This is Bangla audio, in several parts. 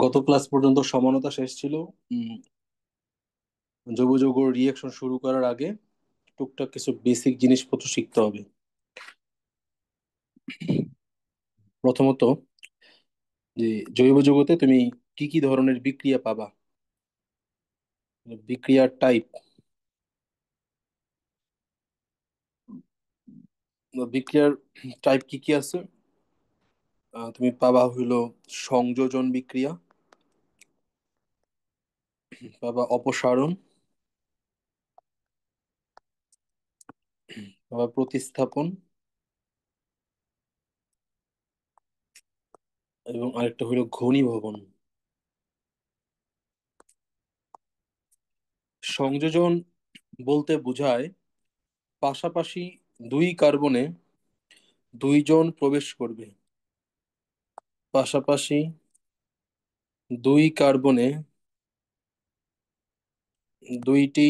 গত ক্লাস পর্যন্ত সমানতা শেষ ছিল। উম, জৈব যৌগ রিয়েকশন শুরু করার আগে টুকটাক কিছু বেসিক জিনিসপত্র শিখতে হবে। প্রথমত, যে জৈব যৌগতে তুমি কি কি ধরনের বিক্রিয়া পাবা, বিক্রিয়ার টাইপ। বিক্রিয়ার টাইপ কি কি আছে? তুমি পাবা হইলো সংযোজন বিক্রিয়া, পাবা অপসারণ, পাবা প্রতিস্থাপন, এবং আরেকটা হইলো ঘনীভবন। সংযোজন বলতে বোঝায় পাশাপাশি দুই কার্বনে দুইজন প্রবেশ করবে। পাশাপাশি দুই কার্বনে দুইটি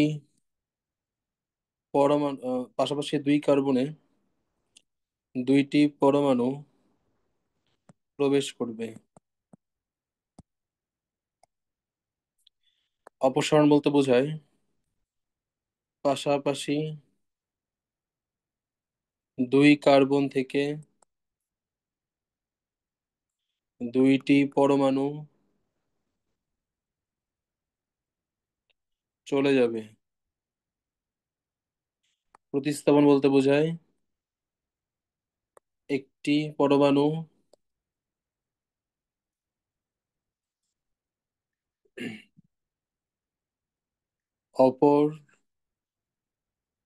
পরমাণু, পাশাপাশি দুই কার্বনে দুইটি পরমাণু প্রবেশ করবে। অপসারণ বলতে বোঝায় পাশাপাশি দুই কার্বন থেকে দুইটি পরমাণু চলে যাবে। প্রতিস্থাপন বলতে বোঝায় একটি পরমাণু অপর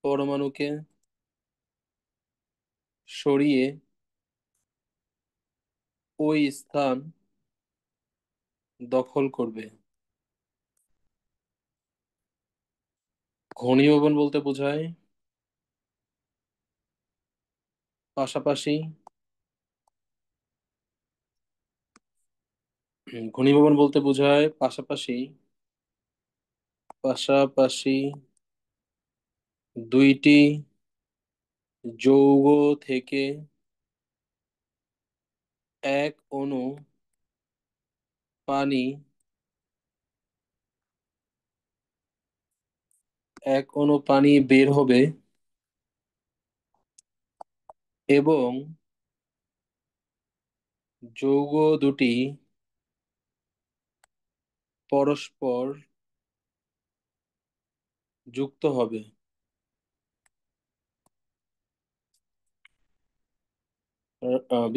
পরমাণুকে সরিয়ে ওই স্থান দখল করবে। ঘনীভবন বলতে বোঝায় পাশাপাশি ঘনীভবন বলতে বোঝায় পাশাপাশি দুইটি যৌগ থেকে এক অণু পানি বের হবে এবং যৌগ দুটি পরস্পর যুক্ত হবে।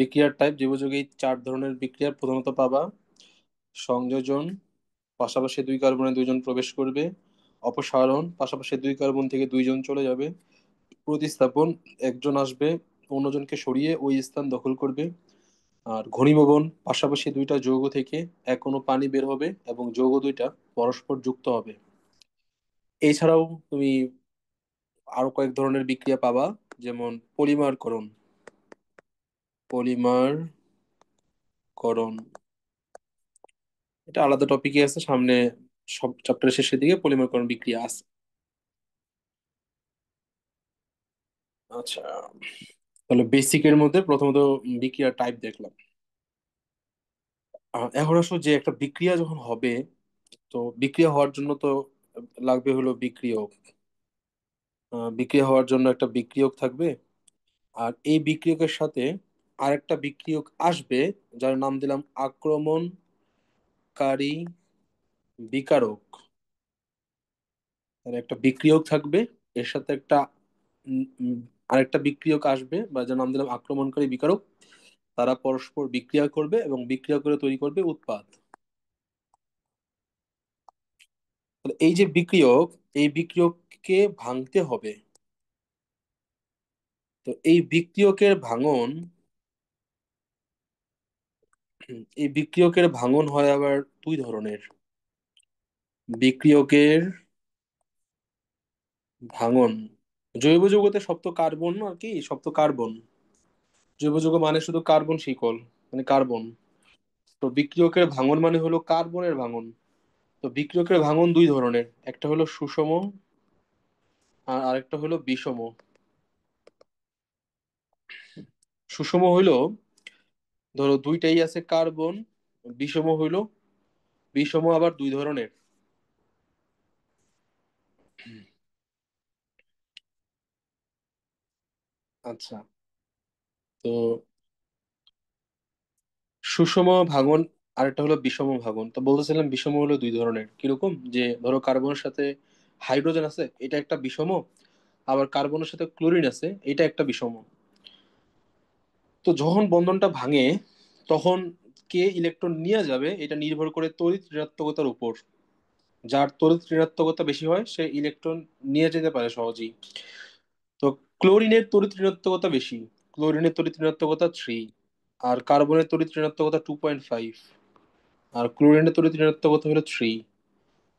বিক্রিয়ার টাইপ জৈব যৌগে এই চার ধরনের বিক্রিয়ার প্রধানত পাবা: সংযোজন, পাশাপাশি দুই কার্বনে দুইজন প্রবেশ করবে; অপসারণ, পাশাপাশি দুই কার্বন থেকে দুইজন চলে যাবে; প্রতিস্থাপন, একজন আসবে অন্যজনকে সরিয়ে ওই স্থান দখল করবে; আর ঘনীভবন, পাশাপাশি দুইটা যৌগ থেকে এক অণু পানি বের হবে এবং যৌগ দুইটা পরস্পর যুক্ত হবে। এছাড়াও তুমি আরো কয়েক ধরনের বিক্রিয়া পাবা, যেমন পলিমারকরণ। পলিমারকরণ এটা আলাদা টপিকে আছে, সামনে সব চ্যাপ্টারের শেষের দিকে পলিমারকরণ বিক্রিয়া আছে। আচ্ছা, তাহলে বেসিকের মধ্যে প্রথমত বিক্রিয়ার টাইপ দেখলাম। এখন আসলে যে একটা বিক্রিয়া যখন হবে, তো বিক্রিয়া হওয়ার জন্য তো লাগবে হলো বিক্রিয়ক। বিক্রিয়া হওয়ার জন্য একটা বিক্রিয়ক থাকবে, আর এই বিক্রিয়কের সাথে আরেকটা বিক্রিয়ক আসবে, যার নাম দিলাম আক্রমণকারী বিকারক। তাহলে একটা বিক্রিয়ক থাকবে, এর সাথে একটা আরেকটা বিক্রিয়ক আসবে, বা যার নাম দিলাম আক্রমণকারী বিকারক। তারা পরস্পর বিক্রিয়া করবে এবং বিক্রিয়া করে তৈরি করবে উৎপাদ। তাহলে এই যে বিক্রিয়ক, এই বিক্রিয়ককে ভাঙতে হবে। তো এই বিক্রিয়কের ভাঙন, এই বিক্রিয়কের ভাঙন হয় আবার দুই ধরনের। বিক্রিয়কের ভাঙন, জৈব যৌগতে সব তো কার্বন আর কি, সব তো কার্বন। জৈব যৌগ মানে শুধু কার্বন শিকল, মানে কার্বন। তো বিক্রিয়কের ভাঙন মানে হলো কার্বনের ভাঙন। তো বিক্রিয়কের ভাঙন দুই ধরনের, একটা হলো সুষম আর আরেকটা হলো বিষম। সুষম হইলো ধরো দুইটাই আছে কার্বন, বিষম হইলো, বিষম আবার দুই ধরনের। আচ্ছা, তো সুষম ভাঙন আরেকটা হলো বিষম ভাঙন। তো বলতেছিলাম বিষম হলো দুই ধরনের, কিরকম যে ধরো কার্বনের সাথে হাইড্রোজেন আছে, এটা একটা বিষম। আবার কার্বনের সাথে ক্লোরিন আছে, এটা একটা বিষম। তো যখন বন্ধনটা ভাঙে, তখন কে ইলেকট্রন নিয়ে যাবে এটা নির্ভর করে তড়িৎ ঋণাত্মকতার উপর। যার তড়িৎ ঋণাত্মকতা বেশি হয় সে ইলেকট্রন নিয়ে যেতে পারে সহজেই। তো ক্লোরিনের তড়িৎ ঋণাত্মকতা বেশি, ক্লোরিনের তড়িৎ ঋণাত্মকতা 3, আর কার্বনের তড়িৎ ঋণাত্মকতা 2.5, আর ক্লোরিনের তড়িৎ ঋণাত্মকতা হলো 3।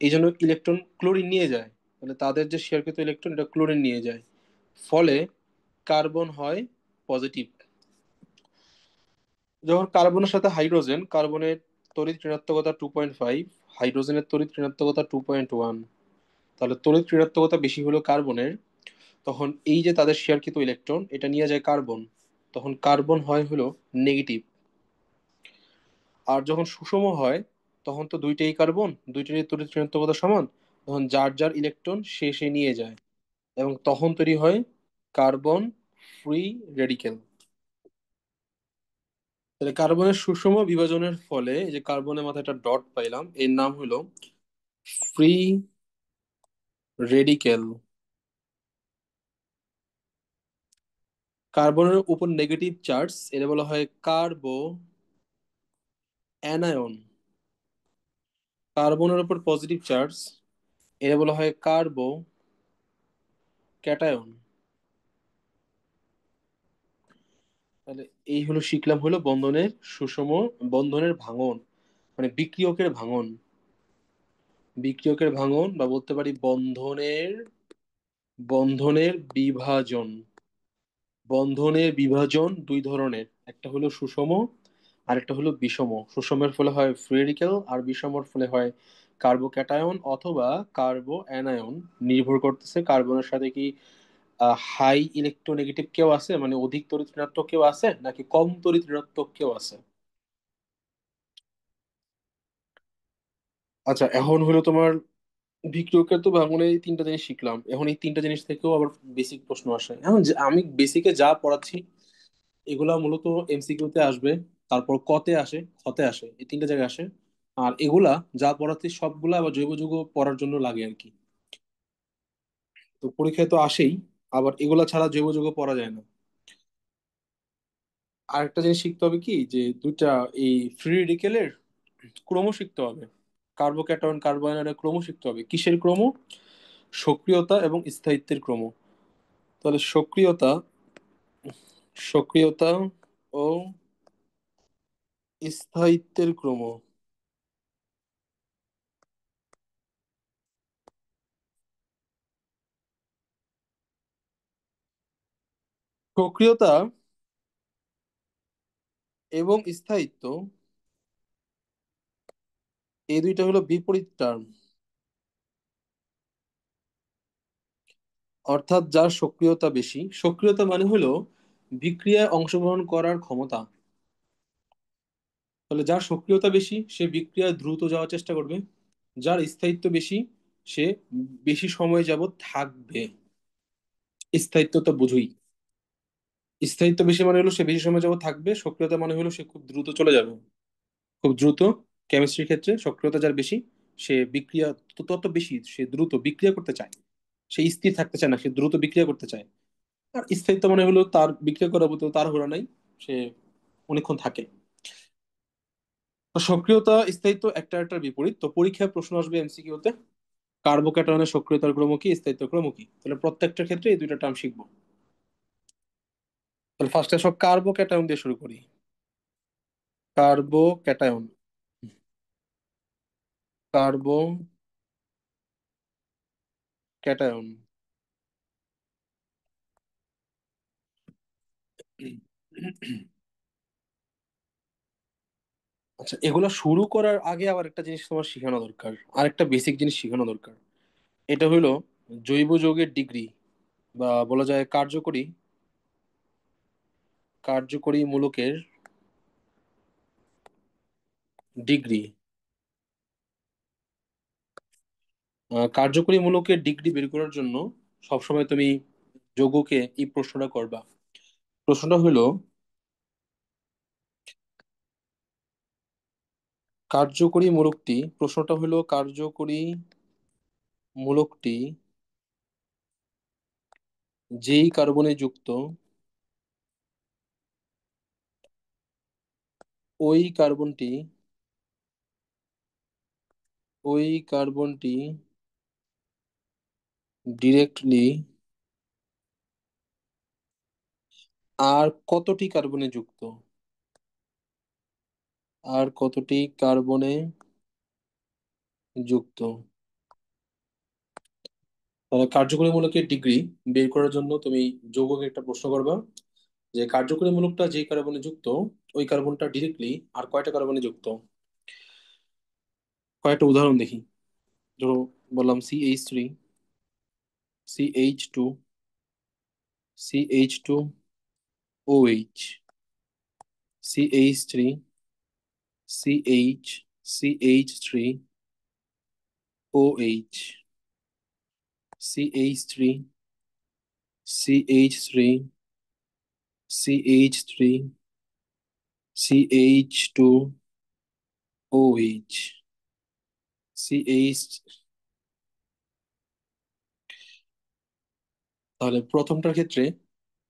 এই জন্য ইলেকট্রন ক্লোরিন নিয়ে যায়, মানে তাদের যে শেয়ারকৃত ইলেকট্রন এটা ক্লোরিন নিয়ে যায়। ফলে কার্বন হয় পজিটিভ। যখন কার্বনের সাথে হাইড্রোজেন, কার্বনের তড়িৎ ঋণাত্মকতা 2.5, হাইড্রোজেনের তড়িৎ ঋণাত্মকতা 2.1, তাহলে তড়িৎ ঋণাত্মকতা বেশি হলো কার্বনের। তখন এই যে তাদের শেয়ারকৃত ইলেকট্রন এটা নিয়ে যায় কার্বন, তখন কার্বন হয় হলো নেগেটিভ। আর যখন সুষম হয়, তখন তো দুইটাই কার্বন, দুইটারই তড়িৎ ঋণাত্মকতা সমান, তখন যার যার ইলেকট্রন সে সে নিয়ে যায়, এবং তখন তৈরি হয় কার্বন ফ্রি রেডিকেল। তাহলে কার্বনের সুষম বিভাজনের ফলে এই যে কার্বনের মাথায় একটা ডট পাইলাম, এর নাম হলো ফ্রি রেডিকেল। কার্বনের উপর নেগেটিভ চার্জ, এটা বলা হয় কার্বো অ্যানায়ন। কার্বনের উপর পজিটিভ চার্জ, এটা বলা হয় কার্বো ক্যাটায়ন। তাহলে এই হলো শিখলাম হলো বন্ধনের সুষম, বন্ধনের ভাঙন, মানে বিক্রিয়কের ভাঙন। বিক্রিয়কের ভাঙন বা বলতে পারি বন্ধনের, বন্ধনের বিভাজন। বন্ধনের বিভাজন দুই ধরনের, একটা হলো সুষম আর একটা হলো বিষম। সুষমের ফলে হয় ফ্রি রেডিকেল, আর বিষমের ফলে হয় কার্বোক্যাটায়ন অথবা কার্বো অ্যানায়ন। নির্ভর করতেছে কার্বনের সাথে কি হাই ইলেকট্রোনেগেটিভ কেউ আছে, মানে অধিক তড়িৎ ঋণাত্মক কেউ আছে, নাকি কম তড়িৎ ঋণাত্মক কেউ আছে। আচ্ছা, এখন হলো তোমার বিক্রিয়কের তো ভাঙনে এই তিনটা জিনিস শিখলাম, এখন এই তিনটা জিনিস থেকেও আবার বেসিক প্রশ্ন আসে। এখন আমি বেসিকে যা পড়াচ্ছি এগুলা মূলত এমসিকিউ তে আসবে, তারপর কতে আসে, খতে আসে, এই তিনটা জায়গায় আসে। আর এগুলা যা পড়াচ্ছি সবগুলা আবার জৈব যৌগ পড়ার জন্য লাগে আর কি। তো পরীক্ষায় তো আসেই, আবার এগুলা ছাড়া জৈব যৌগ পড়া যায় না। আরেকটা জিনিস শিখতে হবে কি, যে দুইটা এই ফ্রি রেডিকেলের ক্রম শিখতে হবে। কার্বোক্যাটায়ন কার্বোআয়নের ক্রম শিখতে হবে। কিসের ক্রম? সক্রিয়তা এবং স্থায়িত্বের ক্রম। তাহলে সক্রিয়তা, সক্রিয়তা ও স্থায়িত্বের ক্রম। সক্রিয়তা এবং স্থায়িত্ব, এই দুইটা হলো বিপরীত টার্ম। অর্থাৎ যার সক্রিয়তা বেশি, সক্রিয়তা মানে হলো বিক্রিয়ায় অংশগ্রহণ করার ক্ষমতা। তাহলে যার সক্রিয়তা বেশি সে বিক্রিয়ায় দ্রুত যাওয়ার চেষ্টা করবে। যার স্থায়িত্ব বেশি সে বেশি সময় যাবত থাকবে। স্থায়িত্ব তো বুঝুই। স্থায়িত্ব বেশি মানে হলো সে বেশি সময় যাবত থাকবে, সক্রিয়তা মানে হলো সে খুব দ্রুত চলে যাবে, খুব দ্রুত। কেমিস্ট্রির ক্ষেত্রে সক্রিয়তা যার বেশি, সে বিক্রিয়া তত বেশি, সে দ্রুত বিক্রিয়া করতে চায়। সে স্থির থাকতে চায় না, সে দ্রুত বিক্রিয়া করতে চায়। আর স্থায়িত্ব মানে হলো তার বিক্রিয়া করার মতো তার হুরা নাই, সে অনেকক্ষণ থাকে। তো সক্রিয়তা স্থায়িত্ব একটা একটার বিপরীত। তো পরীক্ষায় প্রশ্ন আসবে এমসিকিউতে, কার্বোক্যাটায়নের সক্রিয়তার ক্রম কি, স্থায়িত্ব ক্রম কি। তাহলে প্রত্যেকটা ক্ষেত্রে এই দুইটা টার্ম শিখবো। তাহলে ফার্স্টে সব কার্বোক্যাটায়ন দিয়ে শুরু করি। Carbocation, carbocation. আচ্ছা, এগুলো শুরু করার আগে আবার একটা জিনিস তোমার শেখানো দরকার, আর একটা বেসিক জিনিস শেখানো দরকার। এটা হলো জৈব যৌগের ডিগ্রি, বা বলা যায় কার্যকরী, কার্যকরী মূলকের ডিগ্রি। কার্যকরী মূলকের ডিগ্রি বের করার জন্য সবসময় তুমি যৌগকে এই প্রশ্নটা করবা। প্রশ্নটা হলো, কার্যকরী মূলকটি যেই কার্বনে যুক্ত, ওই কার্বনটি ওই কার্বনটি ডিরেক্টলি আর কতটি কার্বনে যুক্ত, আর কতটি কার্বনে যুক্ত। তাহলে কার্যকরী মূলকের ডিগ্রি বের করার জন্য তুমি যৌগকে একটা প্রশ্ন করবা, যে কার্যকরী মূলকটা যেই কার্বনে যুক্ত, ওই কার্বনটা ডিরেক্টলি আর কয়টা কার্বনে যুক্ত। কয়েকটা উদাহরণ দেখি। ধরো, বললাম CH3, CH2, CH2, OH, CH3, CH3, OH, CH3, CH3, CH3, CH2, OH, CH। তাহলে প্রথমটার ক্ষেত্রে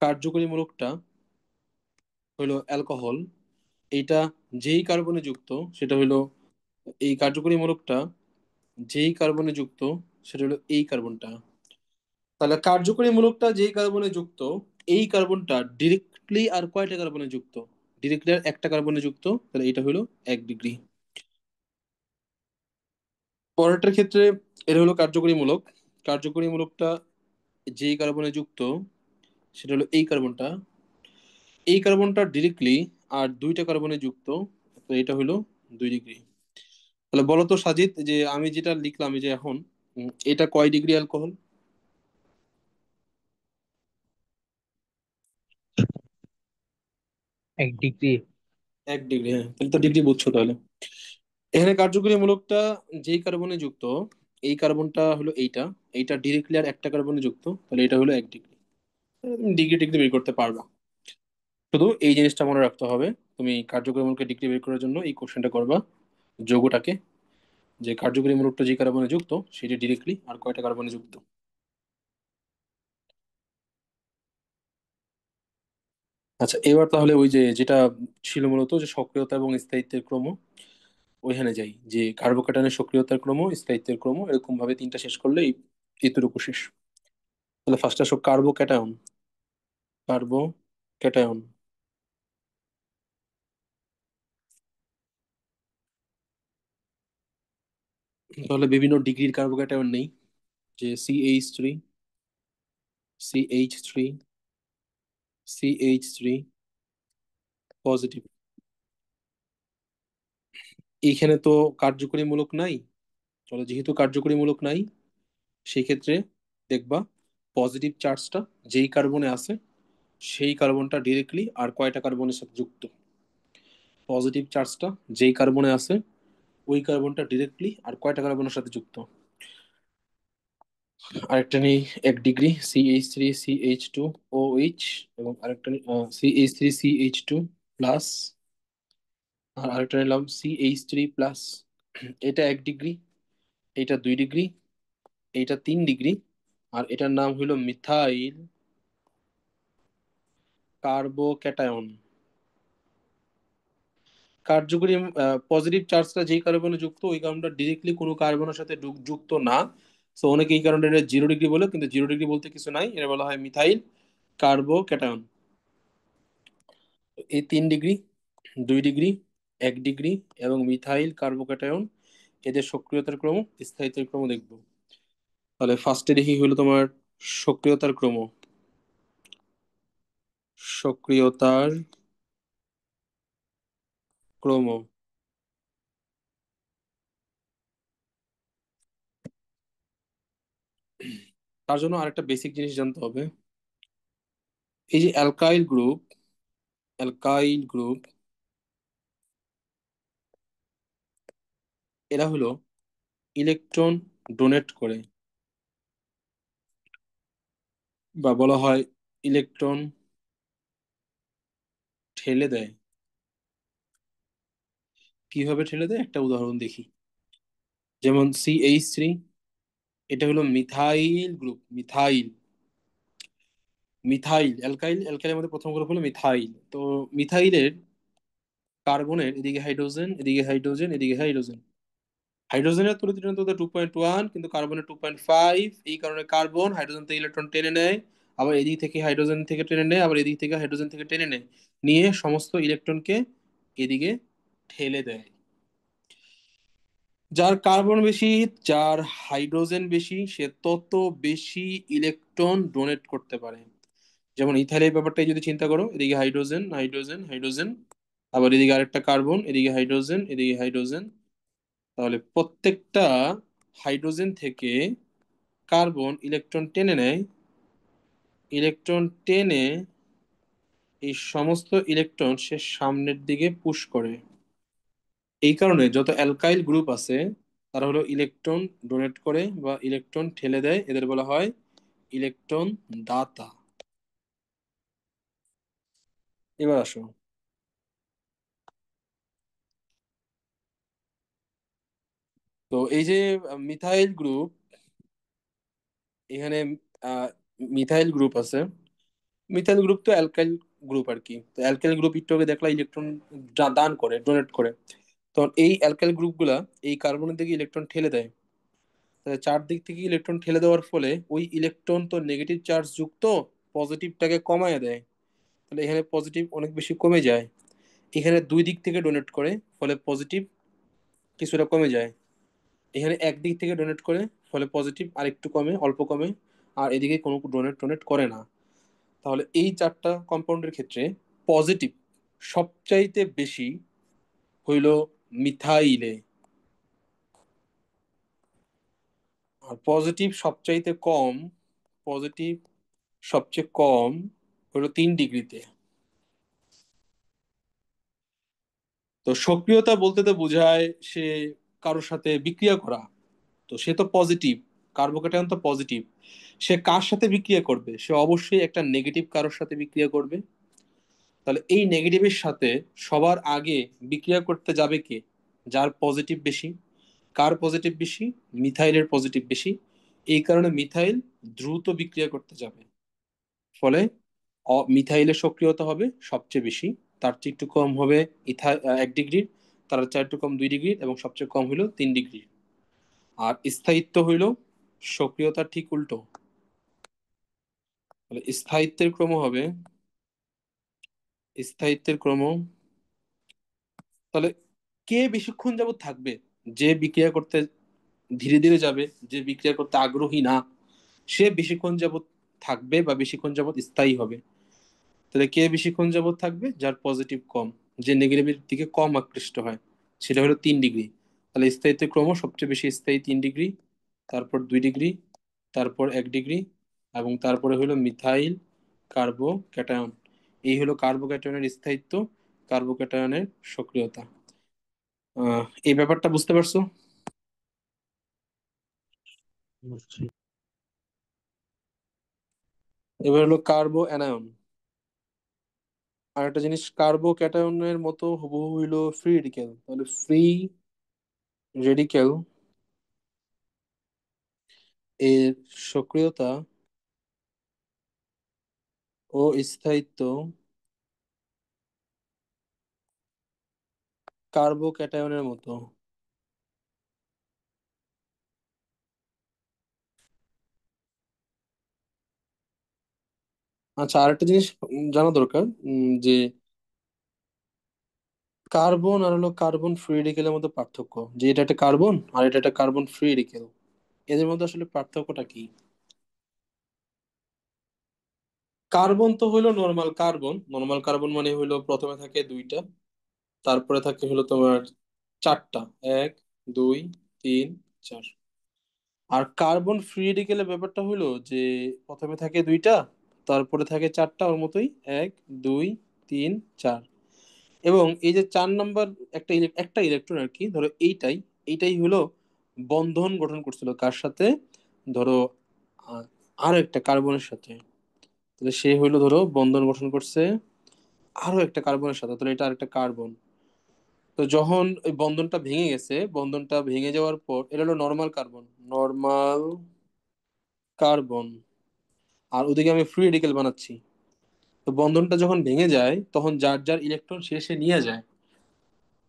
কার্যকরী মূলকটা হলো অ্যালকোহল। এইটা যেই কার্বনে যুক্ত সেটা হলো এই কার্যকরী মূলকটা, যেই কার্বনে যুক্ত সেটা হলো এই কার্বনটা। তাহলে কার্যকরী মূলকটা যেই কার্বনে যুক্ত, এই কার্বনটা ডিরেক্টলি আর কয়টা কার্বনে যুক্ত। ডিরেক্টলি আর একটা কার্বনে যুক্ত, তাহলে এটা হলো 1 ডিগ্রি। পরেরটার ক্ষেত্রে এটা হলো কার্যকরী মূলক। কার্যকরী মূলকটা যেই কার্বনে যুক্ত সেটা হলো এই কার্বনটা। এই কার্বনটা ডিরেক্টলি আর দুইটা কার্বনে যুক্ত, তো এটা হলো 2 ডিগ্রি। তাহলে বলো তো সাজিদ, যে আমি যেটা লিখলাম এই যে এখন, এটা কয় ডিগ্রি অ্যালকোহল? 1 ডিগ্রি। 1 ডিগ্রি, হ্যাঁ, তাহলে তো ডিগ্রি বুঝছো তাহলে। এখানে কার্যকরী মূলকটা যেই কার্বনে যুক্ত, এই কার্বনটা হলো এইটা, এইটা ডিরেক্টলি আর একটা কার্বনে যুক্ত, তাহলে এটা হলো 1 ডিগ্রি। তুমি ডিগ্রি টিগ্রি বের করতে পারবা। শুধু এই জিনিসটা মনে রাখতে হবে, তুমি কার্যকরী মূলকের ডিগ্রি বের করার জন্য এই কোশ্চেনটা করবা যৌগটাকে, যে কার্যকরী মূলকটা যে কার্বনে যুক্ত সেটি ডিরেক্টলি আর কয়টা কার্বনে যুক্ত। আচ্ছা, এবার তাহলে ওই যে যেটা ছিল মূলত যে সক্রিয়তা এবং স্থায়িত্বের ক্রম, ওইখানে যাই, যে কার্বোক্যাটায়নের সক্রিয়তার ক্রম, স্থায়িত্বের ক্রম, এরকম ভাবে তিনটা শেষ করলে এতটুকু শেষ। তাহলে ফার্স্ট আসো কার্বোক্যাটায়ন। কার্বোক্যাটায়ন, তাহলে বিভিন্ন ডিগ্রির কার্বোক্যাটায়ন নেই, যে CH3, CH3, CH3 পজিটিভ। এইখানে তো কার্যকরী মূলক নাই। চলো, যেহেতু কার্যকরী মূলক নাই, সেই ক্ষেত্রে দেখবা পজিটিভ চার্জটা যেই কার্বনে আছে সেই কার্বনটা ডিরেক্টলি আর কয়টা কার্বনের সাথে যুক্ত। পজিটিভ চার্জটা যেই কার্বনে আছে ওই কার্বনটা ডিরেক্টলি আর কয়টা কার্বনের সাথে যুক্ত। আরেকটা নেই 1 ডিগ্রি, CH3, CH2, OH, এবং আরেকটা CH3, CH2 প্লাস, আর আরেকটা নিলাম CH3 প্লাস। এটা 1 ডিগ্রি, এটা 2 ডিগ্রি, এটা 3 ডিগ্রি, আর এটার নাম হলো মিথাইল কার্বোক্যাটায়ন। কার্যকরী পজিটিভ চার্জটা যেই কার্বনে যুক্ত ওই কার্বনটা ডিরেক্টলি কোনো কার্বনের সাথে যুক্ত না। সো অনেকে এই কারণে এটা 0 ডিগ্রি বলে, কিন্তু 0 ডিগ্রি বলতে কিছু নাই, এটা বলা হয় মিথাইল কার্বোক্যাটায়ন। এই 3 ডিগ্রি, 2 ডিগ্রি, 1 ডিগ্রি এবং মিথাইল কার্বোক্যাটায়ন, এদের সক্রিয়তার ক্রম, স্থায়িত্বের ক্রম দেখবো। তাহলে ফার্স্টে দেখি হলো তোমার সক্রিয়তার ক্রম। সক্রিয়তার ক্রম, তার জন্য আরেকটা বেসিক জিনিস জানতে হবে। এই যে অ্যালকাইল গ্রুপ এরা হলো ইলেকট্রন ডোনেট করে, বা বলা হয় ইলেকট্রন ঠেলে দেয়। কিভাবে ঠেলে দেয় একটা উদাহরণ দেখি। যেমন CH3, এটা হলো methyl group. Methyl, methyl alkyl, অ্যালকাইলের মধ্যে প্রথম গ্রুপ হলো মিথাইল। তো মিথাইলের কার্বনের এদিকে হাইড্রোজেন, এদিকে হাইড্রোজেন, এদিকে হাইড্রোজেন। হাইড্রোজেনের তুলনায় তুলনায় 2.1, কিন্তু কার্বনের 2.5। এই কারণে কার্বন হাইড্রোজেন থেকে ইলেকট্রন টেনে নেয়, আবার এদিক থেকে হাইড্রোজেন থেকে টেনে নেয়, আবার এদিক থেকে হাইড্রোজেন থেকে টেনে নেয়, নিয়ে সমস্ত ইলেকট্রনকে এদিকে ঠেলে দেয়। যার কার্বন বেশি, যার হাইড্রোজেন বেশি, সে তত বেশি ইলেকট্রন ডোনেট করতে পারে। যেমন ইথাইলের ব্যাপারটাই যদি চিন্তা করো, এদিকে হাইড্রোজেন, হাইড্রোজেন, হাইড্রোজেন, আবার এদিকে আরেকটা কার্বন, এদিকে হাইড্রোজেন, এদিকে হাইড্রোজেন। তাহলে প্রত্যেকটা হাইড্রোজেন থেকে কার্বন ইলেকট্রন টেনে নেয়। ইলেকট্রন টেনে এই সমস্ত ইলেকট্রন সে সামনের দিকে পুশ করে। এই কারণে যত অ্যালকাইল গ্রুপ আছে তারা হলো ইলেকট্রন ডোনেট করে বা ইলেকট্রন ঠেলে দেয়, এদের বলা হয় ইলেকট্রন দাতা। এবার আসো, তো এই যে মিথাইল গ্রুপ, এখানে আহ, মিথাইল গ্রুপ আছে। মিথাইল গ্রুপ তো অ্যালকাইল গ্রুপ আর কি। তো অ্যালকাইল গ্রুপ একটু আগে দেখলা ইলেকট্রন দান করে, ডোনেট করে। তো এই অ্যালকাইল গ্রুপগুলা এই কার্বনের দিকে ইলেকট্রন ঠেলে দেয়। তাহলে চারদিক থেকে ইলেকট্রন ঠেলে দেওয়ার ফলে ওই ইলেকট্রন তো নেগেটিভ চার্জ যুক্ত, পজিটিভটাকে কমায় দেয়। তাহলে এখানে পজিটিভ অনেক বেশি কমে যায়। এখানে দুই দিক থেকে ডোনেট করে, ফলে পজিটিভ কিছুটা কমে যায়। এখানে একদিক থেকে ডোনেট করে, ফলে পজিটিভ আরেকটু কমে, অল্প কমে। আর এদিকে কোনো ডোনেট টোনেট করে না। তাহলে এই চারটা কম্পাউন্ডের ক্ষেত্রে পজিটিভ সবচাইতে বেশি হইল মিথাইলে, আর পজিটিভ সবচাইতে কম, পজিটিভ সবচেয়ে কম হলো 3 ডিগ্রিতে। তো সক্রিয়তা বলতে তো বোঝায় সে কারোর সাথে বিক্রিয়া করা। তো সে তো পজিটিভ, কার্বোক্যাটায়ন তো পজিটিভ। সে কার সাথে বিক্রিয়া করবে? সে অবশ্যই একটা নেগেটিভ কারোর সাথে বিক্রিয়া করবে। তাহলে এই নেগেটিভের সাথে সবার আগে বিক্রিয়া করতে যাবে কে? যার পজিটিভ বেশি। কার পজিটিভ বেশি? মিথাইলের পজিটিভ বেশি। এই কারণে মিথাইল দ্রুত বিক্রিয়া করতে যাবে। ফলে মিথাইলের সক্রিয়তা হবে সবচেয়ে বেশি। তার চেয়ে একটু কম হবে 1 ডিগ্রির, তার চেয়ে একটু কম 2 ডিগ্রির, এবং সবচেয়ে কম হইল 3 ডিগ্রির। আর স্থায়িত্ব হইল সক্রিয়তার ঠিক উল্টো। তাহলে স্থায়িত্বের ক্রম হবে, স্থায়িত্বের ক্রম, তাহলে কে বেশিক্ষণ যাবত থাকবে? যে বিক্রিয়া করতে ধীরে ধীরে যাবে, যে বিক্রিয়া করতে আগ্রহী না, সে বেশিক্ষণ যাবত থাকবে বা বেশিক্ষণ যাবত স্থায়ী হবে। তাহলে কে বেশিক্ষণ যাবত থাকবে? যার পজিটিভ কম, যে নেগেটিভের দিকে কম আকৃষ্ট হয়, সেটা হলো 3 ডিগ্রি। তাহলে স্থায়িত্বের ক্রম সবচেয়ে বেশি স্থায়ী 3 ডিগ্রি, তারপর 2 ডিগ্রি, তারপর 1 ডিগ্রি, এবং তারপরে হলো মিথাইল কার্বো ক্যাটায়ন। এই হলো কার্বো ক্যাটায়নের স্থায়িত্ব, কার্বো ক্যাটায়নের সক্রিয়তা। এই ব্যাপারটা বুঝতে পারছো? বুঝছি। এবার হলো কার্বো অ্যানায়ন। আর একটা জিনিস, কার্বো ক্যাটায়নের মতো হুবহু হইলো ফ্রি রেডিকেল। তাহলে ফ্রি রেডিকেল এর সক্রিয়তা ও স্থায়িত্ব কার্বো ক্যাটায়নের মতো। আচ্ছা, আরেকটা জিনিস জানা দরকার, যে কার্বন আর হলো কার্বন ফ্রি রেডিকেলের মধ্যে পার্থক্য, যে এটা একটা কার্বন আর এটা একটা কার্বন ফ্রি রেডিকেল, এদের মধ্যে আসলে পার্থক্যটা কি? কার্বন তো হইলো নর্মাল কার্বন। নর্মাল কার্বন মানে হইলো প্রথমে থাকে দুইটা, তারপরে থাকে হলো তোমার চারটা, 1, 2, 3, 4। আর কার্বন ফ্রি রেডিকেলের ব্যাপারটা হইলো যে প্রথমে থাকে দুইটা, তারপরে থাকে চারটা, ওর মতোই 1, 2, 3, 4। এবং এই যে 4 নাম্বার একটা একটা ইলেকট্রন আর কি, ধরো এইটাই, এটাই হলো বন্ধন গঠন করছিল কার সাথে, ধরো আহ, আরো একটা কার্বনের সাথে। তাহলে সে হইলো ধরো বন্ধন গঠন করছে আরো একটা কার্বনের সাথে, তাহলে এটা আরেকটা কার্বন। তো যখন ওই বন্ধনটা ভেঙে গেছে, বন্ধনটা ভেঙে যাওয়ার পর এটা হলো নর্মাল কার্বন, নর্মাল কার্বন, আর ওদিকে আমি ফ্রি রেডিকেল বানাচ্ছি। তো বন্ধনটা যখন ভেঙে যায় তখন যার যার ইলেকট্রন শেষে নিয়ে যায়।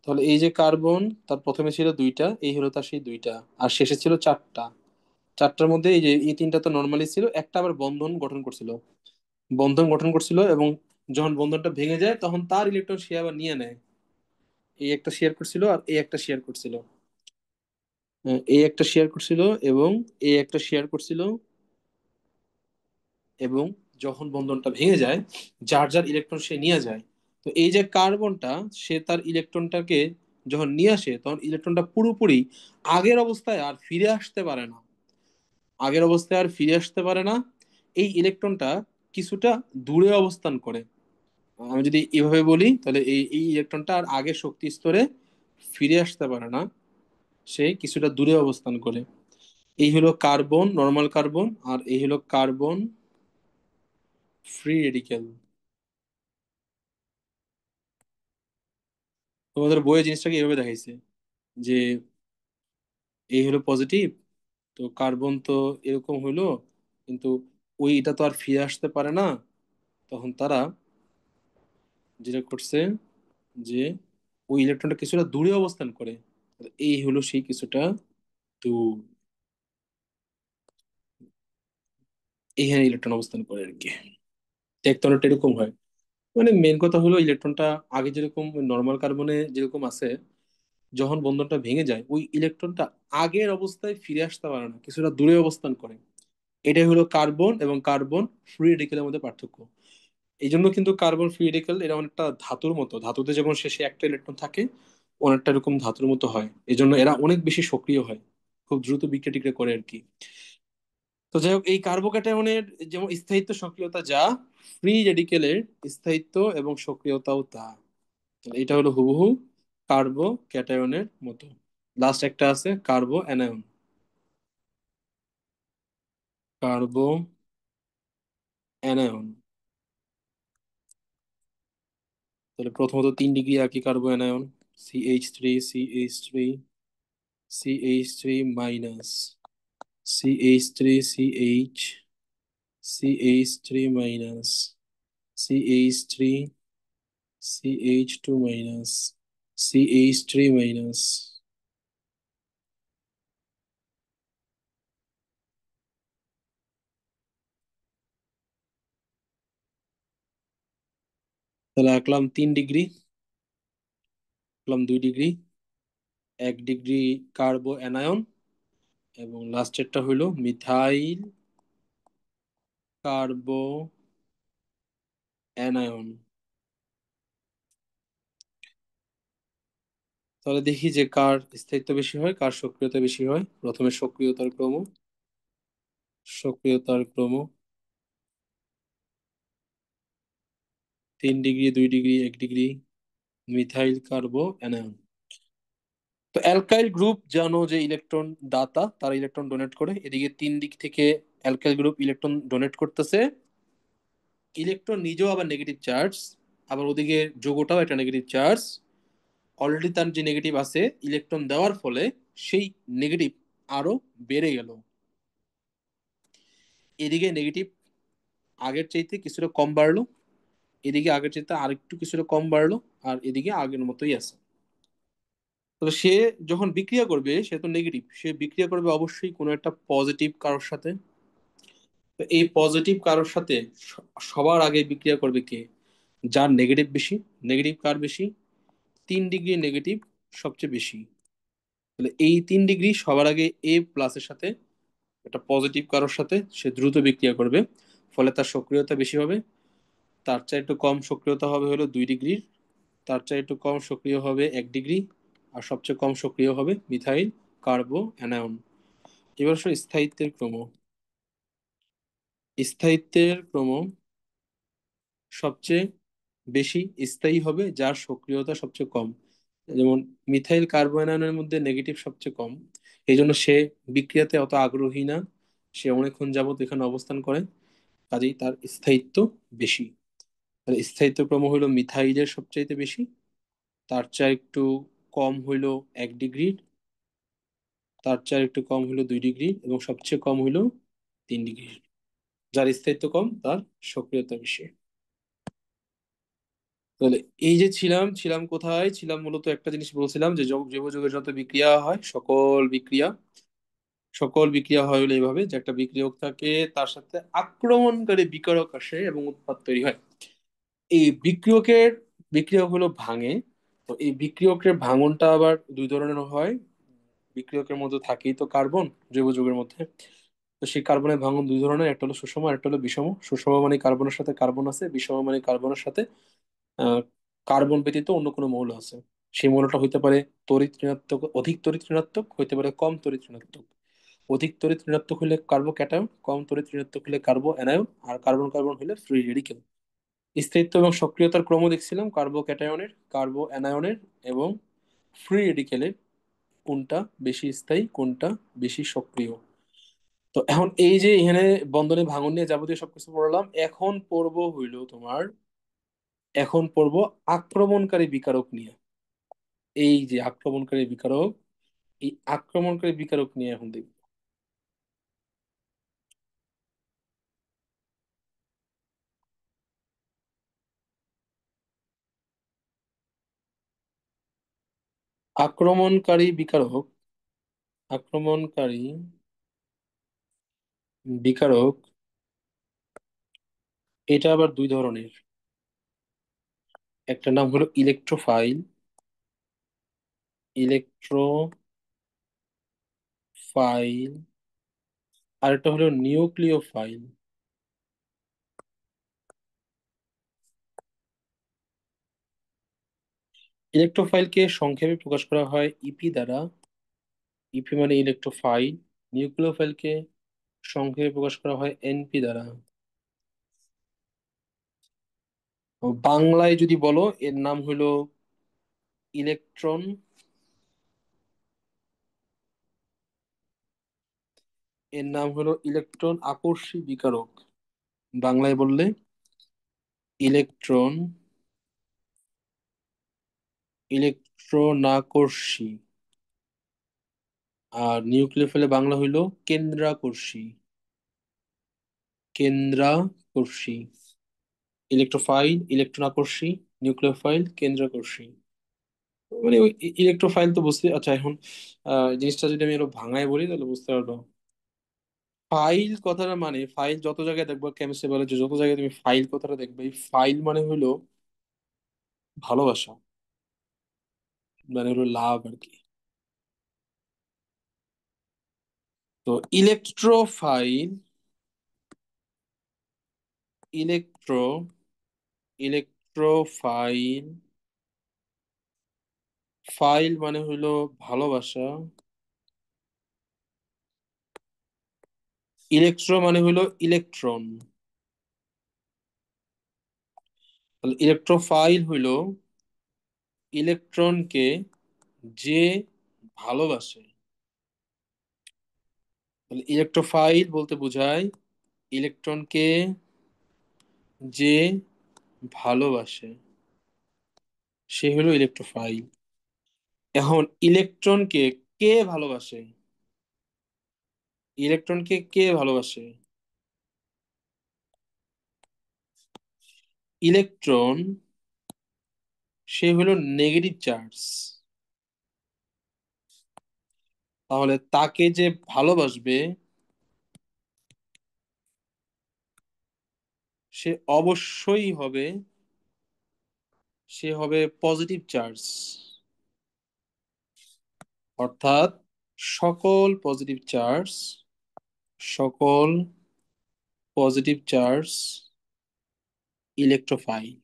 তাহলে এই যে কার্বন, তার প্রথমে ছিল দুইটা, এই হলো তার সেই দুইটা, আর শেষে ছিল চারটা। চারটার মধ্যে এই যে এই তিনটা তো নর্মালি ছিল, একটা আবার বন্ধন গঠন করছিল, বন্ধন গঠন করছিল, এবং যখন বন্ধনটা ভেঙে যায় তখন তার ইলেকট্রন সে আবার নিয়ে নেয়। এই একটা শেয়ার করছিল আর এই একটা শেয়ার করছিল, এই একটা শেয়ার করছিল এবং এই একটা শেয়ার করছিল। এবং যখন বন্ধনটা ভেঙে যায় যার যার ইলেকট্রন সে নিয়ে যায়। তো এই যে কার্বনটা, সে তার ইলেকট্রনটাকে যখন নিয়ে আসে তখন ইলেকট্রনটা পুরোপুরি আগের অবস্থায় আর ফিরে আসতে পারে না, আগের অবস্থায় আর ফিরে আসতে পারে না। এই ইলেকট্রনটা কিছুটা দূরে অবস্থান করে। আমি যদি এভাবে বলি তাহলে এই এই ইলেকট্রনটা আর আগের শক্তি স্তরে ফিরে আসতে পারে না, সে কিছুটা দূরে অবস্থান করে। এই হলো কার্বন, নর্মাল কার্বন, আর এই হলো কার্বন ফ্রি রেডিক্যাল। তোমাদের বইয়ে জিনিসটাকে এভাবে দেখাইছে যে এই হলো পজিটিভ, তো কার্বন তো এরকম হইলো, কিন্তু ওই এটা তো আর ফিরে আসতে পারে না। তখন তারা যেটা করছে যে ওই ইলেকট্রনটা কিছুটা দূরে অবস্থান করে। এই হলো সেই কিছুটা দূর, এইখানে ইলেকট্রন অবস্থান করে আর কি। দেখতে অনেকটা এরকম হয়। মানে মেন কথা হলো ইলেকট্রনটা আগে যেরকম নর্মাল কার্বনে যেরকম আছে, যখন বন্ধনটা ভেঙে যায় ওই ইলেকট্রনটা আগের অবস্থায় ফিরে আসতে পারে না, কিছুটা দূরে অবস্থান করে। এটাই হলো কার্বন এবং কার্বন ফ্রি রেডিকেলের মধ্যে পার্থক্য। এই জন্য কিন্তু কার্বন ফ্রি রেডিকেল এটা অনেকটা ধাতুর মতো, ধাতুতে যেমন শেষে একটা ইলেকট্রন থাকে, অনেকটা এরকম ধাতুর মতো হয়, এই জন্য এরা অনেক বেশি সক্রিয় হয়, খুব দ্রুত বিক্রিয়া টিক্রিয়া করে আর কি। তো যাই হোক, এই কার্বোক্যাটায়নের যেমন স্থায়িত্ব সক্রিয়তা যা, ফ্রি রেডিকেলের স্থায়িত্ব এবং সক্রিয়তাও তা। এটা হলো হুবহু কার্বো ক্যাটায়নের মতো। লাস্ট একটা আছে কার্বো অ্যানায়ন। কার্বো অ্যানায়ন, তাহলে প্রথমত 3 ডিগ্রি আর কি carbanion, CH3 CH3, CH3 minus, CH3 CH CH3 minus, CH3 CH2 minus, CH3 minus. তাহলে আঁকলাম 3 ডিগ্রি, আঁকলাম 2 ডিগ্রি, 1 ডিগ্রি কার্বো অ্যানায়ন, এবং লাস্টেরটা হইলো মিথাইল কার্বো অ্যানায়ন। তাহলে দেখি যে কার স্থায়িত্ব বেশি হয়, কার সক্রিয়তা বেশি হয়। প্রথমে সক্রিয়তার ক্রম, সক্রিয়তার ক্রম, 3 degree, 2 degree, 1 degree, methyl কার্বো anion. তো অ্যালকাইল গ্রুপ জানো যে ইলেকট্রন দাতা, তারা ইলেকট্রন ডোনেট করে, এদিকে 3 দিক থেকে অ্যালকাইল গ্রুপ ইলেকট্রন ডোনেট করতেছে। ইলেকট্রন নিজেও আবার নেগেটিভ চার্জ, আবার ওদিকে যৌগটাও একটা নেগেটিভ চার্জ। অলরেডি তার যে নেগেটিভ আছে, ইলেকট্রন দেওয়ার ফলে সেই নেগেটিভ আরো বেড়ে গেল। এদিকে নেগেটিভ আগের চাইতে কিছুটা কম বাড়লো, এদিকে আগের চাইতে আরেকটু কিছুটা কম বাড়লো, আর এদিকে আগের মতোই আছে। তবে সে যখন বিক্রিয়া করবে সে তো নেগেটিভ, সে বিক্রিয়া করবে অবশ্যই কোনো একটা পজিটিভ কারোর সাথে। তো এই পজিটিভ কারোর সাথে সবার আগে বিক্রিয়া করবে কে, যার নেগেটিভ বেশি। নেগেটিভ কার বেশি? 3 ডিগ্রি নেগেটিভ সবচেয়ে বেশি। তাহলে এই 3 ডিগ্রি সবার আগে এ প্লাসের সাথে, একটা পজিটিভ কারোর সাথে সে দ্রুত বিক্রিয়া করবে, ফলে তার সক্রিয়তা বেশি হবে। তার চেয়ে একটু কম সক্রিয়তা হবে হলো 2 ডিগ্রির, তার চেয়ে একটু কম সক্রিয় হবে 1 ডিগ্রি, আর সবচেয়ে কম সক্রিয় হবে মিথাইল কার্বো অ্যানায়ন। এবার আসলে স্থায়িত্বের ক্রম, স্থায়িত্বের ক্রম সবচেয়ে বেশি স্থায়ী হবে যার সক্রিয়তা সবচেয়ে কম। যেমন মিথাইল কার্বোনায়নের মধ্যে নেগেটিভ সবচেয়ে কম, এই জন্য সে বিক্রিয়াতে অত আগ্রহী না, সে অনেকক্ষণ যাবত এখানে অবস্থান করে, কাজেই তার স্থায়িত্ব বেশি। তাহলে স্থায়িত্ব ক্রম হইলো মিথাইলের সবচাইতে বেশি, তার চেয়ে একটু কম হইলো 1 ডিগ্রি, তার চেয়ে একটু কম হইলো 2 ডিগ্রি, এবং সবচেয়ে কম হইলো 3 ডিগ্রি। যার স্থায়িত্ব কম তার সক্রিয়তা বেশি। তাহলে এই যে ছিলাম ছিলাম কোথায় ছিলাম, মূলত একটা জিনিস বলছিলাম যে জৈব যৌগের যত বিক্রিয়া হয়, সকল বিক্রিয়া হয় হলো এইভাবে, যে একটা বিক্রিয়ক থাকে, তার সাথে আক্রমণকারী বিকারক আসে এবং উৎপাদ তৈরি হয়। এই বিক্রিয়ক হলো ভাঙে। তো এই বিক্রিয়কের ভাঙনটা আবার দুই ধরনের হয়। বিক্রিয়কের মধ্যে থাকেই তো কার্বন, জৈব যৌগের মধ্যে। তো সেই কার্বনের ভাঙন দুই ধরনের, একটা হলো সুষম আর একটা হলো বিষম। সুষম মানে কার্বনের সাথে কার্বন আছে, বিষম মানে কার্বনের সাথে আহ, কার্বন ব্যতীত অন্য কোনো মৌল আছে। সেই মৌলটা হইতে পারে তড়িৎ ঋণাত্মক, অধিক তড়িৎ ঋণাত্মক, হইতে পারে কম তড়িৎ ঋণাত্মক। অধিক তড়িৎ ঋণাত্মক হলে কার্বো ক্যাটায়ন, কম তড়িৎ ঋণাত্মক হলে কার্বো অ্যানায়ন, আর কার্বন কার্বন হলে ফ্রি রেডিকেল। স্থায়িত্ব এবং সক্রিয়তার ক্রম দেখছিলাম কার্বো ক্যাটায়নের, কার্বো অ্যানায়নের এবং ফ্রি রেডিকেলের, কোনটা বেশি স্থায়ী, কোনটা বেশি সক্রিয়। তো এখন এই যে এখানে বন্ধনে ভাঙন নিয়ে যাবতীয় সবকিছু পড়লাম, এখন পড়বো আক্রমণকারী বিকারক নিয়ে। এই যে আক্রমণকারী বিকারক, এই আক্রমণকারী বিকারক নিয়ে এখন দেখব। আক্রমণকারী বিকারক আক্রমণকারী বিকারক এটা আবার দুই ধরনের। একটা নাম হলো ইলেকট্রোফাইল, ইলেকট্রোফাইল, আর একটা হলো নিউক্লিওফাইল। ইলেকট্রোফাইলকে সংক্ষেপে প্রকাশ করা হয় ইপি দ্বারা। ইপি মানে ইলেকট্রোফাইল। নিউক্লিওফাইলকে সংক্ষেপে প্রকাশ করা হয় এনপি দ্বারা। ও বাংলায় যদি বলো, এর নাম হলো ইলেকট্রন, এর নাম হলো ইলেকট্রন আকর্ষী বিকারক। বাংলায় বললে ইলেকট্রন ইলেকট্রনাকর্ষী। আর নিউক্লিওফাইলে বাংলা হইলো কেন্দ্রাকর্ষী। কেন্দ্রাকর্ষী। Electrophile ইলেকট্রনাকর্ষী, nucleophile কেন্দ্রাকর্ষী। মানে ওই ইলেকট্রোফাইল তো বুঝতে, আচ্ছা এখন জিনিসটা যদি আমি আরো ভাঙায় বলি তাহলে বুঝতে পারবো। ফাইল কথাটা মানে, ফাইল যত জায়গায় দেখবো কেমিস্ট্রি বায়োলজি যত জায়গায় তুমি ফাইল কথাটা দেখবে, এই ফাইল মানে হলো ভালোবাসা, মানে হলো লাভ আর কি। তো ইলেকট্রোফাইল, ইলেকট্রো ইলেকট্রোফাইল, ফাইল মানে হলো ভালোবাসা, ইলেকট্রো মানে হলো ইলেকট্রন। তাহলে ইলেকট্রোফাইল হইলো ইলেকট্রনকে যে ভালোবাসে। তাহলে ইলেকট্রোফাইল বলতে বোঝায় ইলেকট্রনকে যে ভালোবাসে, সে হলো ইলেকট্রোফাইল। এখন ইলেকট্রনকে কে ভালোবাসে? ইলেকট্রনকে কে ভালোবাসে? ইলেকট্রন, সে হলো নেগেটিভ চার্জ। তাহলে তাকে যে ভালোবাসবে সে অবশ্যই হবে, সে হবে পজিটিভ চার্জ। অর্থাৎ সকল পজিটিভ চার্জ সকল পজিটিভ চার্জ ইলেকট্রোফাইল।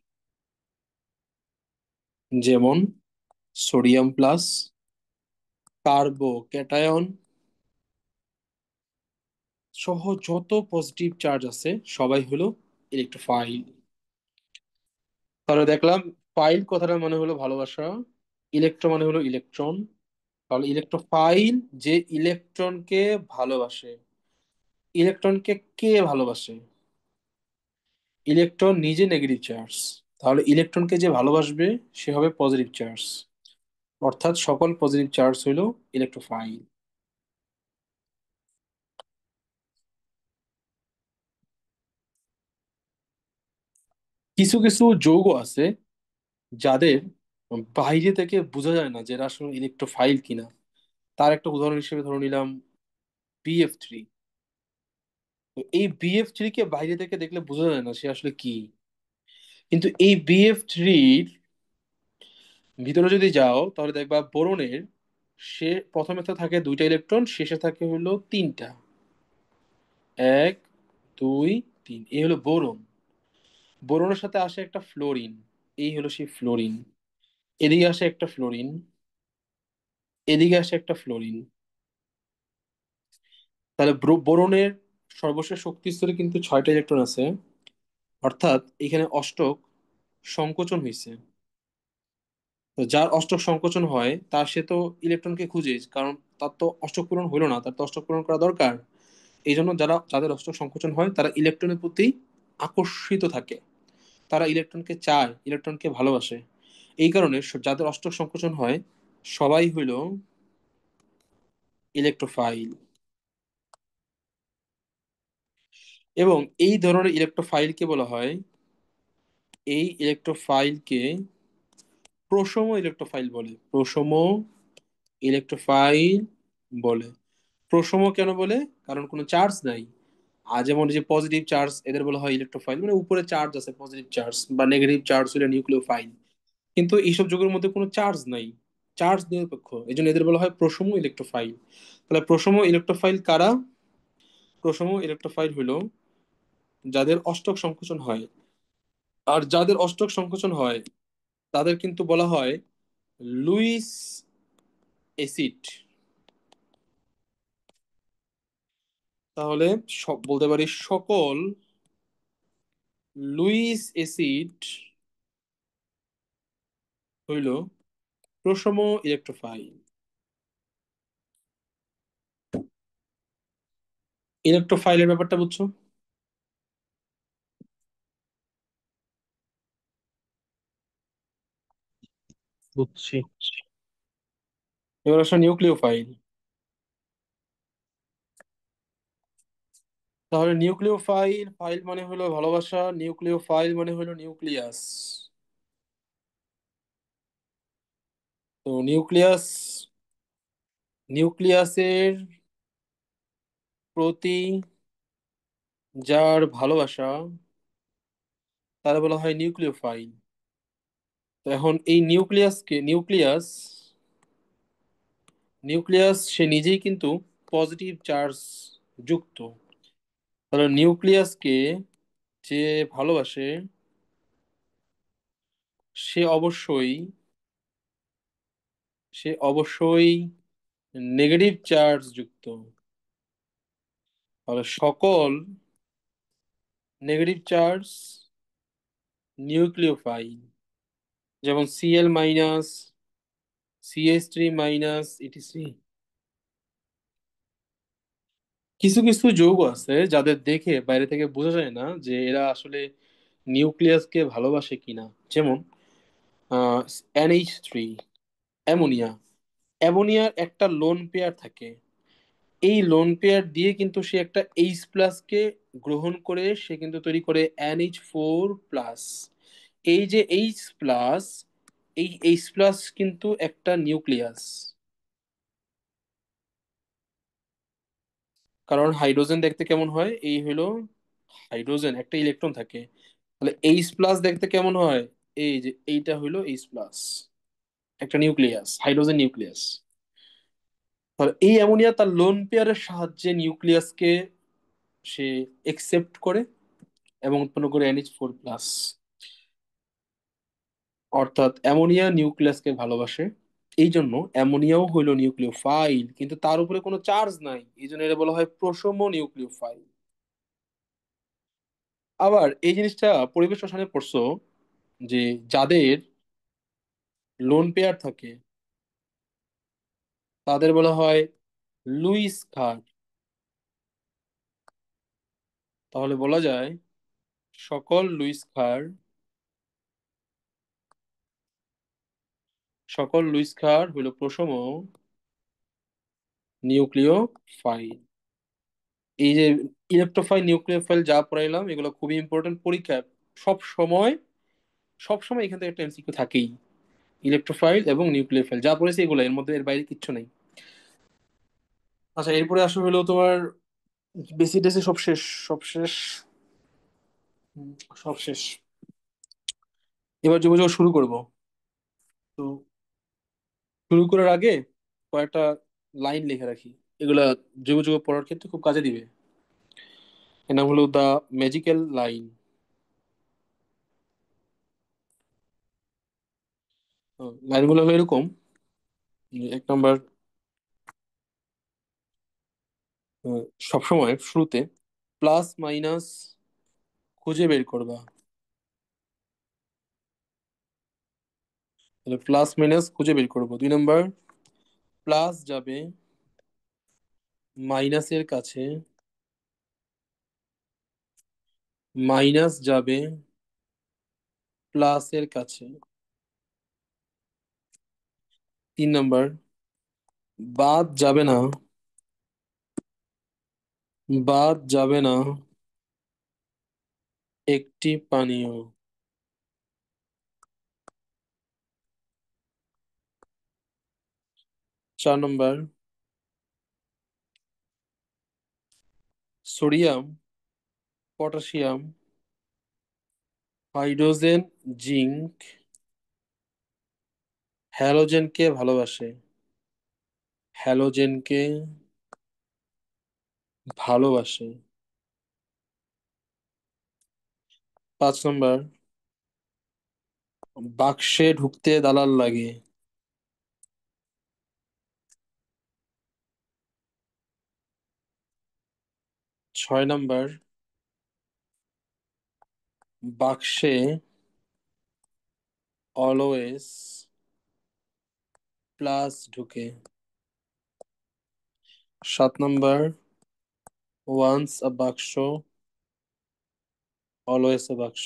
যেমন সোডিয়াম প্লাস, কার্বো ক্যাটায়ন সহ যত পজিটিভ চার্জ আছে সবাই হলো ইলেকট্রোফাইল। তাহলে দেখলাম ফাইল কথাটার মানে হলো ভালোবাসা, ইলেকট্রন মানে হলো ইলেকট্রন। তাহলে ইলেকট্রোফাইল যে ইলেকট্রনকে ভালোবাসে। ইলেকট্রনকে কে ভালোবাসে? ইলেকট্রন নিজে নেগেটিভ চার্জ। তাহলে ইলেকট্রনকে যে ভালোবাসবে সে হবে পজিটিভ চার্জ। অর্থাৎ সকল পজিটিভ চার্জ হইল ইলেকট্রোফাইল। কিছু কিছু যৌগ আছে যাদের বাইরে থেকে বোঝা যায় না যে এরা আসলে ইলেকট্রোফাইল কিনা। তার একটা উদাহরণ হিসেবে ধরে নিলাম BF3। তো এই BF3 কে বাইরে থেকে দেখলে বোঝা যায় না সে আসলে কি। কিন্তু এই BF3-র ভিতরে যদি যাও তাহলে দেখবা বোরনের সে প্রথমে তো থাকে দুইটা ইলেকট্রন, শেষে থাকে হলো তিনটা। এক, দুই, তিন, এই হলো বোরন। বোরনের সাথে আসে একটা ফ্লোরিন, এই হলো সেই ফ্লোরিন। এদিকে আসে একটা ফ্লোরিন, এদিকে আসে একটা ফ্লোরিন। তাহলে বোরনের সর্বশেষ শক্তি স্তরে কিন্তু ছয়টা ইলেকট্রন আছে। অর্থাৎ এখানে অষ্টক সংকোচন হয়েছে। তো যার অষ্টক সংকোচন হয় তার সে তো ইলেকট্রনকে খুঁজে, কারণ তার তো অষ্টক পূরণ হলো না, তার তো অষ্টক পূরণ করা দরকার। এই জন্য যাদের অষ্টক সংকোচন হয় তারা ইলেকট্রনের প্রতি আকর্ষিত থাকে। তারা ইলেকট্রনকে চায়, ইলেকট্রনকে ভালোবাসে। এই কারণে যাদের অষ্টক সংকোচন হয় সবাই হইল ইলেকট্রোফাইল। এবং এই ধরনের ইলেকট্রোফাইলকে বলা হয়, এই ইলেকট্রোফাইলকে প্রশম ইলেকট্রোফাইল বলে। প্রশম ইলেকট্রোফাইল বলে। প্রশম কেন বলে? কারণ কোনো চার্জ নাই। আর যেমন যে পজিটিভ চার্জ এদের বলা হয় ইলেকট্রোফাইল, মানে উপরে চার্জ আছে পজিটিভ চার্জ, বা নেগেটিভ চার্জ হলে নিউক্লিওফাইল। কিন্তু এইসব যৌগের মধ্যে কোনো চার্জ নাই, চার্জ নিরপেক্ষ, এই জন্য এদের বলা হয় প্রশম ইলেকট্রোফাইল। তাহলে প্রশম ইলেকট্রোফাইল কারা? প্রশম ইলেকট্রোফাইল হলো যাদের অষ্টক সংকোচন হয়। আর যাদের অষ্টক সংকোচন হয় তাদের কিন্তু বলা হয় লুইস অ্যাসিড। তাহলে সব বলতে পারি সকল লুইস অ্যাসিড হইল প্রশম ইলেকট্রোফাইল। ইলেকট্রোফাইলের ব্যাপারটা বুঝছো? বুঝছি। এবার আসলে নিউক্লিওফাইল। তাহলে নিউক্লিওফাইল, ফাইল মানে হলো ভালোবাসা, নিউক্লিওফাইল মানে হলো নিউক্লিয়াস। তো নিউক্লিয়াসের প্রতি যার ভালোবাসা তারা বলা হয় নিউক্লিওফাইল। তো এখন এই নিউক্লিয়াস সে নিজেই কিন্তু পজিটিভ চার্জ যুক্ত। তাহলে নিউক্লিয়াসকে যে ভালোবাসে সে অবশ্যই সে অবশ্যই নেগেটিভ চার্জ যুক্ত। তাহলে সকল নেগেটিভ চার্জ নিউক্লিওফাইল, যেমন Cl-, CH3-, ইটিসি। কিছু কিছু যৌগ আছে যাদের দেখে বাইরে থেকে বোঝা যায় না যে এরা আসলে নিউক্লিয়াসকে ভালোবাসে কিনা। যেমন আহ NH3, অ্যামোনিয়া। অ্যামোনিয়ার একটা লোন পেয়ার থাকে। এই লোন পেয়ার দিয়ে কিন্তু সে একটা H+ কে গ্রহণ করে সে কিন্তু তৈরি করে NH4+। এই যে H+, এই H+ কিন্তু একটা নিউক্লিয়াস। কারণ হাইড্রোজেন দেখতে কেমন হয়? এই হলো হাইড্রোজেন, একটা ইলেকট্রন থাকে। তাহলে H+ দেখতে কেমন হয়? এই যে এইটা হলো H+, একটা নিউক্লিয়াস, হাইড্রোজেন নিউক্লিয়াস। তাহলে এই অ্যামোনিয়া তার লোন পেয়ারের সাহায্যে নিউক্লিয়াসকে সে একসেপ্ট করে এবং উৎপন্ন করে NH4+। অর্থাৎ অ্যামোনিয়া নিউক্লিয়াসকে ভালোবাসে। এই জন্য অ্যামোনিয়াও হইল নিউক্লিওফাইল, কিন্তু তার উপরে কোনো চার্জ নাই, এই জন্য এটা বলা হয় প্রশম নিউক্লিওফাইল। আবার এই জিনিসটা পরিবেশ রসায়নে পড়ছো যে যাদের লোন পেয়ার থাকে তাদের বলা হয় লুইস ক্ষার। তাহলে বলা যায় সকল লুইস ক্ষার, সকল লুইস ক্ষার হইল প্রশম নিউক্লিওফাইল। এই যে ইলেকট্রোফাইল নিউক্লিওফাইল যা পড়াইলাম এগুলো খুবই ইম্পর্টেন্ট পরীক্ষায়। সব সময়, সব সময় এখান থেকে একটা এমসিকিউ থাকেই। ইলেকট্রোফাইল এবং নিউক্লিওফাইল যা পড়েছে এগুলো, এর মধ্যে এর বাইরে কিচ্ছু নেই। আচ্ছা, এরপরে আসো হলো তোমার বেসিক টেসে সব শেষ, সব শেষ, হুম, সব শেষ। এবার যোগাযোগ শুরু করব। তো শুরু করার আগে কয়েকটা লাইন লিখে রাখি, এগুলা যোগাযোগ পড়ার ক্ষেত্রে খুব কাজে দিবে। এর নাম হলো দ্য ম্যাজিক্যাল লাইন। লাইনগুলো হলো এরকম। এক নম্বর, সবসময় শুরুতে প্লাস মাইনাস খুঁজে বের করবা। তাহলে প্লাস মাইনাস খুঁজে বের করবো। দুই নম্বর, প্লাস যাবে মাইনাসের কাছে, মাইনাস যাবে প্লাসের কাছে। তিন নম্বর, বাদ যাবে না, বাদ যাবে না একটি পানীয়। চার নম্বর, সোডিয়াম, পটাশিয়াম, হাইড্রোজেন, জিঙ্ক, হ্যালোজেনকে ভালোবাসে, হ্যালোজেনকে ভালোবাসে। পাঁচ নম্বর, বাক্সে ঢুকতে দালাল লাগে। ছয় নম্বর, বাক্সে অলওয়েজ প্লাস ঢুকে। সাত নম্বর, ওয়ান্স আ বাক্স, অলওয়েজ আ বাক্স।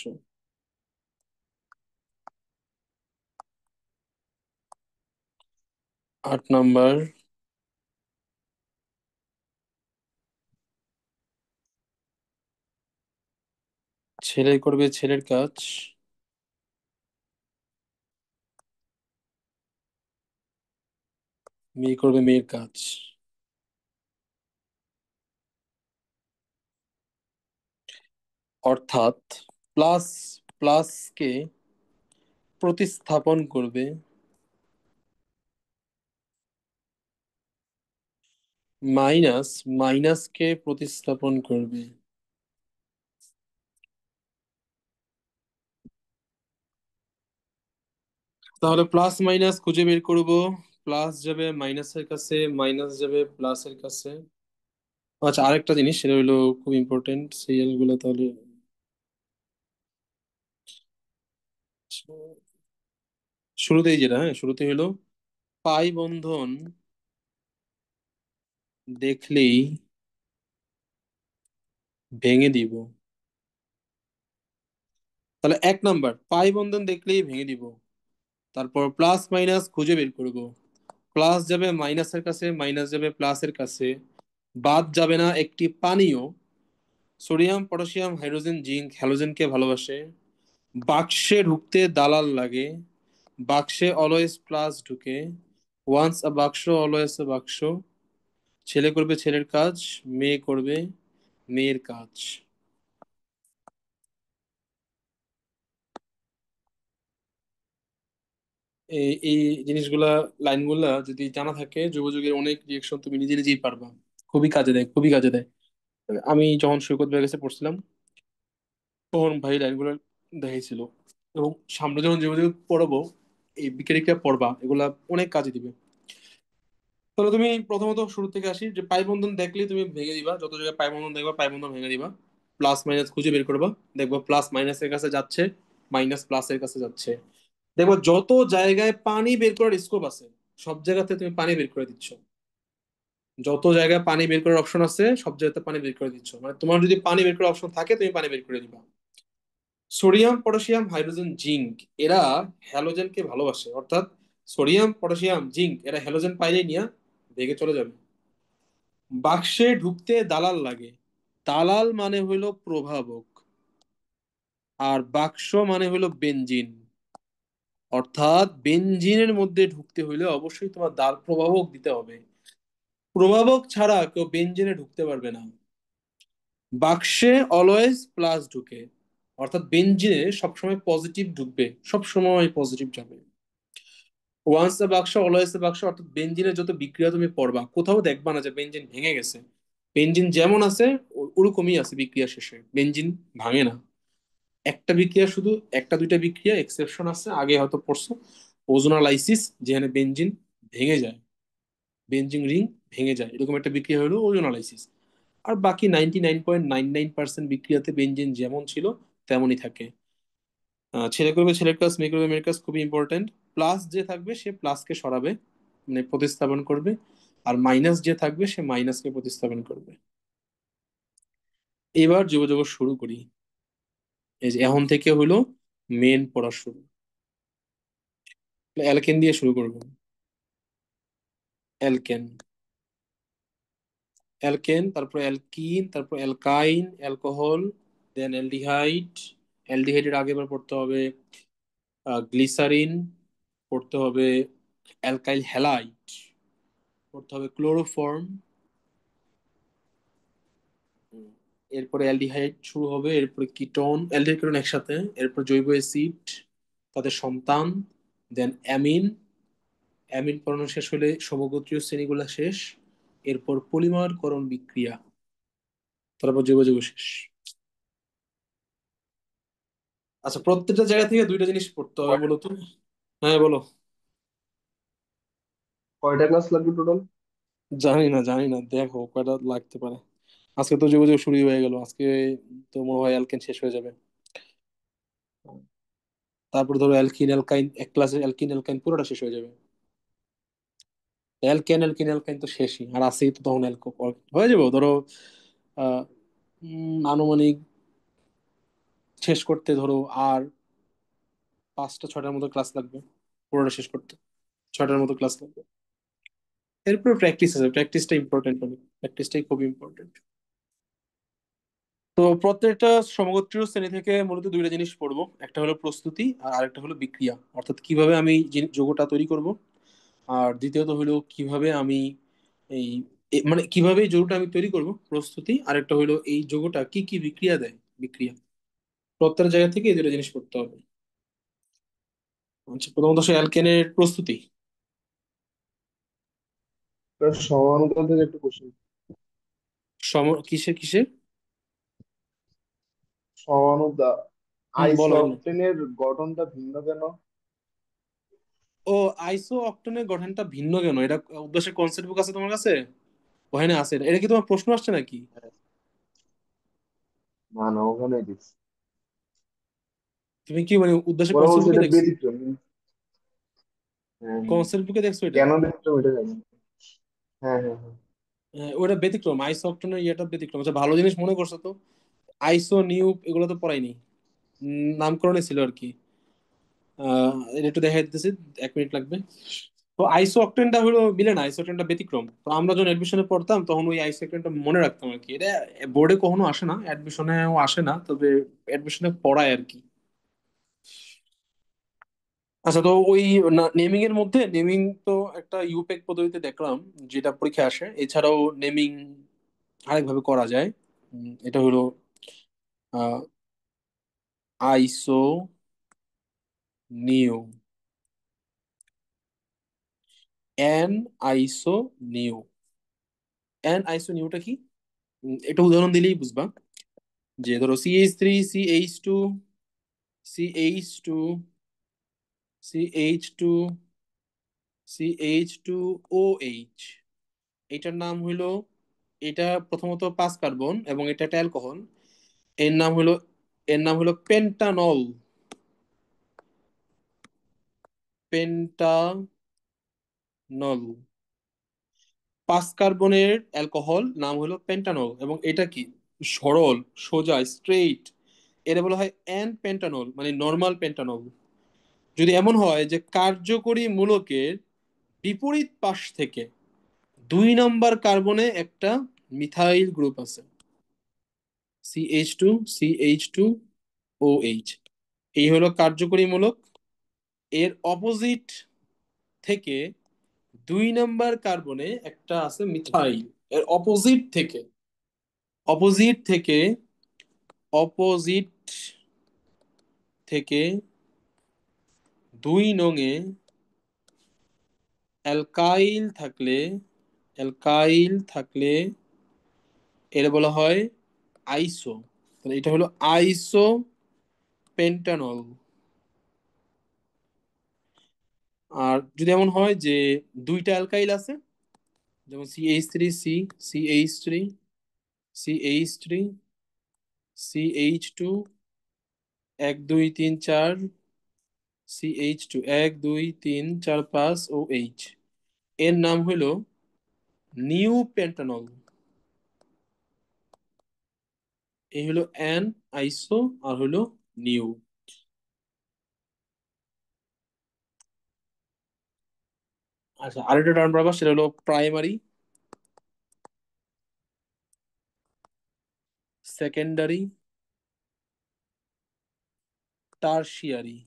আট নম্বর, ছেলে করবে ছেলের কাজ, মেয়ে করবে মেয়ের কাজ। অর্থাৎ প্লাস প্লাসকে প্রতিস্থাপন করবে, মাইনাস মাইনাসকে প্রতিস্থাপন করবে। তাহলে প্লাস মাইনাস খুঁজে বের করব। প্লাস যাবে মাইনাসের কাছে, মাইনাস যাবে প্লাসের কাছে। আচ্ছা, আরেকটা জিনিস সেটা হলো খুব ইম্পর্টেন্ট সিরিয়াল গুলো তাহলে। শুরুতেই যেটা, হ্যাঁ শুরুতে হলো পাই বন্ধন দেখলেই ভেঙে দিব। তাহলে এক নাম্বার, পাই বন্ধন দেখলেই ভেঙে দিব। তারপর প্লাস মাইনাস খুঁজে বের করব। প্লাস যাবে মাইনাসের কাছে, মাইনাস যাবে প্লাসের কাছে, বাদ যাবে না একটি পানীয়। সোডিয়াম, পটাশিয়াম, হাইড্রোজেন, জিঙ্ক হ্যালোজেনকে ভালোবাসে। বাক্সে ঢুকতে দালাল লাগে, বাক্সে অলওয়েজ প্লাস ঢুকে। ওয়ান্স আ বাক্স, অলওয়েজ আ বাক্স। ছেলে করবে ছেলের কাজ, মেয়ে করবে মেয়ের কাজ। এই জিনিসগুলা, লাইনগুলা যদি জানা থাকে যোগাযোগের অনেক রিয়েকশন তুমি নিজে নিজেই পারবা। খুবই কাজে দেয়, খুবই কাজে দেয়। আমি যখন সৈকত ভাইয়ের কাছে পড়ছিলাম তখন ভাই লাইনগুলো দেখাইছিল। এবং সামনে যখন যোগাযোগ পড়াবো, এই বিকেলিকা পড়বা, এগুলা অনেক কাজে দিবে। তাহলে তুমি প্রথমত শুরু থেকে আসি, যে পাই বন্ধন দেখলেই তুমি ভেঙে দিবা, যত জায়গায় পাই বন্ধন দেখবা পাই বন্ধন ভেঙে দিবা। প্লাস মাইনাস খুঁজে বের করবা, দেখবা প্লাস মাইনাসের কাছে যাচ্ছে, মাইনাস প্লাসের কাছে যাচ্ছে। দেখবা যত জায়গায় পানি বের করার স্কোপ আছে সব জায়গাতে তুমি পানি বের করে দিচ্ছ। যত জায়গায় পানি বের করার অপশন আছে সব জায়গাতে পানি বের করে দিচ্ছ, মানে তোমার যদি পানি বের করার অপশন থাকে তুমি পানি বের করে দিবা। সোডিয়াম, পটাশিয়াম, হাইড্রোজেন, জিঙ্ক এরা হ্যালোজেনকে ভালোবাসে, অর্থাৎ সোডিয়াম, পটাশিয়াম, জিঙ্ক এরা হ্যালোজেন পাইলেই নিয়ে ভেগে চলে যাবে। বাক্সে ঢুকতে দালাল লাগে। দালাল মানে হইলো প্রভাবক, আর বাক্স মানে হইলো বেনজিন। অর্থাৎ বেনজিনের মধ্যে ঢুকতে হইলে অবশ্যই তোমার দাল প্রভাবক দিতে হবে। প্রভাবক ছাড়া কেউ বেনজিনে ঢুকতে পারবে না। বাক্সে অলওয়েজ প্লাস ঢুকে, অর্থাৎ বেনজিনে সবসময় পজিটিভ ঢুকবে, সবসময় পজিটিভ যাবে। ওয়ান্স এ বাক্স অলওয়েজ এ বাক্স, অর্থাৎ বেনজিনের যত বিক্রিয়া তুমি পড়বা কোথাও দেখবা না যে বেনজিন ভেঙে গেছে। বেনজিন যেমন আছে ওরকমই আছে বিক্রিয়া শেষে, বেনজিন ভাঙে না। একটা বিক্রিয়া শুধু, একটা দুইটা বিক্রিয়া এক্সেপশন আছে, আগে হয়তো পড়ছো, ওজোনালাইসিস, যেখানে বেনজিন ভেঙে যায়, বেনজিন রিং ভেঙে যায়, এরকম একটা বিক্রিয়া হলো ওজোনালাইসিস। আর বাকি 99.99% বিক্রিয়াতে বেনজিন যেমন ছিল তেমনই থাকে। ছেলে করবে ছেলের কাজ, মেয়ে করবে মেয়ের কাজ, খুবই ইম্পর্টেন্ট। প্লাস যে থাকবে সে প্লাসকে সরাবে, মানে প্রতিস্থাপন করবে, আর মাইনাস যে থাকবে সে মাইনাসকে প্রতিস্থাপন করবে। এবার যোগাযোগ শুরু করি। এই যে এখন থেকে হলো মেন পড়া শুরু। অ্যালকেন দিয়ে শুরু করবো। অ্যালকেন, অ্যালকেন, তারপর অ্যালকিন, তারপর অ্যালকাইন, অ্যালকোহল, দেন অ্যালডিহাইড। অ্যালডিহাইডের আগে এবার পড়তে হবে গ্লিসারিন, পড়তে হবে অ্যালকাইল হ্যালাইড, পড়তে হবে ক্লোরোফর্ম। এরপরে অ্যালডিহাইড শুরু হবে, এরপরে কিটোন, অ্যালডিহাইড কিটোন একসাথে, এরপর জৈব অ্যাসিড, তাদের সন্তান, দেন অ্যামিন। অ্যামিন পড়ানো শেষ হলে সমগোত্রীয় শ্রেণীগুলো শেষ, এরপর পলিমারকরণ বিক্রিয়া, তারপর জৈব যৌগ শেষ। আচ্ছা, প্রত্যেকটা জায়গা থেকে দুইটা জিনিস পড়তে হবে কয়টা মূলত। হ্যাঁ বলো। কয়টা ক্লাস লাগবে টোটাল? জানি না, জানি না, দেখো কয়টা লাগতে পারে। আজকে তো জৈব যৌগ শুরু হয়ে গেল আজকে, তো মনে হয় অ্যালকেন শেষ হয়ে যাবে। তারপর ধরো অ্যালকিন অ্যালকাইন, এক ক্লাসে অ্যালকিন অ্যালকাইন পুরোটা শেষ হয়ে যাবে। অ্যালকেন অ্যালকিন অ্যালকাইন তো শেষই, আর আছেই তো তখন অ্যালকোহল হয়ে যাবো ধরো। আহ আনুমানিক শেষ করতে ধরো আর 5টা 6টার মতো ক্লাস লাগবে পুরোটা শেষ করতে, 6টার মতো ক্লাস লাগবে। এরপর প্র্যাকটিস আছে, প্র্যাকটিসটা ইম্পর্টেন্ট হবে, প্র্যাকটিসটাই খুব ইম্পর্টেন্ট। তো প্রত্যেকটা সমগোত্রীয় শ্রেণী থেকে মূলত দুইটা জিনিস পড়বো, একটা হলো প্রস্তুতি আর আরেকটা হলো বিক্রিয়া, অর্থাৎ কিভাবে আমি যৌগটা তৈরি করব। আর দ্বিতীয়ত হলো কিভাবে আমি এই মানে কিভাবে এই যৌগটা আমি তৈরি করব, প্রস্তুতি। আরেকটা হলো এই যৌগটা কি কি বিক্রিয়া দেয়, বিক্রিয়া। প্রত্যেক জায়গা থেকে এই দুটো জিনিস পড়তে হবে। আচ্ছা, প্রথমত সে অ্যালকেনের প্রস্তুতি। সমানুতা থেকে একটু কোশ্চেন। কিসের কিসের? সমানুতা, বলো বলো। আইসোকটেনের গঠনটা ভিন্ন কেন? ও, আইসো অক্টেনের গঠনটা ভিন্ন কেন, এটা উদ্দেশ্যের কনসেপ্ট বুক আছে তোমার কাছে? ওখানে আছে এটা, এটা কি তোমার প্রশ্ন আসছে নাকি? না না, ওখানে দিচ্ছি। তুমি কি মানে উদ্দেশ্যের ওরা কনসেপ্ট বলছে বুকে এটা দেখছো? ব্যতিক্রম হ্যাঁ হ্যাঁ। কনসেপ্ট বুকে দেখছো এটা? কেন ব্যতিক্রম এটা জানি না। হ্যাঁ হ্যাঁ হ্যাঁ। ওটা ব্যতিক্রম, আইসো অক্টেনের ইয়েটা ব্যতিক্রম। আচ্ছা, ভালো জিনিস মনে করছো তো। আইসো নিউক এগুলো তো পড়াইনি, নামকরণে ছিল আর কি। এটা একটু দেখাই দিতেছি, 1 মিনিট লাগবে। তো আইসো অক্টেনটা হলো মিলে না, আইসো অক্টেনটা ব্যতিক্রম। তো আমরা যখন অ্যাডমিশনে পড়তাম তখন ওই আইসো অক্টেনটা মনে রাখতাম আর কি। এটা বোর্ডে কখনো আসে না, অ্যাডমিশনেও আসে না, তবে অ্যাডমিশনে পড়ায় আর কি। আচ্ছা, তো ওই নেমিং এর মধ্যে, নেমিং তো একটা ইউপেক পদ্ধতিতে দেখলাম যেটা পরীক্ষা আসে, এছাড়াও নেমিং আরেকভাবে করা যায়। এটা হলো আইসো নিউ, এন আইসো নিউ। এন আইসো নিউটা কি? এটা উদাহরণ দিলেই বুঝবা। যে ধরো CH3, CH2, CH2, CH2, CH2OH, এটার নাম হইলো, এটা প্রথমত 5 কার্বন এবং এটা একটা অ্যালকোহল। এর নাম হলো, এর নাম হলো পেন্টানল। পেন্টানল। পাঁচ কার্বনের অ্যালকোহল নাম হলো পেন্টানল, এবং এটা কি সরল, সোজা, স্ট্রেইট, এর বলা হয় অ্যান পেন্টানল, মানে নর্মাল পেন্টানল। যদি এমন হয় যে কার্যকরী মূলকের বিপরীত পাশ থেকে 2 নম্বর কার্বনে একটা মিথাইল গ্রুপ আছে, CH2CH2OH, এই হলো কার্যকরী মূলক। এর অপোজিট থেকে 2 নম্বর কার্বনে একটা আছে মিথাইল। এর অপোজিট থেকে অপোজিট থেকে 2 নঙে অ্যালকাইল থাকলে অ্যালকাইল থাকলে এর বলা হয় আইসো। তাহলে এটা হলো আইসো পেন্টানল। আর যদি এমন হয় যে দুইটা অ্যালকাইল আছে, যেমন CH3, CH3, CH3, CH2, 1 2 3 4, CH2, 1 2 3 4 5 OH, এর নাম হলো নিউ পেন্টানল। এই হলো অ্যান, আইসো, আর হলো নিউ। আচ্ছা, আরেকটা টার্ম পাবা, সেটা হলো প্রাইমারি, সেকেন্ডারি, টারশিয়ারি।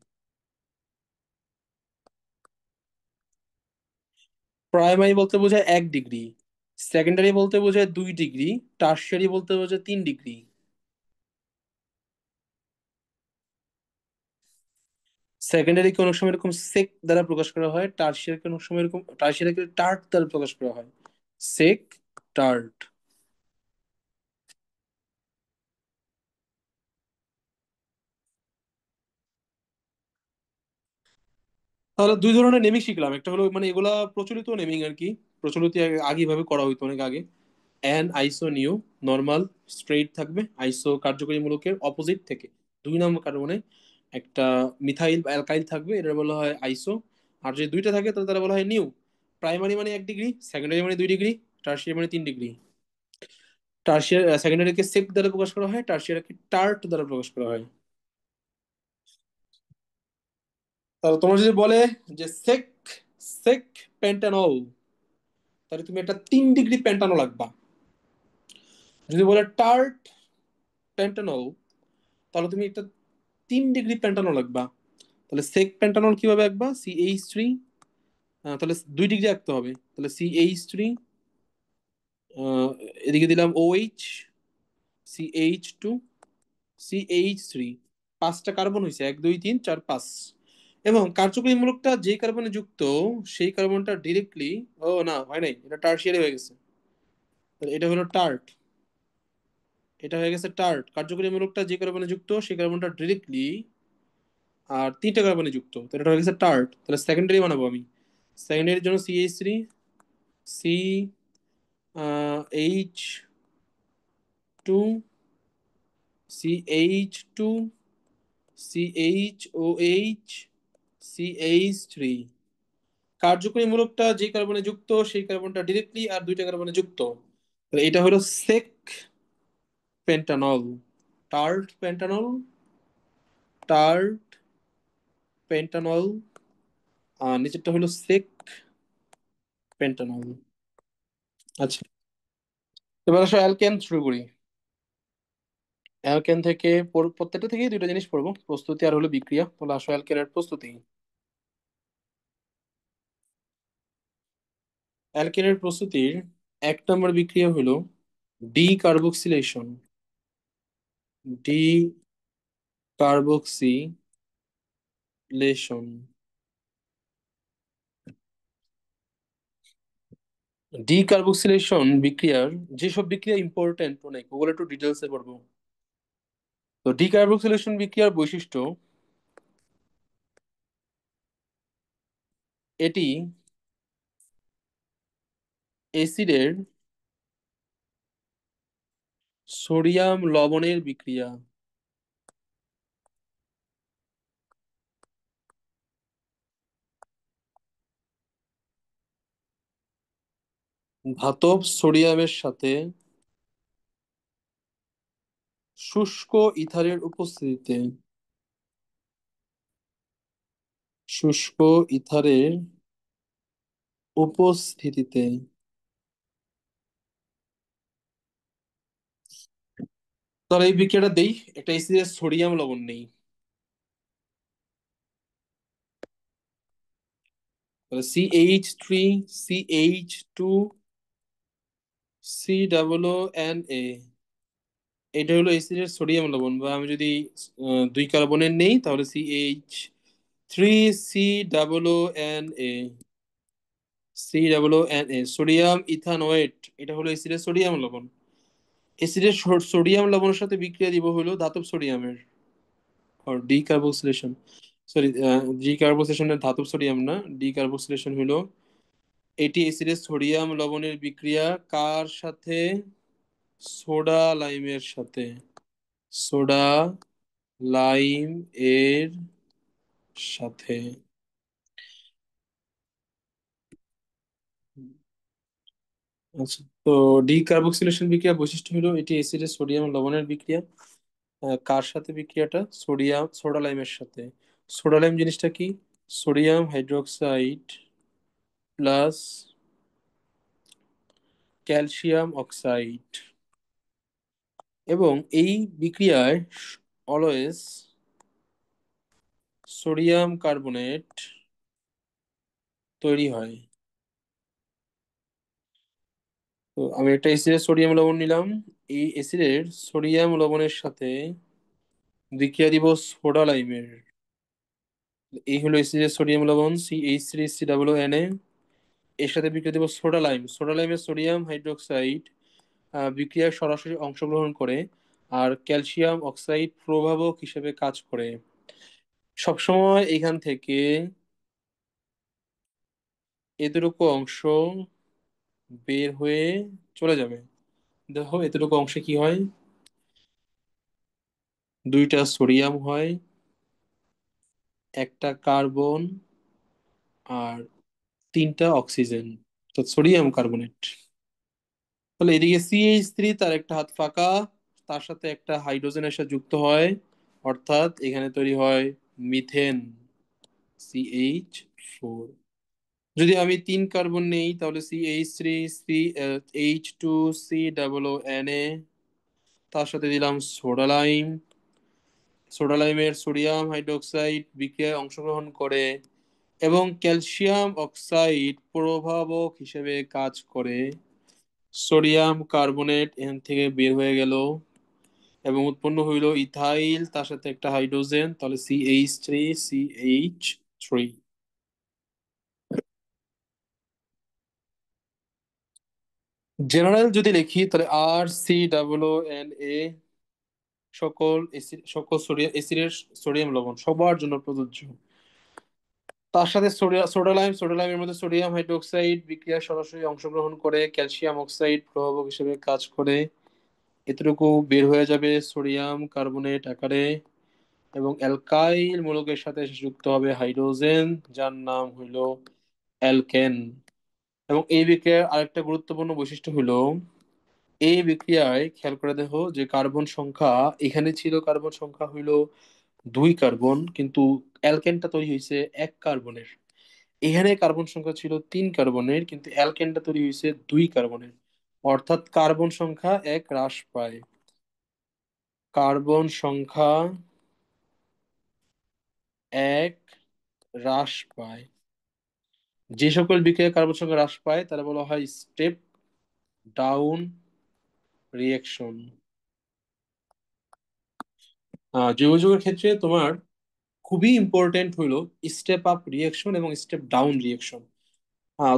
প্রাইমারি বলতে বোঝায় 1 ডিগ্রি, সেকেন্ডারি বলতে বোঝায় 2 ডিগ্রি, টারশিয়ারি বলতে বোঝায় 3 ডিগ্রি। সেকেন্ডারি অনেক সময় এরকম সেক দ্বারা প্রকাশ করা হয়, টারশিয়ারি অনেক সময় এরকম, টারশিয়ারি টার্ট দ্বারা প্রকাশ করা হয়, সেক, টার্ট। তাহলে 2 ধরনের নেমিং শিখলাম। একটা হলো মানে এগুলা প্রচলিত নেমিং আর কি, প্রচলিত আগে ভাবে করা হইতো অনেক আগে। অ্যান, আইসো, নিউ। নর্মাল স্ট্রেইট থাকবে, আইসো কার্যকরী মূলকের অপোজিট থেকে 2 নম্বর কার্বনে একটা মিথাইল বা অ্যালকাইল থাকবে, এটা বলা হয় আইসো। আর যদি দুইটা থাকে তাহলে তারা বলা হয় নিউ। প্রাইমারি মানে 1 ডিগ্রি, সেকেন্ডারি মানে 2 ডিগ্রি, টার্সিয়ারি মানে 3 ডিগ্রি। টার্সিয়ার সেকেন্ডারিকে সেক দ্বারা প্রকাশ করা হয়, টার্সিয়ারিকে টার্ট দ্বারা প্রকাশ করা হয়। তাহলে তোমার যদি বলে যে সেক সেক পেন্টানল, তাহলে তুমি একটা 3 ডিগ্রি পেন্টানল লাগবা। যদি বলে টার্ট পেন্টানল, তাহলে তুমি একটা 3 ডিগ্রি পেন্টানল লাগবা। তাহলে সেক পেন্টানল কিভাবে আঁকবা? CH3, তাহলে 2 ডিগ্রি আঁকতে হবে। তাহলে CH3, এদিকে দিলাম OH, CH2, CH3, 5টা কার্বন হয়েছে, 1 2 3 4 5। এবং কার্যকরী মূলকটা যে কার্বনে যুক্ত, সেই কার্বনটা ডিরেক্টলি, ও না হয় নাই, এটা টার্সিয়ারি হয়ে গেছে। তাহলে এটা হলো টার্ট, এটা হয়ে গেছে টার্ট। কার্যকরী মূলকটা যে কার্বনে যুক্ত, সেই কার্বনটা ডিরেক্টলি আর 3টা কার্বনে যুক্ত, তাহলে এটা হয়ে গেছে টার্ট। তাহলে সেকেন্ডারি বানাবো আমি। সেকেন্ডারির জন্য CH3, CH2, CH2, CHOH, CH3। কার্যকরী মূলকটা যে কার্বনে যুক্ত, সেই কার্বনটা ডিরেক্টলি আর 2টা কার্বনে যুক্ত, তাহলে এটা হলো সেক পেন্টানল। টার্ট পেন্টানল, টার্ট পেন্টানল, আর নিচেরটা হলো সেক পেন্টানল। আচ্ছা, এবার আসো অ্যালকেন শুরু করি। অ্যালকেন থেকে প্রত্যেকটা থেকেই 2টা জিনিস পড়বো, প্রস্তুতি আর হলো বিক্রিয়া। তাহলে আসো অ্যালকেনের প্রস্তুতি। অ্যালকেনের প্রস্তুতির 1 নম্বর বিক্রিয়া হলো D carboxylation. D carboxylation. D carboxylation বিক্রিয়ার যেসব বিক্রিয়া ইম্পর্টেন্ট অনেক, ওগুলো একটু ডিটেলসে পড়বো। তো ডি কার্বক্সিলেশন বিক্রিয়ার বৈশিষ্ট্য, এটি অ্যাসিডের সোডিয়াম লবণের বিক্রিয়া। ধাতব সোডিয়ামের সাথে শুষ্ক ইথারের উপস্থিতিতে, শুষ্ক ইথারের উপস্থিতিতে তাহলে এই বিক্রিয়াটা দেই, একটা অ্যাসিডের সোডিয়াম লবণ নেই, তাহলে CH3 CH2 COO, এটা হলো অ্যাসিডের সোডিয়াম লবণ, বা আমি যদি দুই কার্বনের নেই তাহলে CH3COO, সোডিয়াম ইথানোয়েট, এটা হলো অ্যাসিডের সোডিয়াম লবণ। অ্যাসিডের সোডিয়াম লবণের সাথে বিক্রিয়া দিব হলো ধাতব সোডিয়ামের, ডিকার্বক্সিলেশন, সরি, ডিকার্বক্সিলেশনের ধাতব সোডিয়াম না, ডিকার্বক্সিলেশন হলো এটি অ্যাসিডের সোডিয়াম লবণের বিক্রিয়া কার সাথে, সোডা লাইমের সাথে, সোডা লাইম এর সাথে। আচ্ছা, তো ডিকার্বক্সিলেশন বিক্রিয়া বৈশিষ্ট্য হলো এটি অ্যাসিডের সোডিয়াম লবণের বিক্রিয়া, কার সাথে বিক্রিয়াটা, সোডিয়াম সোডা লাইমের সাথে। সোডা লাইম জিনিসটা কি, sodium hydroxide plus calcium oxide, এবং এই বিক্রিয়ায় অলওয়েজ সোডিয়াম কার্বনেট তৈরি হয়। তো আমি একটা অ্যাসিডের সোডিয়াম লবণ নিলাম, এই অ্যাসিডের সোডিয়াম লবণের সাথে বিক্রিয়া দিব সোডা লাইমের, এই হলো অ্যাসিডের সোডিয়াম লবণ CH3COO, এর সাথে বিক্রিয়া দিব সোডা লাইম, সোডা লাইমের সোডিয়াম হাইড্রোক্সাইড বিক্রিয়ায় সরাসরি অংশগ্রহণ করে আর ক্যালসিয়াম অক্সাইড প্রভাবক হিসেবে কাজ করে। সবসময় এখান থেকে এতটুকু অংশ বের হয়ে চলে যাবে। দেখো এতটুকু অংশে কি হয়, দুইটা সোডিয়াম হয়, একটা কার্বন, আর তিনটা অক্সিজেন, তো সোডিয়াম কার্বনেট। তাহলে এদিকে CH3 তার একটা হাত ফাঁকা, তার সাথে একটা হাইড্রোজেন এসে যুক্ত হয়, অর্থাৎ এখানে তৈরি হয় মিথেন, CH4। যদি আমি তিন কার্বন নেই তাহলে CH3CH2COO, তার সাথে দিলাম সোডা লাইম, সোডা লাইমের সোডিয়াম হাইড্রোক্সাইড বিক্রিয়ায় অংশগ্রহণ করে এবং ক্যালসিয়াম অক্সাইড প্রভাবক হিসেবে কাজ করে, সোডিয়াম কার্বনেট এখান থেকে বের হয়ে গেল এবং উৎপন্ন হইল ইথাইল, তার সাথে একটা হাইড্রোজেন, তাহলে CH3CH3। জেনারেল যদি লিখি তাহলে RCOO, সকল সোডিয়াম অ্যাসিডের সোডিয়াম লবণ সবার জন্য প্রযোজ্য। তার সাথে সোডা লাইমের মধ্যে সোডিয়াম হাইড্রোক্সাইড বিক্রিয়া সরাসরি অংশগ্রহণ করে ক্যালসিয়াম অক্সাইড প্রভাবক হিসেবে কাজ করে, এতটুকু বের হয়ে যাবে সোডিয়াম কার্বনেট আকারে, এবং অ্যালকাইল মূলকের সাথে এসে যুক্ত হবে হাইড্রোজেন, যার নাম হইল অ্যালকেন। এবং এই বিক্রিয়ার আরেকটা গুরুত্বপূর্ণ বৈশিষ্ট্য হলো এই বিক্রিয়ায় খেয়াল করে দেখো যে কার্বন সংখ্যা, এখানে ছিল কার্বন সংখ্যা হইল দুই কার্বন, কিন্তু অ্যালকেনটা তৈরি হয়েছে এক কার্বনের। এখানে কার্বন সংখ্যা ছিল তিন কার্বনের, কিন্তু অ্যালকেনটা তৈরি হয়েছে দুই কার্বনের, অর্থাৎ কার্বন সংখ্যা এক হ্রাস পায়, কার্বন সংখ্যা এক হ্রাস পায়। যে সকল বিক্রিয়ায় কার্বন সংখ্যা হ্রাস পায় তারা বলা হয় স্টেপ ডাউন রিঅ্যাকশন। জৈব যৌগের ক্ষেত্রে তোমার খুবই ইম্পর্টেন্ট হইলো স্টেপ আপ রিঅ্যাকশন এবং স্টেপ ডাউন রিঅ্যাকশন।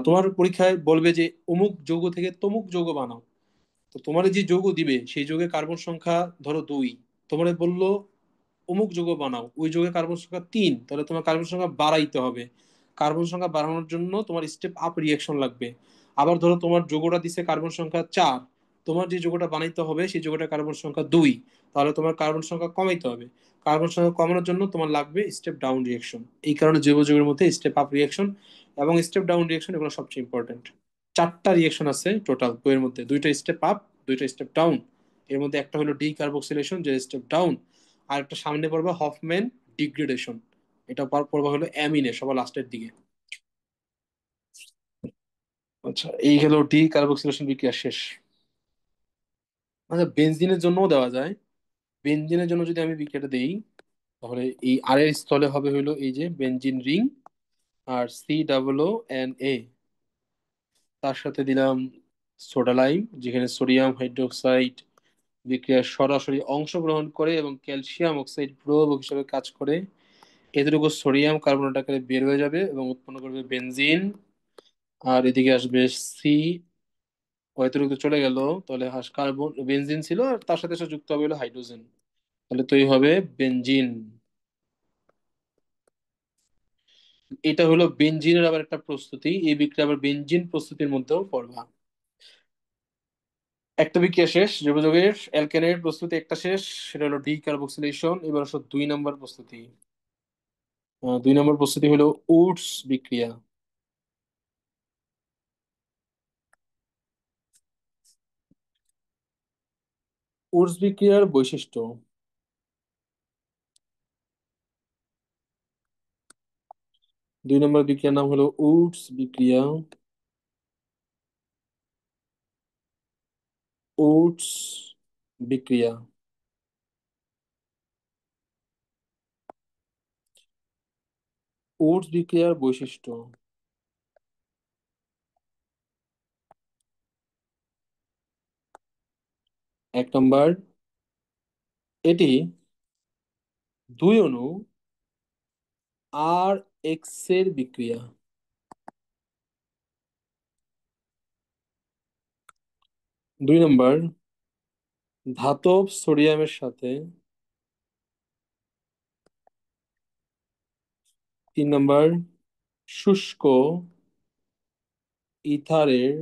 তোমার পরীক্ষায় বলবে যে অমুক যৌগ থেকে তমুক যৌগ বানাও, তো তোমার যে যৌগ দিবে সেই যৌগের কার্বন সংখ্যা ধরো দুই, তোমার বললো অমুক যৌগ বানাও, ওই যৌগের কার্বন সংখ্যা তিন, তাহলে তোমার কার্বন সংখ্যা বাড়াইতে হবে। কার্বন সংখ্যা বাড়ানোর জন্য তোমার স্টেপ আপ রিঅ্যাকশন লাগবে। আবার ধরো তোমার যৌগটা দিছে কার্বন সংখ্যা চার, তোমার যে যৌগটা বানাইতে হবে সেই যৌগটা কার্বন সংখ্যা দুই, তাহলে তোমার কার্বন সংখ্যা কমাইতে হবে। কার্বন সংখ্যা কমানোর জন্য তোমার লাগবে স্টেপ ডাউন রিঅ্যাকশন। এই কারণে জৈব যৌগের মধ্যে স্টেপ আপ রিঅ্যাকশন এবং স্টেপ ডাউন রিঅ্যাকশন এগুলো সবচেয়ে ইম্পর্টেন্ট। চারটা রিয়েকশন আছে টোটাল বইয়ের মধ্যে, দুইটা স্টেপ আপ, দুইটা স্টেপ ডাউন। এর মধ্যে একটা হলো ডি কার্বক্সিলেশন, যে স্টেপ ডাউন। আর একটা সামনে পড়বা হফম্যান ডিগ্রেডেশন, এটা পড়বা হলো অ্যামিনে সবার লাস্টের দিকে। আচ্ছা, এই হলো ডি কার্বক্সিলেশন বিক্রিয়া শেষ। আচ্ছা, বেনজিনের জন্যও দেওয়া যায়। বেনজিনের জন্য যদি আমি বিক্রিয়াটা দেই, তাহলে এই আর এর স্থলে হবে হইলো এই যে বেনজিন রিং, আর C double O N A, তার সাথে দিলাম সোডা লাইম, যেখানে সোডিয়াম হাইড্রোক্সাইড বিক্রিয়ায় সরাসরি অংশগ্রহণ করে এবং ক্যালসিয়াম অক্সাইড প্রভাবক হিসেবে কাজ করে। এতটুকু সোডিয়াম কার্বনেট আকারে বের হয়ে যাবে এবং উৎপন্ন করবে বেনজিন। আর এদিকে আসবে সি, এতটুকু চলে গেল, তাহলে কার্বন বেনজিন ছিল আর তার সাথে সাথে যুক্ত হবে হলো হাইড্রোজেন, তাহলে তৈরি হবে বেনজিন। এটা হলো বেনজিনের আবার একটা প্রস্তুতি, এই বিক্রিয়া আবার বেনজিন প্রস্তুতির মধ্যেও পড়বা। একটা বিক্রিয়া শেষ, যোগাযোগের অ্যালকেনের প্রস্তুতি একটা শেষ, সেটা হলো ডি কার্বক্সিলেশন। এবার আসলে 2 নম্বর প্রস্তুতি। 2 নম্বর প্রস্তুতি হলো উডস বিক্রিয়া। উডস বিক্রিয়ার বৈশিষ্ট্য। 2 নম্বর বিক্রিয়ার নাম হলো উডস বিক্রিয়া। উডস বিক্রিয়া। উডস বিক্রিয়ার বৈশিষ্ট্য। 1 নম্বর, এটি 2 অণু আর এক্স এর বিক্রিয়া। 2 নম্বর, ধাতব সোডিয়ামের সাথে। 3 নম্বর, শুষ্ক ইথারের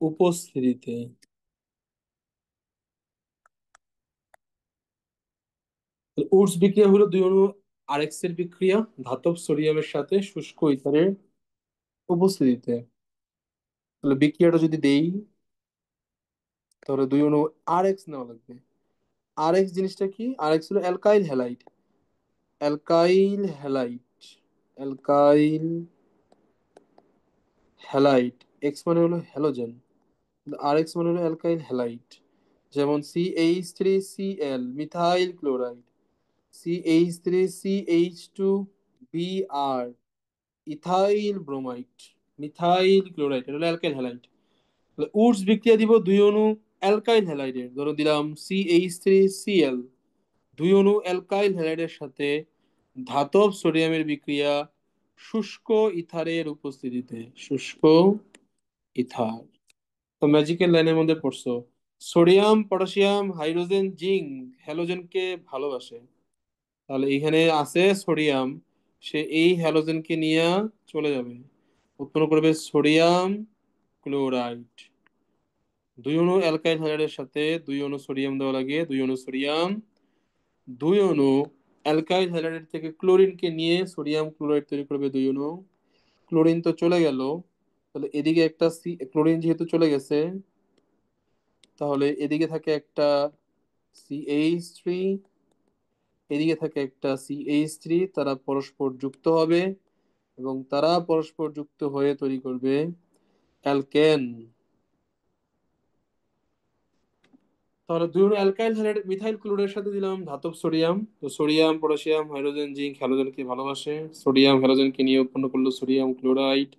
উপস্থিতিতে। উডস বিক্রিয়া হলো 2 অণু আর এক্স এর বিক্রিয়া ধাতব সোডিয়ামের সাথে শুষ্ক ইথারের উপস্থিতিতে। তাহলে বিক্রিয়াটা যদি দেই, তাহলে 2 অণু আর এক্স নেওয়া লাগবে। আর এক্স জিনিসটা কি? আর এক্স হলো alkyl halide. Alkyl halide. Alkyl halide. X মানে হলো হ্যালোজেন, আর এক্স মানে হলো অ্যালকাইল হ্যালাইড। যেমন CH3Cl methyl chloride, CH3CH2Br ethyl bromide, methyl chloride, এটা হলো অ্যালকাইল হ্যালাইড। তাহলে উডস বিক্রিয়া দিব 2 অণু অ্যালকাইল হ্যালাইডের, ধরো দিলাম CH3Cl, 2 অণু অ্যালকাইল হ্যালাইডের সাথে ধাতব সোডিয়ামের বিক্রিয়া শুষ্ক ইথারের উপস্থিতিতে। শুষ্ক ইথার। তো ম্যাজিক্যাল লাইনের মধ্যে পড়ছো, সোডিয়াম পটাশিয়াম হাইড্রোজেন জিঙ্ক হ্যালোজেনকে ভালোবাসে। তাহলে এখানে আছে সোডিয়াম, সে এই হ্যালোজেনকে নিয়ে চলে যাবে, উৎপন্ন করবে সোডিয়াম ক্লোরাইড। 2 অণু অ্যালকাইল হ্যালাইডের সাথে 2 অণু সোডিয়াম দেওয়া লাগে, 2 অণু সোডিয়াম। 2 অণু অ্যালকাইল হ্যালাইড থেকে ক্লোরিনকে নিয়ে সোডিয়াম ক্লোরাইড তৈরি করবে 2 অণু। ক্লোরিন তো চলে গেল, তাহলে এদিকে একটা ক্লোরিন যেহেতু চলে গেছে, তাহলে এদিকে থাকে একটা CH3, এদিকে থাকে একটা CH3, তারা পরস্পর যুক্ত হবে এবং তারা পরস্পর যুক্ত হয়ে তৈরি করবে অ্যালকেন। তাহলে 2 অণু অ্যালকাইল হ্যালাইড মিথাইল ক্লোরাইডের সাথে দিলাম ধাতব সোডিয়াম, তো সোডিয়াম পটাশিয়াম হাইড্রোজেন জিঙ্ক হ্যালোজেনকে ভালোবাসে, সোডিয়াম হ্যালোজেনকে নিয়ে উৎপন্ন করলো সোডিয়াম ক্লোরাইড।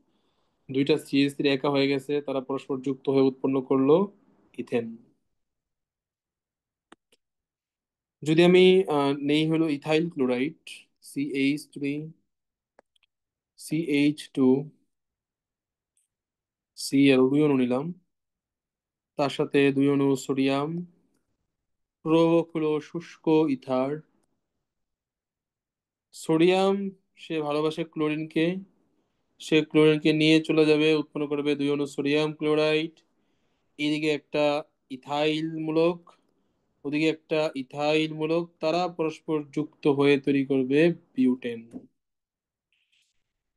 দুইটা CH3 একা হয়ে গেছে, তারা পরস্পর যুক্ত হয়ে উৎপন্ন করলো ইথেন। যদি আমি নেই হলো ইথাইল ক্লোরাইড, CH3CH2Cl, 2 অণু নিলাম, তার সাথে 2 অণু সোডিয়াম, প্রয়োগ হলো শুষ্ক ইথার। সোডিয়াম সে ভালোবাসে ক্লোরিনকে, সে ক্লোরিনকে নিয়ে চলে যাবে, উৎপন্ন করবে 2 অণু সোডিয়াম ক্লোরাইড। এদিকে একটা ইথাইল মূলক, ওদিকে একটা ইথাইল মূলক, তারা পরস্পর যুক্ত হয়ে তৈরি করবে বিউটেন।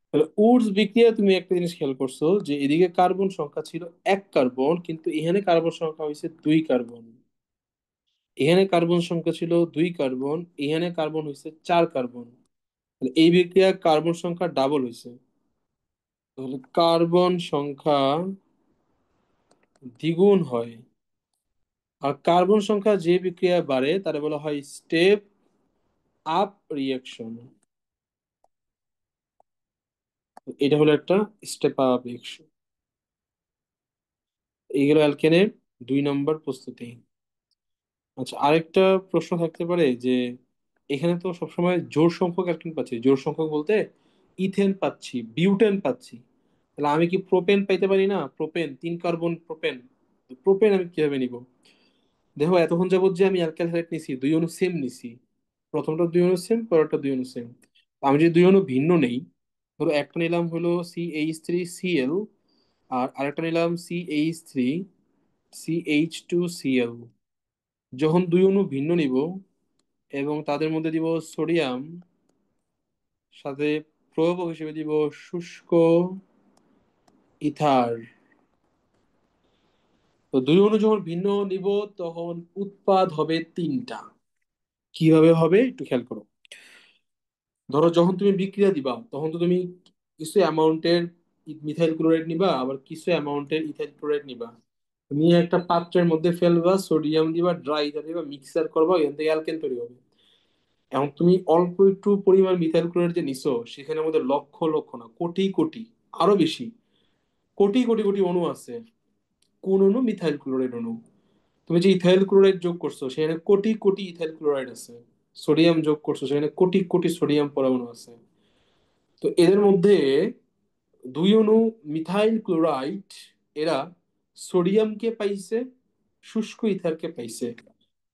তাহলে উডস বিক্রিয়া তুমি একটা জিনিস খেয়াল করছো, যে এদিকে কার্বন সংখ্যা ছিল 1 কার্বন, কিন্তু এখানে কার্বন সংখ্যা হয়েছে 2 কার্বন। এখানে কার্বন সংখ্যা ছিল 2 কার্বন, এখানে কার্বন হয়েছে 4 কার্বন। তাহলে এই বিক্রিয়া কার্বন সংখ্যা ডাবল হয়েছে। তাহলে কার্বন সংখ্যা দ্বিগুণ হয়। আর কার্বন সংখ্যা যে বিক্রিয়ায় বাড়ে তারা বলা হয় স্টেপ আপ রিয়াকশন। এটা হলো একটা স্টেপ আপ রিয়াকশন। এইগুলো অ্যালকেনের 2 নম্বর প্রস্তুতি। আচ্ছা, আরেকটা প্রশ্ন থাকতে পারে যে এখানে তো সবসময় জোড় সংখ্যক অ্যালকেন পাচ্ছি, জোড় সংখ্যক বলতে ইথেন পাচ্ছি, বিউটেন পাচ্ছি। তাহলে আমি কি প্রোপেন পাইতে পারি না? Propane, 3 carbon propane. প্রোপেন আমি কিভাবে নিব? দেখো এতক্ষণ যাবত যে আমি অ্যালকাইল হাইড নিছি, 2 অণু সেম নিছি। প্রথমটা 2 অণু সেম, পরেরটা 2 অণু সেম। আমি যদি 2 অণু ভিন্ন নেই, ধরো একটা নিলাম হলো CH3Cl, আর আরেকটা নিলাম CH3CH2Cl। যখন 2 অণু ভিন্ন নিব এবং তাদের মধ্যে দিব সোডিয়াম, সাথে প্রয়োগ হিসেবে দিব শুষ্ক ইথার। তো 2 অণু যখন ভিন্ন নিব তখন উৎপাদ হবে 3টা। কিভাবে হবে একটু খেয়াল করো। ধরো যখন তুমি বিক্রিয়া দিবা তখন তো তুমি কিছু অ্যামাউন্টের মিথাইল ক্লোরাইড নিবা, আবার কিছু অ্যামাউন্টের ইথাইল ক্লোরাইড নিবা। তুমি একটা পাত্রের মধ্যে ফেলবা, সোডিয়াম দিবা, ড্রাই দিবা, মিক্সার করবা, এখান থেকে অ্যালকেন তৈরি হবে। এখন তুমি অল্প একটু পরিমাণ মিথাইল ক্লোরাইড যে নিছো, সেখানে মধ্যে লক্ষ লক্ষ না, কোটি কোটি, আরো বেশি, কোটি কোটি কোটি অণু আছে। কোন অণু? মিথাইল ক্লোরাইড অণু। তুমি যে ইথাইল ক্লোরাইড যোগ করছো সেখানে কোটি কোটি ইথাইল ক্লোরাইড আছে। সোডিয়াম যোগ করছো সেখানে কোটি কোটি সোডিয়াম পরমাণু আছে। তো এদের মধ্যে 2 অণু মিথাইল ক্লোরাইড, এরা সোডিয়ামকে পাইছে, শুষ্ক ইথারকে পাইছে,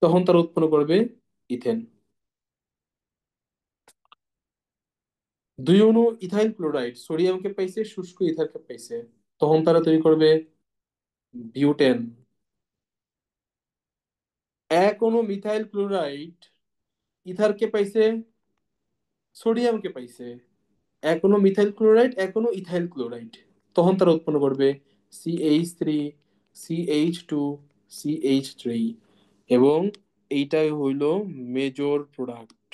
তখন তারা উৎপন্ন করবে ইথেন। 2 অণু ইথাইল ক্লোরাইড সোডিয়ামকে পাইছে, শুষ্ক ইথারকে পাইছে, তখন তারা তৈরি করবে বিউটেন। 1 অণু মিথাইল ক্লোরাইড ইথারকে পাইছে, সোডিয়ামকে পাইছে। 1 অণু মিথাইল ক্লোরাইড, 1 অণু ইথাইল ক্লোরাইড, তখন তারা উৎপন্ন করবে CH3CH2CH3। এবং এইটাই হইল মেজর প্রোডাক্ট।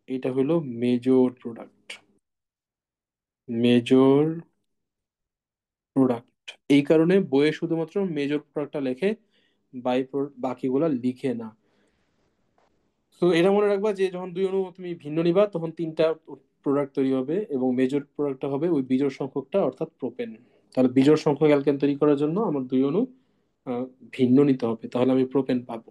এটা হইলো মেজর প্রোডাক্ট। Major product. এই কারণে বইয়ে শুধুমাত্র মেজর প্রোডাক্টটা লেখে, বাকিগুলা লিখে না। তো এটা মনে রাখবা যে যখন 2 অণু তুমি ভিন্ন নিবা তখন 3টা প্রোডাক্ট তৈরি হবে, এবং মেজর প্রোডাক্টটা হবে ওই বিজোড় সংখ্যকটা, অর্থাৎ প্রোপেন। তাহলে বিজোড় সংখ্যক অ্যালকেন তৈরি করার জন্য আমার 2 অণু আহ, ভিন্ন নিতে হবে, তাহলে আমি প্রোপেন পাবো।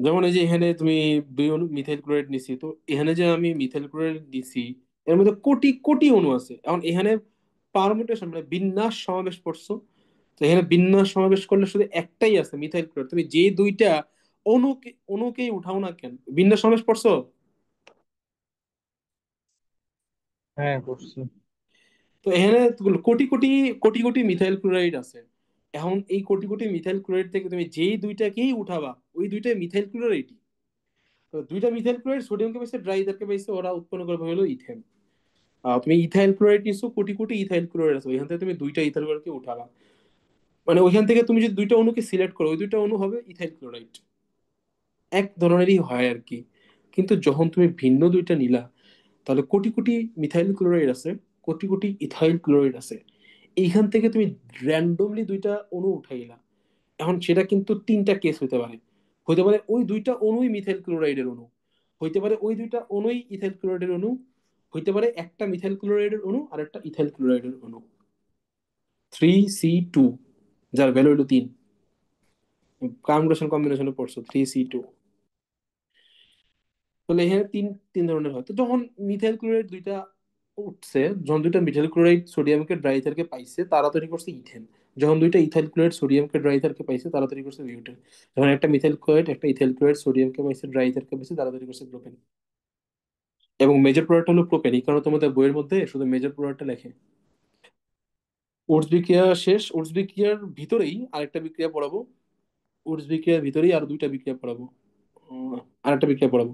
যেমন এই যে এখানে তুমি 2 অণু মিথাইল ক্লোরাইড নিছি, তো এখানে যে আমি মিথাইল ক্লোরাইড দিছি, এর মধ্যে কোটি কোটি অণু আছে। এখন এখানে পারমুটেশন মানে বিন্যাস সমাবেশ পড়ছো। তো এখানে বিন্যাস সমাবেশ করলে শুধু একটাই আছে মিথাইল ক্লোরাইড, তুমি যে দুইটা অণুকেই উঠাও না কেন, বিন্যাস সমাবেশ পড়ছো। হ্যাঁ, করছি। তো এখানে কোটি কোটি কোটি কোটি মিথাইল ক্লোরাইড আছে। এখন এই কোটি কোটি মিথাইল ক্লোরাইড থেকে তুমি যেই দুইটাকেই উঠাবা, ওই দুইটা মিথাইল ক্লোরাইড। তো দুইটা মিথাইল ক্লোরাইড সোডিয়ামকে পাইছে, ড্রাই ইথারকে পাইছে, ওরা উৎপন্ন করবে হলো ইথেন। তুমি ইথাইল ক্লোরাইড নিছো, কোটি কোটি ইথাইল ক্লোরাইড আছে, ওইখান থেকে তুমি দুইটা ইথাইল ক্লোরাইডকে উঠাবা। মানে ওইখান থেকে তুমি যদি দুইটা অণুকে সিলেক্ট করো, ওই দুইটা অণু হবে ইথাইল ক্লোরাইড। এক ধরনেরই হয় আর কি। কিন্তু যখন তুমি ভিন্ন দুইটা নিলা, তাহলে কোটি কোটি মিথাইল ক্লোরাইড আছে, কোটি কোটি ইথাইল ক্লোরাইড আছে, এইখান থেকে তুমি র্যান্ডমলি দুইটা অণু উঠাইলা। এখন সেটা কিন্তু 3টা কেস হইতে পারে। হইতে পারে ওই দুইটা অণুই মিথাইল ক্লোরাইডের অণু, হইতে পারে ওই দুইটা অণুই ইথাইল ক্লোরাইডের অণু, হইতে পারে একটা মিথাইল ক্লোরাইডের অণু আর একটা ইথাইল ক্লোরাইডের অণু। 3C2, যার ভ্যালু হলো 3। পারমুটেশন কম্বিনেশনে পড়ছো 3C2। তাহলে এখানে তিন তিন ধরনের হয়। তো যখন মিথাইল ক্লোরাইড দুইটা উঠছে, যখন দুইটা মিথাইল ক্লোরাইড সোডিয়ামকে ড্রাইথারকে পাইছে, তারা তৈরি করছে ইথেন। যখন দুইটা ইথাইল ক্লোরাইড সোডিয়ামকে ড্রাইথারকে পাইছে, তারা তৈরি করছে বিউটেন। যখন একটা মিথাইল ক্লোরাইড একটা ইথাইল ক্লোরাইড সোডিয়ামকে পাইছে, ড্রাইথারকে পাইছে, তারা তৈরি করছে প্রোপেন। এবং মেজর প্রোডাক্ট হলো প্রোপেন। এই কারণে তোমাদের বইয়ের মধ্যে শুধু মেজর প্রোডাক্টটা লেখে। উডস বিক্রিয়া শেষ। উডস বিক্রিয়ার ভিতরেই আরেকটা বিক্রিয়া পড়াবো। উডস বিক্রিয়ার ভিতরেই আরো 2টা বিক্রিয়া পড়াবো। আরেকটা বিক্রিয়া পড়াবো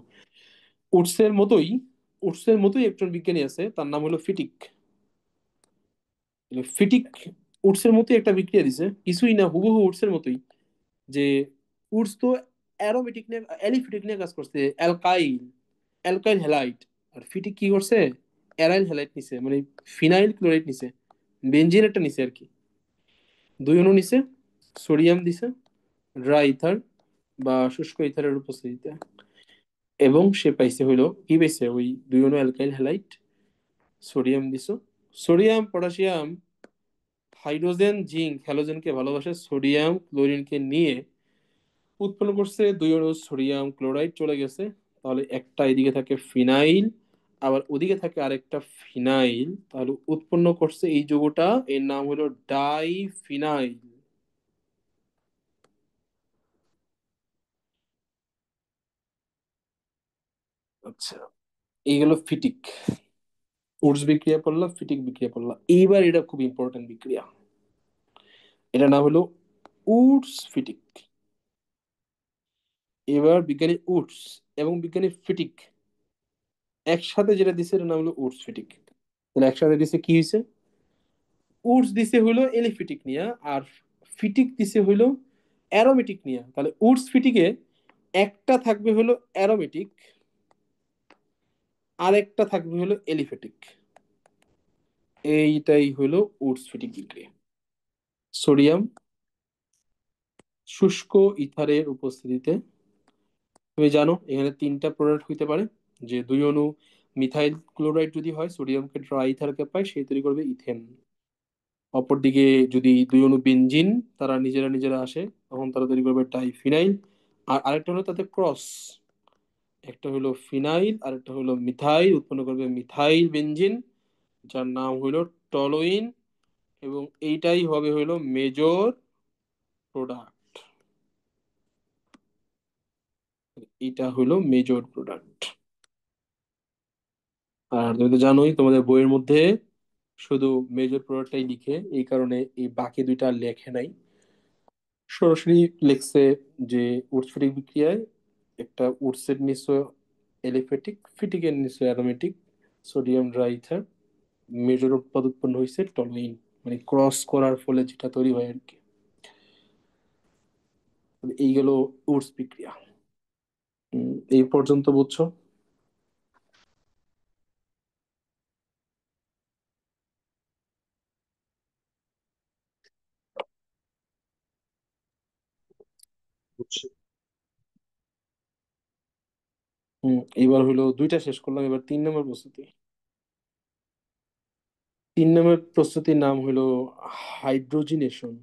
উডসের মতোই। উডসের মতোই একজন বিজ্ঞানী আছে, তার নাম হলো ফিটিক। ফিটিক উডসের মতোই একটা বিক্রিয়া দিছে, কিছুই না, হুবহু উডসের মতোই। যে উডস তো অ্যারোমেটিক নিয়ে অ্যালিফিটিক নিয়ে কাজ করছে, অ্যালকাইল অ্যালকাইল হ্যালাইড। আর ফিটিক কি করছে, অ্যারাইল হ্যালাইড নিছে, মানে ফিনাইল ক্লোরাইড নিছে, বেনজিন একটা নিছে আর কি। দুই অণু নিছে, সোডিয়াম দিছে ড্রাই ইথার বা শুষ্ক ইথারের উপস্থিতিতে। এবং সে পাইছে হইলো কি পাইছে, ওই দুই অণু অ্যালকাইল হ্যালাইড, সোডিয়াম দিছো, সোডিয়াম পটাশিয়াম হাইড্রোজেন জিঙ্ক হ্যালোজেনকে ভালোবাসে, সোডিয়াম ক্লোরিনকে নিয়ে উৎপন্ন করছে দুই অণু সোডিয়াম ক্লোরাইড চলে গেছে। তাহলে একটা এদিকে থাকে ফিনাইল, আবার ওদিকে থাকে আরেকটা ফিনাইল, তাহলে উৎপন্ন করছে এই যৌগটা, এর নাম হলো ডাই ফিনাইল। আচ্ছা, এই গেল ফিটিক। উডস বিক্রিয়া পড়লাম, ফিটিক বিক্রিয়া পড়লাম, এইবার এটা খুব ইম্পর্টেন্ট বিক্রিয়া, এটা নাম হলো উডস ফিটিক। এবার বিজ্ঞানী উডস এবং বিজ্ঞানী ফিটিক একসাথে যেটা দিছে এটার নাম হলো উডস ফিটিক। তাহলে একসাথে দিছে কি হয়েছে, উডস দিছে হইলো এলিফিটিক নিয়া, আর ফিটিক দিছে হইলো অ্যারোমেটিক নিয়া। তাহলে উডস ফিটিকে একটা থাকবে হলো অ্যারোমেটিক, আর একটা থাকবে হলো এলিফেটিক। এইটাই হলো উডস ফিটিক বিক্রিয়া। সোডিয়াম শুষ্ক ইথারের উপস্থিতিতে, তুমি জানো এখানে তিনটা প্রোডাক্ট হইতে পারে, যে দুই অণু মিথাইল ক্লোরাইড যদি হয়, সোডিয়ামকে ড্রাই ইথারকে পায়, সেই তৈরি করবে ইথেন। অপরদিকে যদি দুই অণু বেনজিন তারা নিজেরা নিজেরা আসে, তখন তারা তৈরি করবে ডাইফিনাইল। আর আরেকটা হলো তাতে ক্রস, একটা হলো ফিনাইল আর একটা হলো মিথাইল, উৎপন্ন করবে মিথাইল বেনজিন, যার নাম হলো টলোইন। এবং এইটাই হবে হলো মেজর প্রোডাক্ট, এটা হলো মেজর প্রোডাক্ট। আর তুমি তো জানোই তোমাদের বইয়ের মধ্যে শুধু মেজর প্রোডাক্টটাই লিখে, এই কারণে এই বাকি দুইটা আর লেখে নাই। সরাসরি লেখছে যে উৎসেটিক বিক্রিয়ায় একটা উৎসের নিশ্চয় এলিফেটিক, ফিটিকের নিশ্চয় অ্যারোমেটিক, সোডিয়াম ড্রাইথার, মেজর উৎপাদ উৎপন্ন হয়েছে টলুইন, মানে ক্রস করার ফলে যেটা তৈরি হয় আর কি। এই গেল উডস বিক্রিয়া। এই পর্যন্ত বুঝছো? বুঝছি। এবার হলো দুইটা শেষ করলাম, এবার 3 নম্বর প্রস্তুতি। 3 নম্বর প্রস্তুতির নাম হলো হাইড্রোজিনেশন।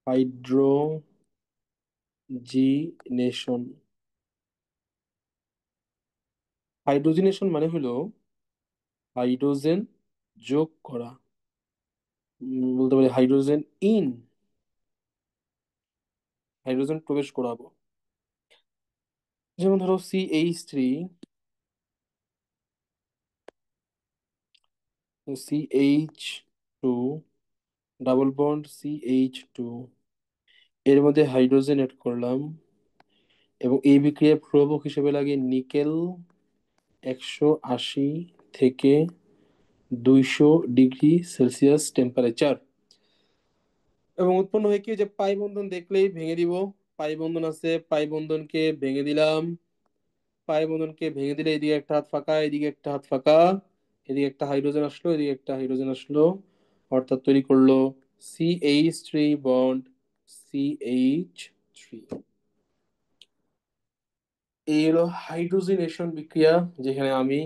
হাইড্রোজিনেশন, হাইড্রোজিনেশন মানে হলো হাইড্রোজেন যোগ করা। বলতে পারি হাইড্রোজেন ইন, হাইড্রোজেন প্রবেশ করাবো। যেমন ধরো CH3, CH2 double bond CH2, এর মধ্যে হাইড্রোজেন এড করলাম। এবং এই বিক্রিয়ার প্রভাবক হিসেবে লাগে নিকেল 180 থেকে 200 ডিগ্রি সেলসিয়াস টেম্পারেচার। এবং উৎপন্ন হয় কি, যে পাই বন্ধন দেখলেই ভেঙে দিব, পাই বন্ধন আছে, পাই বন্ধনকে ভেঙে দিলাম। পাই বন্ধনকে ভেঙে দিলে এদিকে একটা হাত ফাঁকা, এদিকে একটা হাত ফাঁকা, এদিকে একটা হাইড্রোজেন আসলো, এদিকে একটা হাইড্রোজেন আসলো, অর্থাৎ তৈরি করলো CH3 বন্ড CH3। এই হলো হাইড্রোজিনেশন বিক্রিয়া, যেখানে আমি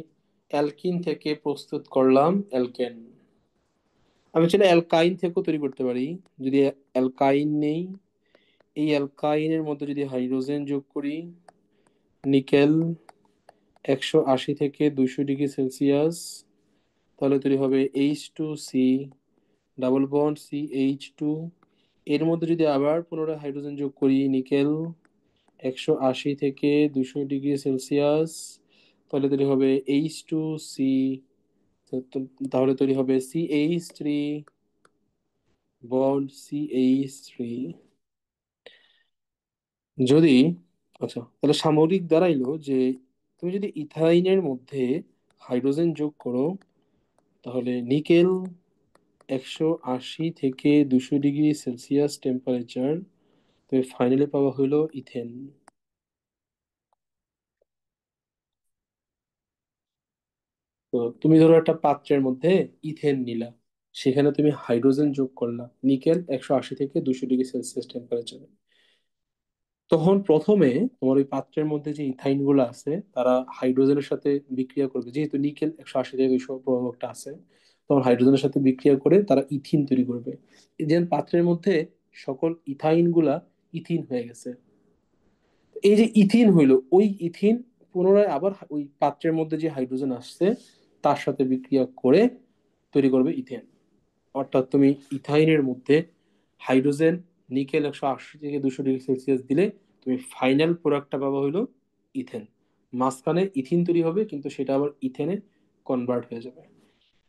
অ্যালকিন থেকে প্রস্তুত করলাম অ্যালকেন। আমি চাইলে অ্যালকাইন থেকেও তৈরি করতে পারি। যদি অ্যালকাইন নেই, এই অ্যালকাইনের মধ্যে যদি হাইড্রোজেন যোগ করি, নিকেল 180 থেকে 200 ডিগ্রি সেলসিয়াস, তাহলে তৈরি হবে H2C ডাবল বন্ড CH2। এর মধ্যে যদি আবার পুনরায় হাইড্রোজেন যোগ করি, নিকেল 180 থেকে 200 ডিগ্রি সেলসিয়াস, তাহলে তৈরি হবে H2C। তাহলে তৈরি হবে CH3 বন্ড CH3। যদি, আচ্ছা তাহলে সামরিক দাঁড়াইলো যে তুমি যদি ইথাইনের মধ্যে হাইড্রোজেন যোগ করো, তাহলে নিকেল 180 থেকে 200 ডিগ্রি সেলসিয়াস টেম্পারেচার, তুমি ফাইনালি পাওয়া হলো ইথেন। তো তুমি ধরো একটা পাত্রের মধ্যে ইথেন নিলা, সেখানে তুমি হাইড্রোজেন যোগ করলা নিকেল 180 থেকে 200 ডিগ্রি সেলসিয়াস টেম্পারেচারে। তখন প্রথমে তোমার ওই পাত্রের মধ্যে যে ইথাইন গুলো আছে তারা হাইড্রোজেনের সাথে বিক্রিয়া করবে, যেহেতু নিকেল 180 থেকে 200 প্রভাবকটা আছে, তখন হাইড্রোজেনের সাথে বিক্রিয়া করে তারা ইথিন তৈরি করবে। এই যে পাত্রের মধ্যে সকল ইথাইন গুলা ইথিন হয়ে গেছে। এই যে ইথিন হইলো, ওই ইথিন পুনরায় আবার ওই পাত্রের মধ্যে যে হাইড্রোজেন আসছে তার সাথে বিক্রিয়া করে তৈরি করবে ইথেন। অর্থাৎ তুমি ইথাইনের মধ্যে হাইড্রোজেন, নিকেল 180 থেকে 200 ডিগ্রি সেলসিয়াস দিলে তুমি ফাইনাল প্রোডাক্টটা পাবা হইলো ইথেন। মাঝখানে ইথিন তৈরি হবে, কিন্তু সেটা আবার ইথেনে কনভার্ট হয়ে যাবে।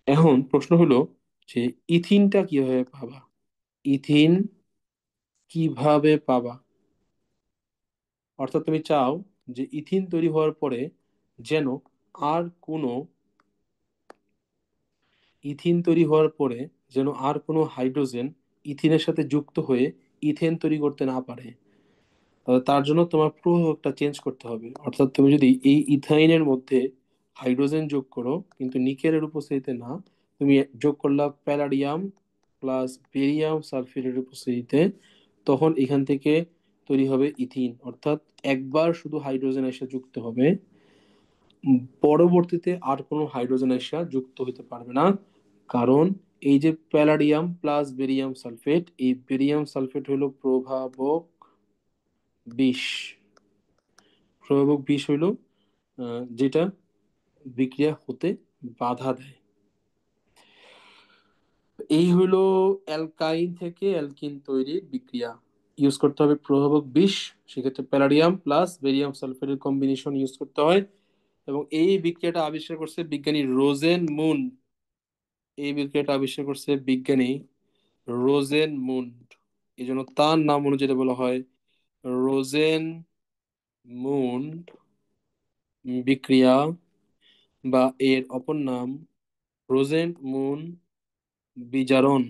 এখন প্রশ্ন হলো যে ইথিনটা কিভাবে পাবা, ইথিন কিভাবে পাবা। অর্থাৎ তুমি চাও যে ইথিন তৈরি হওয়ার পরে যেন আর কোনো ইথিন তৈরি হওয়ার পরে যেন আর কোনো হাইড্রোজেন ইথিনের সাথে যুক্ত হয়ে ইথেন তৈরি করতে না পারে। তার জন্য তোমার প্রভাবকটা চেঞ্জ করতে হবে। অর্থাৎ তুমি যদি এই ইথাইনের মধ্যে হাইড্রোজেন যোগ করো কিন্তু নিকেলের উপস্থিতিতে না, তুমি যোগ করলা প্যালাডিয়াম প্লাস বেরিয়াম সালফেটের উপস্থিতিতে, তখন এখান থেকে তৈরি হবে ইথিন। অর্থাৎ একবার শুধু হাইড্রোজেন এসে যুক্ত হবে, পরবর্তীতে আর কোনো হাইড্রোজেন এসে যুক্ত হতে পারবে না। কারণ এই যে প্যালাডিয়াম প্লাস বেরিয়াম সালফেট, এই বেরিয়াম সালফেট হলো প্রভাবক বিশ। প্রভাবক বিষ হইল যেটা বিক্রিয়া হতে বাধা দেয়। এই হইলো অ্যালকাইন থেকে অ্যালকিন তৈরির বিক্রিয়া। ইউজ করতে হবে প্রভাবক বিষ, সেক্ষেত্রে প্যালাডিয়াম প্লাস বেরিয়াম সালফেটের কম্বিনেশন ইউজ করতে হয়। এবং এই বিক্রিয়াটা আবিষ্কার করছে বিজ্ঞানী রোজেন মুন। এই বিক্রিয়াটা আবিষ্কার করছে বিজ্ঞানী রোজেন মুন্ড। এই জন্য তার নাম অনুযায়ী বলা হয় রোজেন মুন্ড বিক্রিয়া, বা এর অপর নাম রোজেন মুন বিজারণ।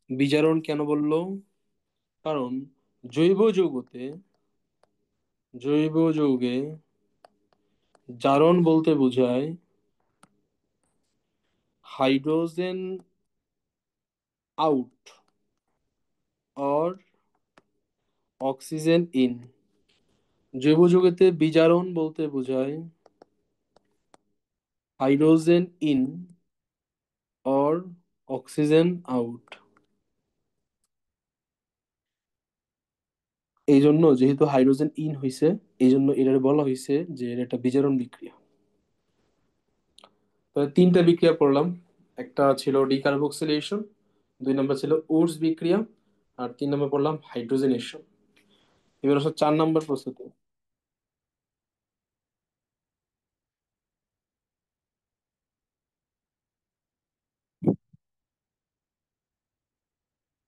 বিজারণ কেন বললো? কারণ জৈব যৌগতে, জৈব যৌগে জারণ বলতে বোঝায় hydrogen out or oxygen in. জৈব যৌগেতে বিজারণ বলতে বোঝায় hydrogen in or oxygen out. এই জন্য যেহেতু হাইড্রোজেন ইন হইছে, এই জন্য এটা বলা হয়েছে যে এর একটা বিজারণ বিক্রিয়া। তাহলে তিনটা বিক্রিয়া পড়লাম। একটা ছিল ডিকার্বক্সিলেশন, দুই নম্বর ছিল উডস বিক্রিয়া, আর তিন নম্বর পড়লাম হাইড্রোজেনেশন। এবার আসলে 4 নম্বর প্রস্তুতি।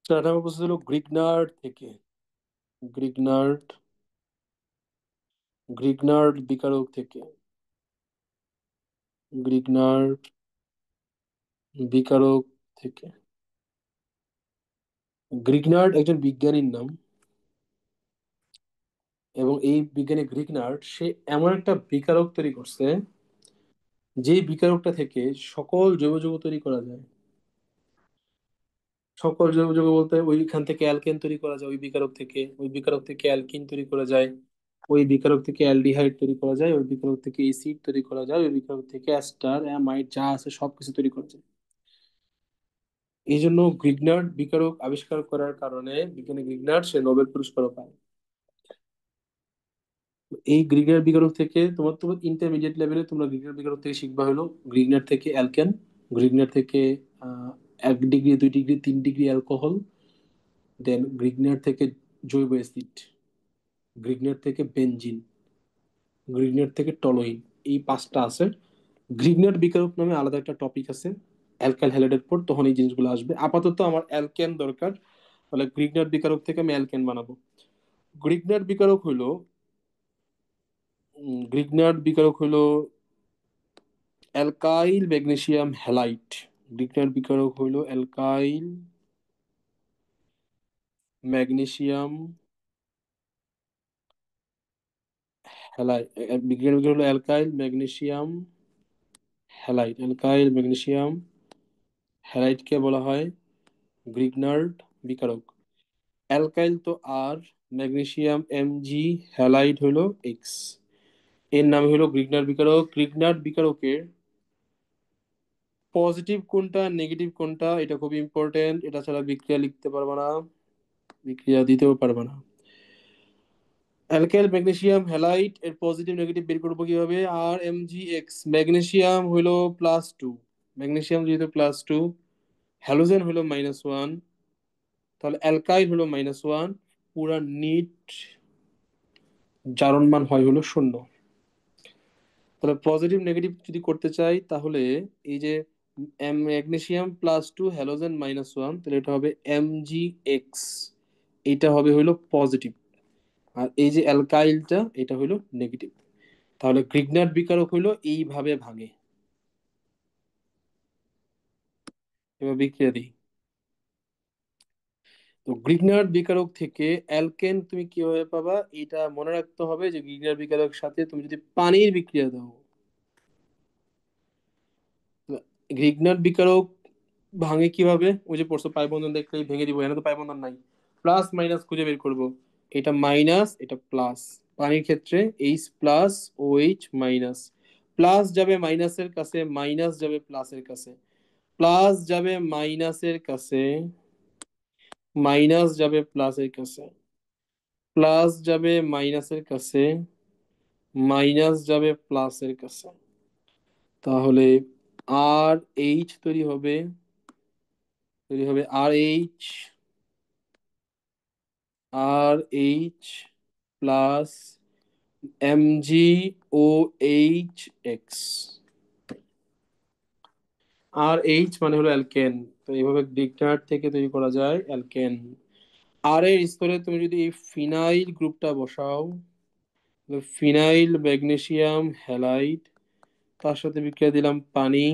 4 নম্বর প্রস্তুতি হলো গ্রিগনার্ড থেকে। গ্রিগনার্ড, গ্রিগনার্ড বিকারক থেকে। গ্রিগনার্ড বিকারক থেকে। গ্রিগনার্ড একজন বিজ্ঞানীর নাম, এবং এই বিজ্ঞানী গ্রিগনার্ড সে এমন একটা বিকারক তৈরি করছে যে বিকারকটা থেকে সকল জৈব যৌগ তৈরি করা যায়। সকল জৈব যৌগ বলতে ওইখান থেকে অ্যালকেন তৈরি করা যায় ওই বিকারক থেকে, ওই বিকারক থেকে অ্যালকিন তৈরি করা যায়, ওই বিকারক থেকে অ্যালডিহাইড তৈরি করা যায়, ওই বিকারক থেকে এসিড তৈরি করা যায়, ওই বিকারক থেকে অ্যাস্টার অ্যামাইড যা আছে সবকিছু তৈরি করা যায়। এই জন্য গ্রিগনার্ড বিকারক আবিষ্কার করার কারণে বিজ্ঞানী গ্রিগনার্ড সে নোবেল পুরস্কারও পায়। এই গ্রিগনার্ড বিকারক থেকে তোমার তোমার ইন্টারমিডিয়েট লেভেলে তোমরা গ্রিগনার্ড বিকারক থেকে শিখবা হলো গ্রিগনার্ড থেকে অ্যালকেন, গ্রিগনার্ড থেকে 1 ডিগ্রি 2 ডিগ্রি 3 ডিগ্রি অ্যালকোহল, দেন গ্রিগনার থেকে জৈব অ্যাসিড, গ্রিগনার থেকে বেনজিন, গ্রিগনার থেকে টলোইন। এই 5টা আছে। গ্রিগনার বিকারক নামে আলাদা একটা টপিক আছে অ্যালকাইল হ্যালাইডের পর, তখন এই জিনিসগুলো আসবে। আপাতত আমার অ্যালকেন দরকার, তাহলে গ্রিগনার বিকারক থেকে আমি অ্যালকেন বানাবো। গ্রিগনার বিকারক হইলো গ্রিগনার্ড বিকারক হলো অ্যালকাইল ম্যাগনেসিয়াম হ্যালাইড। গ্রিগনার্ড বিকারক হলো অ্যালকাইল ম্যাগনেসিয়াম হ্যালাইড। গ্রিগনার্ড বিকারক হলো alkyl magnesium halide. Alkyl magnesium হ্যালাইডকে বলা হয় গ্রিগনার্ড বিকারক। অ্যালকাইল তো আর, ম্যাগনেসিয়াম Mg, হ্যালাইড হলো এক্স। এর নাম হলো গ্রিগনার্ড বিকারক। গ্রিগনার্ড বিকারকের পজিটিভ কোনটা নেগেটিভ কোনটা এটা খুব ইম্পর্টেন্ট, এটা ছাড়া বিক্রিয়া লিখতে পারবে না, বিক্রিয়া দিতেও পারবে না। অ্যালকাইল ম্যাগনেসিয়াম হ্যালাইড এর পজিটিভ নেগেটিভ বের করবো কিভাবে? আর Mgx, ম্যাগনেসিয়াম হলো +2, ম্যাগনেসিয়াম যেহেতু +2, হ্যালোজেন হলো -1, তাহলে অ্যালকাইল হলো -1, পুরা নিট জারণ মান হয় হলো 0। তাহলে পজিটিভ নেগেটিভ যদি করতে চাই তাহলে এই যে ম্যাগনেসিয়াম +2 হ্যালোজেন -1, তাহলে এটা হবে Mgx, এটা হবে হলো পজিটিভ। আর এই যে অ্যালকাইলটা এটা হলো নেগেটিভ। তাহলে গ্রিগনার্ড বিকারক হলো এইভাবে ভাঙে। এবার বিক্রিয়া দিই। তো গ্রিগনার্ড বিকারক থেকে অ্যালকেন তুমি কিভাবে পাবা? এটা মনে রাখতে হবে যে গ্রিগনার্ড বিকারক সাথে তুমি যদি পানির বিক্রিয়া দাও, গ্রিগনার্ড বিকারক ভাঙে কিভাবে? ওই যে পড়ছো পাই বন্ধন দেখলেই ভেঙে দিব, এখানে তো পাই বন্ধন নাই, প্লাস মাইনাস খুঁজে বের করব। এটা মাইনাস, এটা প্লাস। পানির ক্ষেত্রে H plus O H minus, plus যাবে মাইনাসের কাছে, মাইনাস যাবে প্লাসের কাছে, প্লাস যাবে মাইনাসের কাছে, মাইনাস যাবে প্লাসের কাছে, প্লাস যাবে মাইনাসের কাছে, মাইনাস যাবে প্লাসের কাছে। তাহলে আর এইচ তৈরি হবে আর এইচ প্লাস MgOH। আর এইচ মানে হলো অ্যালকেন। তো এইভাবে ডিকনার্ড থেকে তৈরি করা যায় অ্যালকেন। আর এর স্তরে তুমি যদি এই ফিনাইল গ্রুপটা বসাও, ফিনাইল ম্যাগনেসিয়াম হ্যালাইড, তার সাথে বিক্রিয়া দিলাম পানি,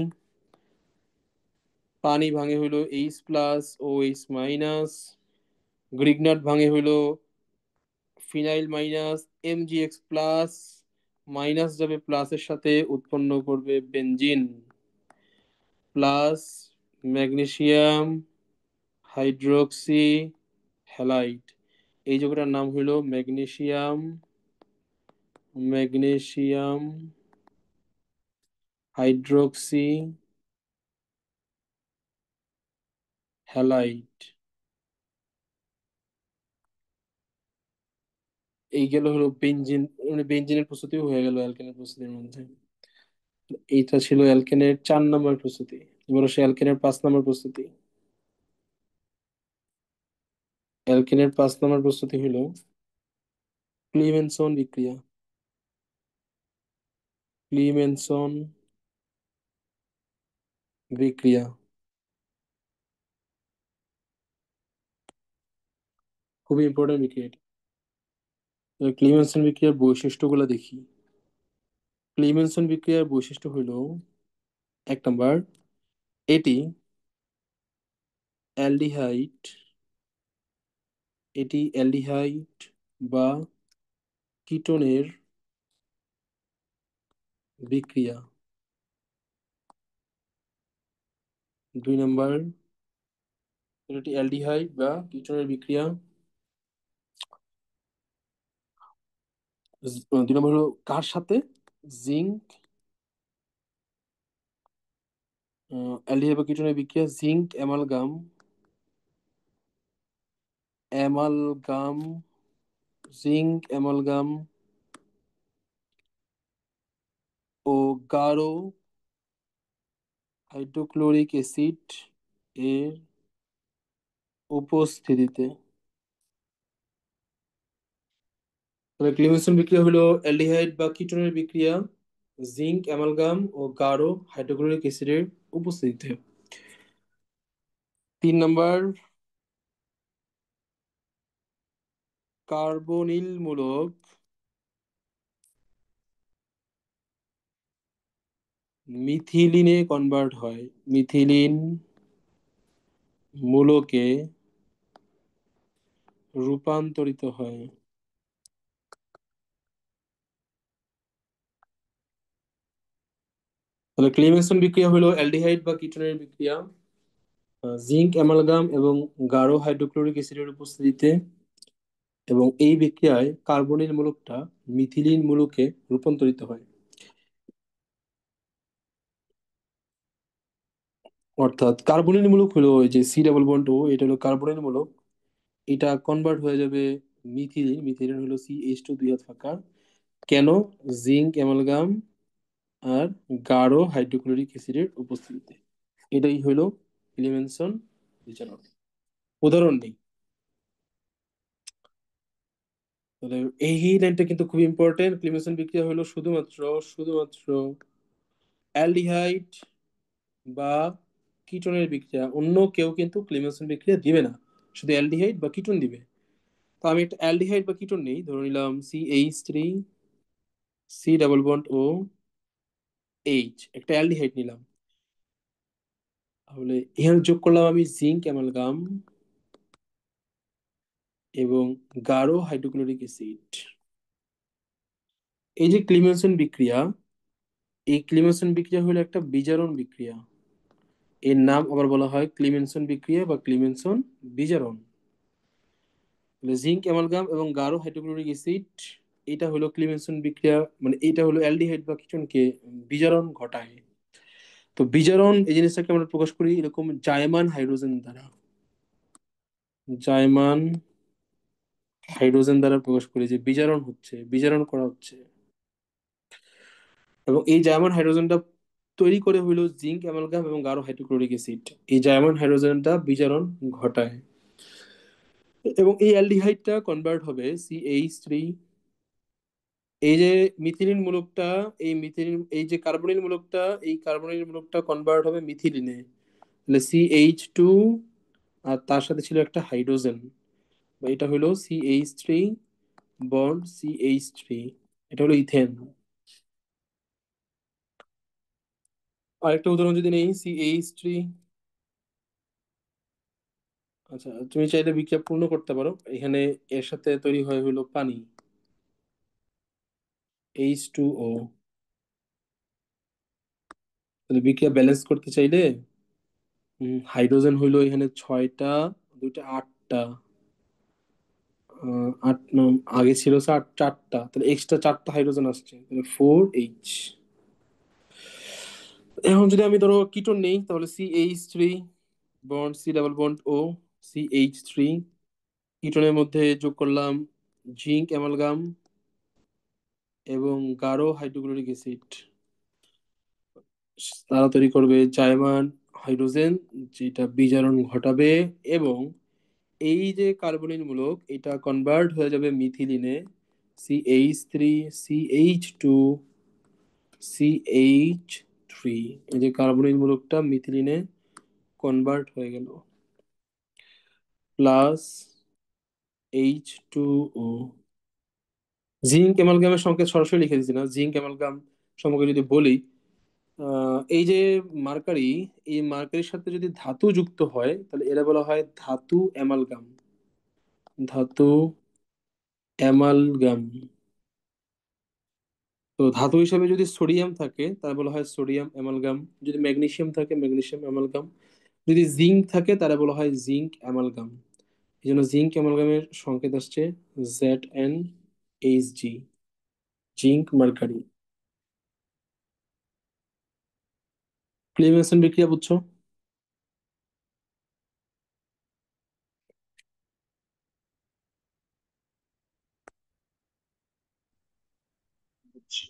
পানি ভাঙে হইলো H plus O H minus, Grignard ভাঙে হইলো phenyl minus Mgx plus, minus যাবে প্লাসের সাথে, উৎপন্ন করবে benzene plus magnesium hydroxy halide. এই যৌগটার নাম হলো ম্যাগনেসিয়াম হাইড্রোক্সি হ্যালাইড। এই গেল হলো বেনজিন, মানে বেনজিনের প্রস্তুতিও হয়ে গেল অ্যালকেনের প্রস্তুতির মধ্যে। এইটা ছিল অ্যালকেনের 4 নম্বর প্রস্তুতি। এবার সে অ্যালকেনের 5 নম্বর প্রস্তুতি। অ্যালকেনের 5 নম্বর প্রস্তুতি হলো ক্লিমেনসন বিক্রিয়া। ক্লিমেনসন বিক্রিয়া খুবই ইম্পর্টেন্ট বিক্রিয়া এটা। এবার ক্লিমেনসন বিক্রিয়ার বৈশিষ্ট্যগুলো দেখি। ক্লিমেনসন বিক্রিয়ার বৈশিষ্ট্য হলো 1 নম্বর, এটি অ্যালডিহাইড এটি অ্যালডিহাইড বা কিটোনের বিক্রিয়া। 2 নম্বর, এটি অ্যালডিহাইড বা কিটোনের বিক্রিয়া। 2 নম্বর হলো কার সাথে? জিঙ্ক। অ্যালডিহাইড বা কিটোনের বিক্রিয়া জিঙ্ক অ্যামালগাম জিঙ্ক অ্যামালগাম ও গাঢ় হাইড্রোক্লোরিক অ্যাসিড এর উপস্থিতিতে। তবে ক্লিমেশন বিক্রিয়া হলো অ্যালডিহাইড বা কিটোনের বিক্রিয়া জিঙ্ক অ্যামালগাম ও গাঢ় হাইড্রোক্লোরিক অ্যাসিডের উপস্থিতিতে। 3 নম্বর, কার্বনিলমূলক মিথিলিনে কনভার্ট হয়, মিথিলিন মূলকে রূপান্তরিত হয়। তাহলে ক্লিমেশন বিক্রিয়া হলো অ্যালডিহাইড বা কিটোনের বিক্রিয়া জিঙ্ক অ্যামালগাম এবং গাঢ় হাইড্রোক্লোরিক অ্যাসিডের উপস্থিতিতে, এবং এই বিক্রিয়ায় কার্বনিল মূলকটা মিথিলিন মূলকে রূপান্তরিত হয়। অর্থাৎ কার্বনিল মূলক হলো ওই যে C+O, এটা হলো কার্বনিল মূলক, এটা কনভার্ট হয়ে যাবে মিথিলিন, মিথিলিন হলো CH2 দুই হাত ফাঁকা। কেন? জিঙ্ক অ্যামালগাম আর গাঢ় হাইড্রোক্লোরিক অ্যাসিডের উপস্থিতিতে। এটাই হলো ক্লিমেনসন বিচারক। উদাহরণ নেই। তাহলে এই লাইনটা কিন্তু খুব ইম্পর্টেন্ট। ক্লিমেশন বিক্রিয়া হলো শুধুমাত্র শুধুমাত্র অ্যালডিহাইড বা কিটোনের বিক্রিয়া, অন্য কেউ কিন্তু ক্লিমেশন বিক্রিয়া দিবে না, শুধু অ্যালডিহাইড বা কিটোন দিবে। তো আমি একটা অ্যালডিহাইড বা কিটোন নেই, ধরে নিলাম CH3 C+O H, একটা অ্যালডিহাইড নিলাম। তাহলে এখানে যোগ করলাম আমি জিঙ্ক অ্যামালগাম এবং গাঢ় হাইড্রোক্লোরিক অ্যাসিড। এই যে ক্লিমেশন বিক্রিয়া, এই ক্লিমেশন বিক্রিয়া হলো একটা বিজারণ বিক্রিয়া। এর নাম আবার বলা হয় ক্লিমেনসন বিক্রিয়া বা ক্লিমেনসন বিজারণ। জিঙ্ক অ্যামালগাম এবং গাঢ় হাইড্রোক্লোরিক অ্যাসিড, এটা হলো ক্লিমেনসন বিক্রিয়া, মানে এটা হলো অ্যালডিহাইড বা কিটোনকে বিজারণ ঘটায়। তো বিজারণ এই জিনিসটাকে আমরা প্রকাশ করি এরকম জায়মান হাইড্রোজেন দ্বারা, জায়মান হাইড্রোজেন দ্বারা প্রকাশ করি যে বিজারণ হচ্ছে, বিজারণ করা হচ্ছে। এবং এই জার্মান হাইড্রোজেনটা তৈরি করে হইলো জিঙ্ক অ্যামালগাম এবং গাঢ় হাইড্রোক্লোরিক অ্যাসিড, এই জার্মান হাইড্রোজেনটা বিজারণ ঘটায়। এবং এই অ্যালডিহাইডটা কনভার্ট হবে CH3, এই যে মিথিলিন মূলকটা, এই মিথিলিন এই যে কার্বনিল মূলকটা, এই কার্বনিল মূলকটা কনভার্ট হবে মিথিলিনে। তাহলে CH2 আর তার সাথে ছিল একটা হাইড্রোজেন, এটা হলো CH3 বন্ড CH3, এটা হলো ইথেন। আরেকটা উদাহরণ যদি নেই CH3, আচ্ছা তুমি চাইলে বিক্রিয়া পূর্ণ করতে পারো, এখানে এর সাথে তৈরি হয় হলো পানি H2O। তাহলে বিক্রিয়া ব্যালেন্স করতে চাইলে হাইড্রোজেন হইলো এখানে ছয়টা, দুইটা আটটা, আগে ছিল চারটা, তাহলে এক্সট্রা চারটা হাইড্রোজেন আসছে, তাহলে 4H। এখন যদি আমি ধরো কিটোন নেই, তাহলে CH3 বন্ড C+O, CH3, কিটোনের মধ্যে যোগ করলাম জিঙ্ক অ্যামালগাম এবং গাঢ় হাইড্রোক্লোরিক অ্যাসিড, তারা তৈরি করবে জাইমান হাইড্রোজেন, যেটা বিজারণ ঘটাবে। এবং এই যে কার্বনিল মূলক, এটা কনভার্ট হয়ে যাবে মিথিলিনে, CH3 CH2CH3, এই যে কার্বনিল মূলকটা মিথিলিনে কনভার্ট হয়ে গেল, প্লাস H2O। জিঙ্ক অ্যামালগামের সংকেত সরাসরি লিখে দিচ্ছি না, জিঙ্ক অ্যামালগাম সম্পর্কে যদি বলি, এই যে মার্কারি, এই মার্কারির সাথে যদি ধাতু যুক্ত হয় তাহলে এরা বলা হয় ধাতু অ্যামালগাম, ধাতু অ্যামালগাম। তো ধাতু হিসাবে যদি সোডিয়াম থাকে তাহলে বলা হয় সোডিয়াম অ্যামালগাম, যদি ম্যাগনেসিয়াম থাকে ম্যাগনেসিয়াম অ্যামালগাম, যদি জিঙ্ক থাকে তাহলে বলা হয় জিঙ্ক অ্যামালগাম। এই জন্য জিঙ্ক অ্যামালগামের সংকেত আসছে ZnHg, জিঙ্ক মার্কারি। ক্লেমেনসন বিক্রিয়া বুঝছো? বুঝছি।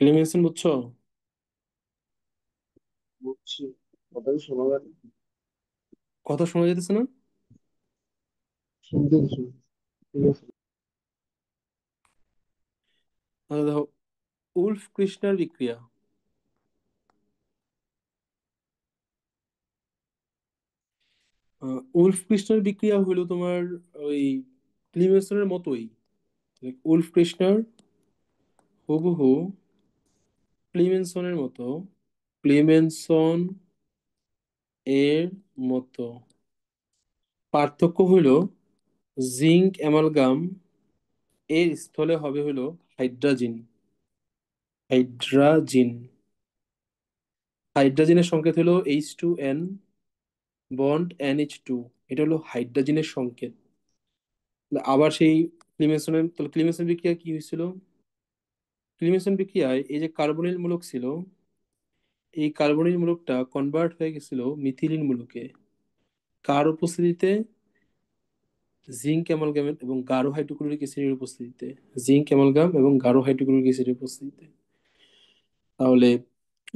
ক্লেমেনসন বুঝছো? বুঝছি। কথাই শোনা গেল। কথা শোনা যেতেছে না? শুনতেছি। ঠিক আছে। তাহলে দেখো, উলফ কৃষ্ণার বিক্রিয়া, উলফ কৃষ্ণার বিক্রিয়া হলো তোমার ওই ক্লিমেনসনের মতোই, উলফ কৃষ্ণার হুবহু ক্লিমেনসনের মতো, ক্লিমেনসন এর মতো। পার্থক্য হইল জিঙ্ক অ্যামালগাম এর স্থলে হবে হলো হাইড্রাজিন। হাইড্রাজিন হাইড্রাজিনের সংকেত হলো H2N বন্ড NH2। এটা হলো হাইড্রাজিনের সংকেত। আবার সেই ক্লিমেনসন বিক্রিয়া কি হয়েছিল? ক্লিমেনসন বিক্রিয়ায় এই যে কার্বনিল মূলক ছিল, এই কার্বনিল মূলকটা কনভার্ট হয়ে গেছিল মিথিলিন মূলকে। কার উপস্থিতিতে? জিঙ্ক অ্যামালগাম এবং গাঢ় হাইড্রোক্লোরিক অ্যাসিডের উপস্থিতিতে। জিঙ্ক অ্যামালগাম এবং গাঢ় হাইড্রোক্লোরিক অ্যাসিডের উপস্থিতিতে। তাহলে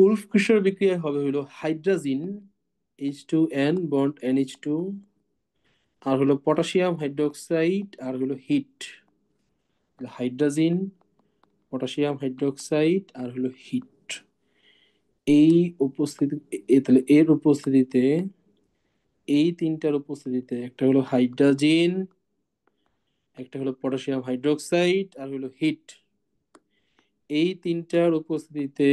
উলফ কিশোর বিক্রিয়া হবে হলো হাইড্রাজিন H2N বন্ড NH2, আর হলো পটাশিয়াম হাইড্রোক্সাইড, আর হলো হিট। হাইড্রাজিন, পটাশিয়াম হাইড্রোক্সাইড, আর হলো হিট। এই উপস্থিতি তাহলে এর উপস্থিতিতে, এই তিনটার উপস্থিতিতে একটা হলো হাইড্রাজিন, একটা হলো পটাশিয়াম হাইড্রোক্সাইড, আর হলো হিট। এই তিনটার উপস্থিতিতে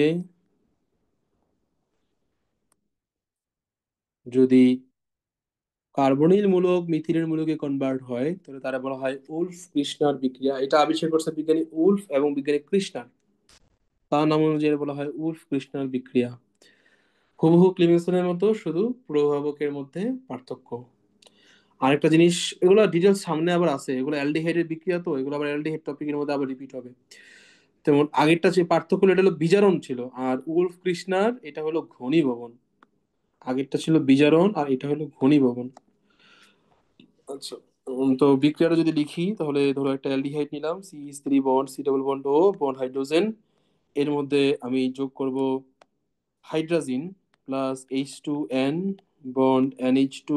যদি কার্বনিল মূলক মিথিলিন মূলকে কনভার্ট হয়, তাহলে তারা বলা হয় উলফ কৃষ্ণার বিক্রিয়া। এটা আবিষ্কার করছে বিজ্ঞানী উলফ এবং বিজ্ঞানী কৃষ্ণার। তার নাম অনুযায়ী বলা হয় উলফ কৃষ্ণার বিক্রিয়া। হুবহু ক্লিমেনসনের মতো, শুধু প্রভাবকের মধ্যে পার্থক্য। আরেকটা জিনিস, এগুলো ডিটেলস সামনে আবার আছে, এগুলো অ্যালডিহাইডের বিক্রিয়া, তো এগুলো আবার অ্যালডিহাইড টপিকের মধ্যে আবার রিপিট হবে। যেমন আগেরটা যে পার্থক্য হলো, এটা হলো বিজারণ ছিল, আর উলফ কৃষ্ণার এটা হলো ঘনীভবন। আগেরটা ছিল বিজারণ আর এটা হলো ঘনীভবন। আচ্ছা, তো বিক্রিয়াটা যদি লিখি, তাহলে ধরো একটা অ্যালডিহাইড নিলাম, CH3 bond C double bond O bond hydrogen. এর মধ্যে আমি যোগ করব হাইড্রাজিন প্লাস H2N বন্ড NH2,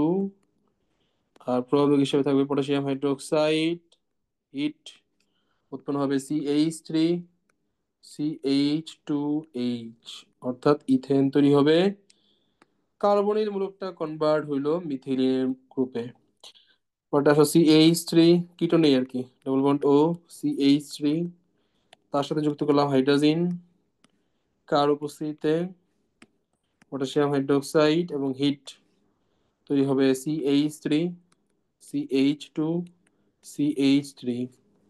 আর প্রভাবক হিসেবে থাকবে পটাশিয়াম হাইড্রোক্সাইড। হিট, উৎপন্ন হবে CH3CH2H, অর্থাৎ ইথেন তৈরি হবে। কার্বনিল মূলকটা কনভার্ট হইলো মিথিলিন গ্রুপে। পরটা আসো CH3, কিটো নেই আর কি, ডবল বন্ড ও CH3, তার সাথে যুক্ত করলাম হাইড্রোজেন। কার উপস্থিতিতে? পটাশিয়াম হাইড্রোক্সাইড এবং হিট, তৈরি হবে CH3CH2CH3,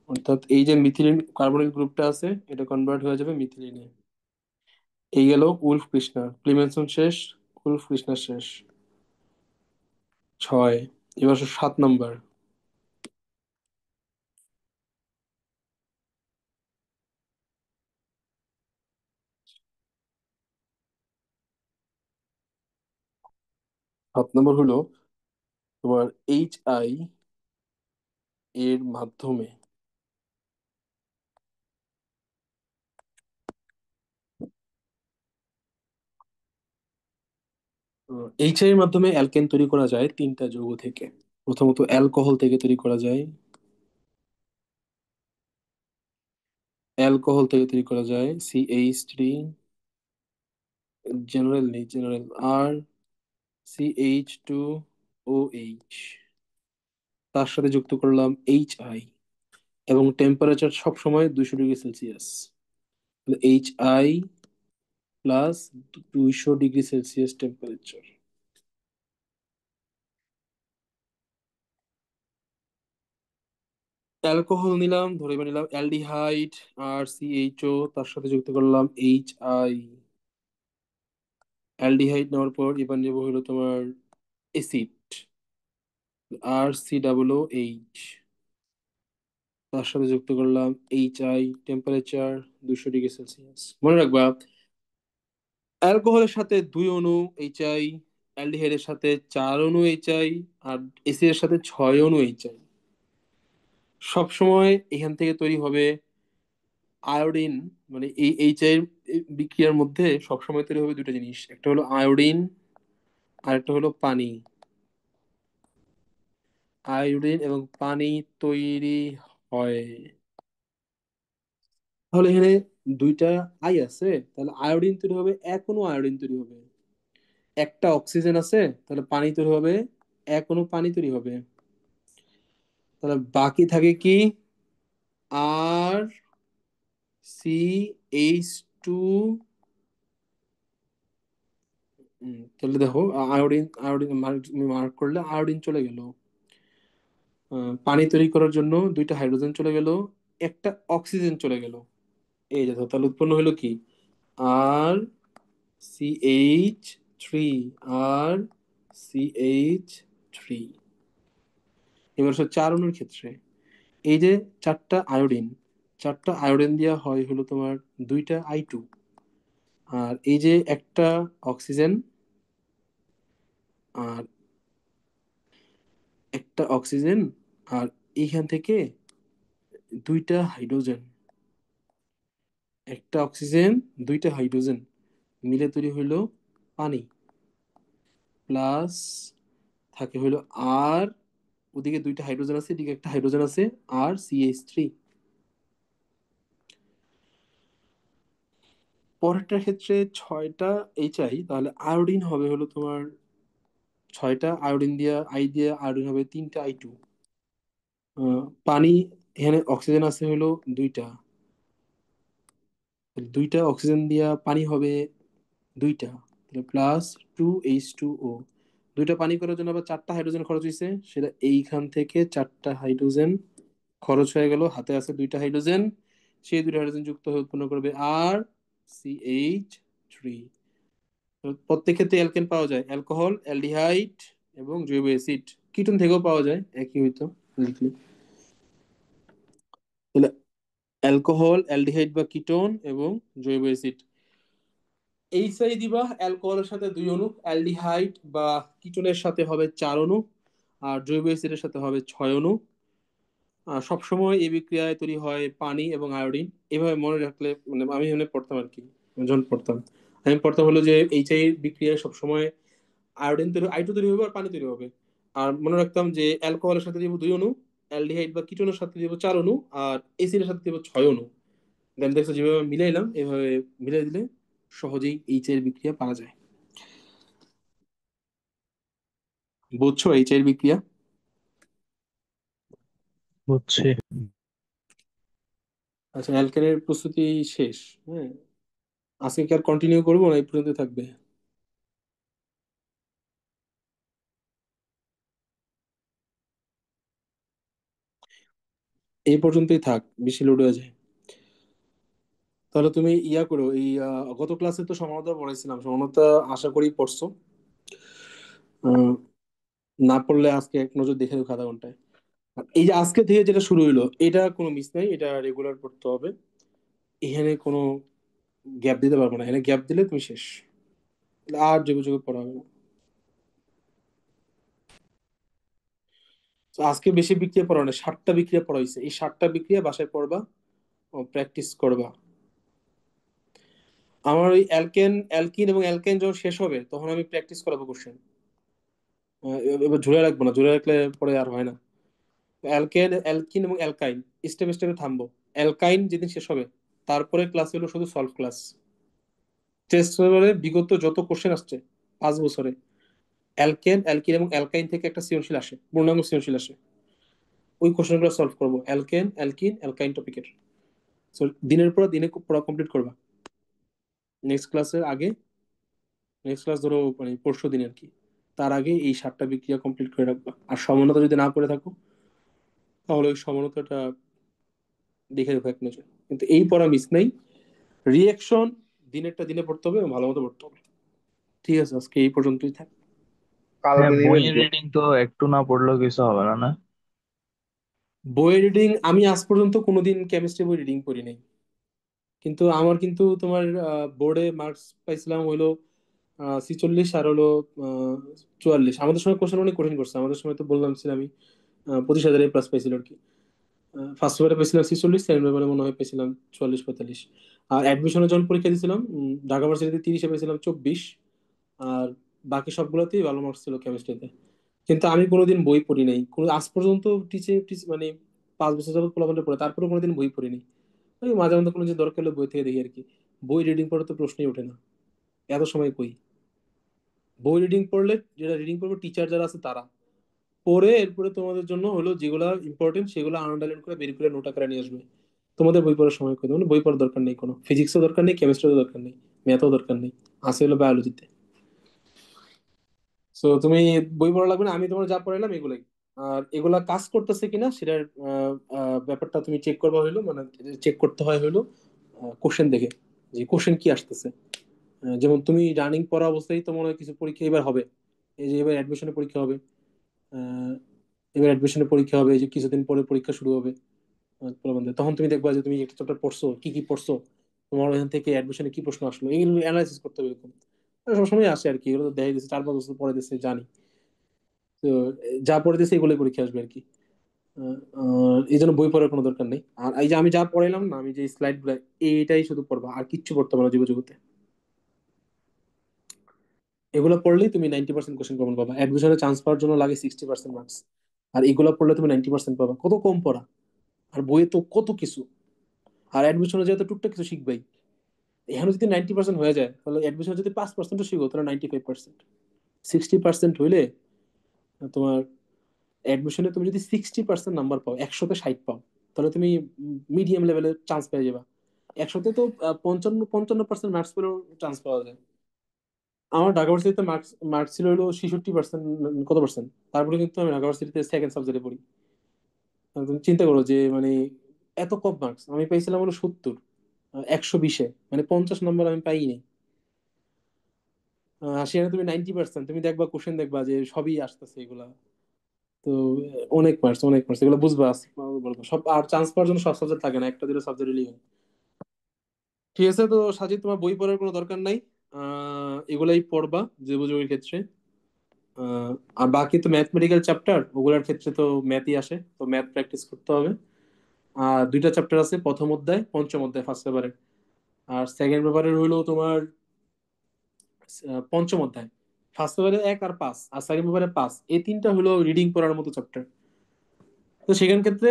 অর্থাৎ এই যে মিথিলিন কার্বনিল গ্রুপটা আছে, এটা কনভার্ট হয়ে যাবে মিথিলিনে। এই গেল উলফ কৃষ্ণা। ক্লিমেনসন শেষ, উলফ কৃষ্ণা শেষ। 6। এবার 7 নম্বর। 7 নম্বর হলো তোমার HI এর মাধ্যমে, HI এর মাধ্যমে অ্যালকেন তৈরি করা যায় তিনটা যৌগ থেকে। প্রথমত অ্যালকোহল থেকে তৈরি করা যায়, অ্যালকোহল থেকে তৈরি করা যায় CH3, জেনারেল নেই, জেনারেল, আর CH2OH, তার সাথে যুক্ত করলাম HI, এবং টেম্পারেচার সব সময় 200 degree Celsius. HI plus 200 degree Celsius temperature. Alcohol নিলাম, ধরে নিলাম অ্যালডিহাইড, আর CHO, তার সাথে যুক্ত করলাম HI। অ্যালডিহাইড নেওয়ার পর এবার নেবো হলো তোমার অ্যাসিড, RCOOH, তার সাথে যুক্ত করলাম HI, টেম্পারেচার 200 ডিগ্রি সেলসিয়াস। মনে রাখবা, অ্যালকোহলের সাথে 2 অণু HI, অ্যালডিহাইডের সাথে 4 অণু HI, আর অ্যাসিড এর সাথে 6 অণু HI। সবসময় এখান থেকে তৈরি হবে আয়োডিন। মানে এই HI বিক্রিয়ার মধ্যে সবসময় তৈরি হবে দুটো জিনিস, একটা হলো আয়োডিন আর একটা হলো পানি। আয়োডিন এবং পানি তৈরি হয়। তাহলে এখানে দুইটা আই আছে, তাহলে আয়োডিন তৈরি হবে, এক অণু আয়োডিন তৈরি হবে। একটা অক্সিজেন আছে, তাহলে পানি তৈরি হবে, এক অণু পানি তৈরি হবে। তাহলে বাকি থাকে কি? আর সি এইচ টু। তাহলে দেখো, আয়োডিন আয়োডিন মার্ক করলে আয়োডিন চলে গেল। পানি তৈরি করার জন্য দুইটা হাইড্রোজেন চলে গেল, একটা অক্সিজেন চলে গেল। এই দেখো, তাহলে উৎপন্ন হলো কি? আর CH3। আর CH3। এবার হচ্ছে চার অণুর ক্ষেত্রে, এই যে চারটা আয়োডিন, চারটা আয়োডিন দেওয়া হয় হলো তোমার দুইটা I2। আর এই যে একটা অক্সিজেন, আর একটা অক্সিজেন, আর এইখান থেকে দুইটা হাইড্রোজেন, একটা অক্সিজেন, দুইটা হাইড্রোজেন মিলে তৈরি হইলো পানি। প্লাস থাকে হইলো আর, ওদিকে দুইটা হাইড্রোজেন আছে, এদিকে একটা হাইড্রোজেন আছে, আর CH3। পরেরটার ক্ষেত্রে ছয়টা HI, তাহলে আয়োডিন হবে হলো তোমার ছয়টা আয়োডিন দিয়া, আই দিয়া আয়োডিন হবে তিনটা I2। পানি, এখানে অক্সিজেন আছে হলো দুইটা, দুইটা অক্সিজেন দিয়া পানি হবে দুইটা, তাহলে +2H2O। দুইটা পানি করার জন্য আবার চারটা হাইড্রোজেন খরচ হয়েছে, সেটা এইখান থেকে চারটা হাইড্রোজেন খরচ হয়ে গেল। হাতে আছে দুইটা হাইড্রোজেন, সেই দুইটা হাইড্রোজেন যুক্ত হয়ে উৎপন্ন করবে CH3। প্রত্যেক ক্ষেত্রে অ্যালকেন পাওয়া যায়, অ্যালকোহল, অ্যালডিহাইড এবং জৈব অ্যাসিড। কিটোন থেকেও পাওয়া যায়, একই হইতো লিখলে। তাহলে অ্যালকোহল, অ্যালডিহাইড বা কিটোন এবং জৈব অ্যাসিড। এইচআই দিবা অ্যালকোহলের সাথে 2 অণু, অ্যালডিহাইড বা কিটোনের সাথে হবে 4 অণু, আর জৈব অ্যাসিডের সাথে হবে 6 অণু। সবসময় এই বিক্রিয়ায় তৈরি হয় পানি এবং আয়োডিন। এভাবে মনে রাখলে, মানে আমি এখানে পড়তাম আর কি, যখন পড়তাম আমি পড়তাম হলো যে এইচআই বিক্রিয়ায় সবসময় আয়োডিন তৈরি, I2 তৈরি হবে আর পানি তৈরি হবে। আর মনে রাখতাম যে অ্যালকোহলের সাথে দিব 2 অণু, অ্যালডিহাইড বা কিটোনের সাথে দিব 4 অণু, আর এসিডের সাথে দিব 6 অণু। দেন দেখছো যেভাবে মিলাইলাম, এভাবে মিলাই দিলে সহজেই এইচআই এর বিক্রিয়া পাওয়া যায়। বুঝছো এইচআই এর বিক্রিয়া? বুঝছি। আচ্ছা, অ্যালকেনের প্রস্তুতি শেষ। হ্যাঁ, আজকে কি আর কন্টিনিউ করবো না এই পর্যন্ত থাকবে? এই পর্যন্তই থাক, বেশি লোড হয়ে যায়। তাহলে তুমি ইয়া করো, এই গত ক্লাসে তো সমানতা পড়াইছিলাম, সমানতা আশা করি পড়ছো। আহ, না পড়লে আজকে এক নজর দেখে দেখো আধা ঘন্টায়। আর এই যে আজকে থেকে যেটা শুরু হইলো, এটা কোনো মিস নাই, এটা রেগুলার পড়তে হবে। এখানে কোনো গ্যাপ দিতে পারবো না, এখানে গ্যাপ দিলে তুমি শেষ, আর যোগে যোগে পড়া হবে না। তো আজকে বেশি বিক্রিয়া পড়া না, 7টা বিক্রিয়া পড়া হয়েছে, এই 7টা বিক্রিয়া বাসায় পড়বা ও প্র্যাকটিস করবা। আমার ওই অ্যালকিন এবং অ্যালকেন যখন শেষ হবে তখন আমি প্র্যাকটিস করাবো কোশ্চেন। এবার ঝুলে রাখবো না, ঝুলে রাখলে পরে আর হয় না। অ্যালকিন এবং অ্যালকাইন স্টেপ স্টেপে থামবো। অ্যালকাইন যেদিন শেষ হবে, তারপরে ক্লাস হলো শুধু সলভ ক্লাস। টেস্ট পেপারে বিগত যত কোশ্চেন আসছে 5 বছরে, অ্যালকিন এবং অ্যালকাইন থেকে একটা সৃজনশীল আসে, পূর্ণাঙ্গ সৃজনশীল আসে, ওই কোশ্চেনগুলো সলভ করবো অ্যালকিন অ্যালকাইন টপিকের। সো দিনের পর দিনে পড়া কমপ্লিট করবা। নেক্সট ক্লাসের আগে, নেক্সট ক্লাস ধরো মানে পরশু দিন আর কি, তার আগে এই 7টা বিক্রিয়া কমপ্লিট করে রাখবা। আর সমানতা যদি না করে থাকো, তাহলে ওই সমানতাটা দেখে রেখো এক নজর। কিন্তু এই পড়া মিস নাই। রিয়েকশন দিনেরটা দিনে পড়তে হবে এবং ভালো মতো পড়তে হবে। ঠিক আছে, আজকে এই পর্যন্তই থাক। কালকে হ্যাঁ, দিবেন বইয়ের তো? রিডিং তো একটু না পড়লেও কিছু হবে না, না? বই রিডিং আমি আজ পর্যন্ত কোনোদিন কেমিস্ট্রি বই রিডিং করি নাই। কিন্তু আমার কিন্তু তোমার বোর্ডে মার্কস পাইছিলাম হইলো 46 আর হলো 44। আমাদের সময় কোশ্চেন অনেক কঠিন করছে, আমাদের সময় তো বললাম ছিল আমি 25,000 প্লাস পাইছিল আর কি। ফার্স্ট পেপারে পেয়েছিলাম 46, সেকেন্ড পেপারে মনে হয় পেয়েছিলাম 44-45। আর অ্যাডমিশনের যখন পরীক্ষা দিয়েছিলাম ঢাকা ভার্সিটিতে 30-এ পেয়েছিলাম 24। আর বাকি সবগুলোতেই ভালো মার্কস ছিল কেমিস্ট্রিতে। কিন্তু আমি কোনোদিন বই পড়ি নাই কোনো আজ পর্যন্ত, মানে 5 বছর যাবত পড়াশোনা পড়ে, তারপরে কোনোদিন বই পড়ি নাই। ওই মাঝে মধ্যে কোনো যে দরকার হলে বই থেকে দেখি আর কি। বই রিডিং পড়ার তো প্রশ্নই ওঠে না, এত সময় কই। বই রিডিং পড়লে, যেটা রিডিং পড়বে টিচার যারা আছে তারা, পরে এরপরে তোমাদের জন্য হলো যেগুলা ইম্পর্টেন্ট সেগুলো আন্ডারলাইন করে বের করে নোট আকারে নিয়ে আসবে। তোমাদের বই পড়ার সময় করে মানে বই পড়ার দরকার নেই, কোনো ফিজিক্সও দরকার নেই, কেমিস্ট্রিও দরকার নেই, ম্যাথও দরকার নেই, আছে হলো বায়োলজিতে। তো তুমি বই পড়া লাগবে না, আমি তোমার যা পড়াইলাম এগুলাই। আর এগুলা কাজ করতেছে কিনা সেটার ব্যাপারটা তুমি চেক করবা হইলো, মানে চেক করতে হয় হইলো কোশ্চেন দেখে, যে কোশ্চেন কি আসতেছে। যেমন তুমি রানিং পড়া অবস্থায় তো মনে হয় কিছু পরীক্ষা এবার হবে, এই যে এবার অ্যাডমিশনের পরীক্ষা হবে। আহ, এবার অ্যাডমিশনের পরীক্ষা হবে, এই যে কিছুদিন পরে পরীক্ষা শুরু হবে প্রবন্ধে, তখন তুমি দেখবা যে তুমি একটা চ্যাপ্টার পড়ছো, কি কি পড়ছো, তোমার ওখান থেকে অ্যাডমিশনে কি প্রশ্ন আসলো, এগুলো অ্যানালাইসিস করতে হবে এরকম। সবসময় আসে আর কি, এগুলো তো দেখা গেছে 4-5 বছর পরে দিচ্ছে জানি। তো যা পড়ে দিচ্ছে এগুলোই পরীক্ষা আসবে আর কি। এই জন্য বই পড়ার কোনো দরকার নেই। আর এই যে আমি যা পড়াইলাম না, আমি যে স্লাইড গুলো, এইটাই শুধু পড়বা, আর কিচ্ছু পড়তে হবে না জীব জগতে। এগুলো পড়লেই তুমি 90% কোশ্চেন কমন পাবা। অ্যাডমিশনে চান্স পাওয়ার জন্য লাগে 60% মার্কস, আর এগুলো পড়লে তুমি 90% পাবা। কত কম পড়া, আর বইয়ে তো কত কিছু। আর অ্যাডমিশনে যেহেতু টুকটাক কিছু শিখবাই, এখানে যদি 90% হয়ে যায়, তাহলে অ্যাডমিশনে যদি 5% শিখো তাহলে 95%। 60% হইলে তোমার অ্যাডমিশনে তুমি যদি 60% নাম্বার পাও, 100-তে 60 পাও, তাহলে তুমি মিডিয়াম লেভেলে চান্স পেয়ে যাবা। 100-তে তো 55-55% মার্কস পেলেও চান্স পাওয়া যায়। আমার ঢাকা ভার্সিটিতে মার্কস মার্কস ছিল হলো 66%, কত পার্সেন্ট। তারপরে কিন্তু আমি ঢাকা ভার্সিটিতে সেকেন্ড সাবজেক্টে পড়ি। তুমি চিন্তা করো যে মানে এত কম মার্কস আমি পাইছিলাম হলো 70, 120-এ, মানে 50 নম্বর আমি পাইনি। সেখানে তুমি 90%, তুমি দেখবা কোশ্চেন দেখবা যে সবই আসতেছে এগুলা। তো অনেক মার্কস, অনেক মার্কস, এগুলো বুঝবা বলবো সব। আর চান্স পাওয়ার জন্য সব সাবজেক্ট থাকে না, একটা দুটো সাবজেক্ট নিলেই হয়। ঠিক আছে, তো সাজিদ তোমার বই পড়ার কোনো দরকার নাই। এগুলাই পড়বা জীবযোগের ক্ষেত্রে। আহ, আর বাকি তো ম্যাথমেটিক্যাল চ্যাপ্টার, ওগুলোর ক্ষেত্রে তো ম্যাথই আসে, তো ম্যাথ প্র্যাকটিস করতে হবে। আর দুইটা চ্যাপ্টার আছে, প্রথম অধ্যায় পঞ্চম অধ্যায় ফার্স্ট পেপারে, আর সেকেন্ড পেপারের হইলো তোমার পঞ্চম অধ্যায়। ফার্স্ট পেপারে 1 আর 5, আর সেকেন্ড পেপারে 5, এই তিনটা হলো রিডিং পড়ার মতো চ্যাপ্টার। তো সেখান ক্ষেত্রে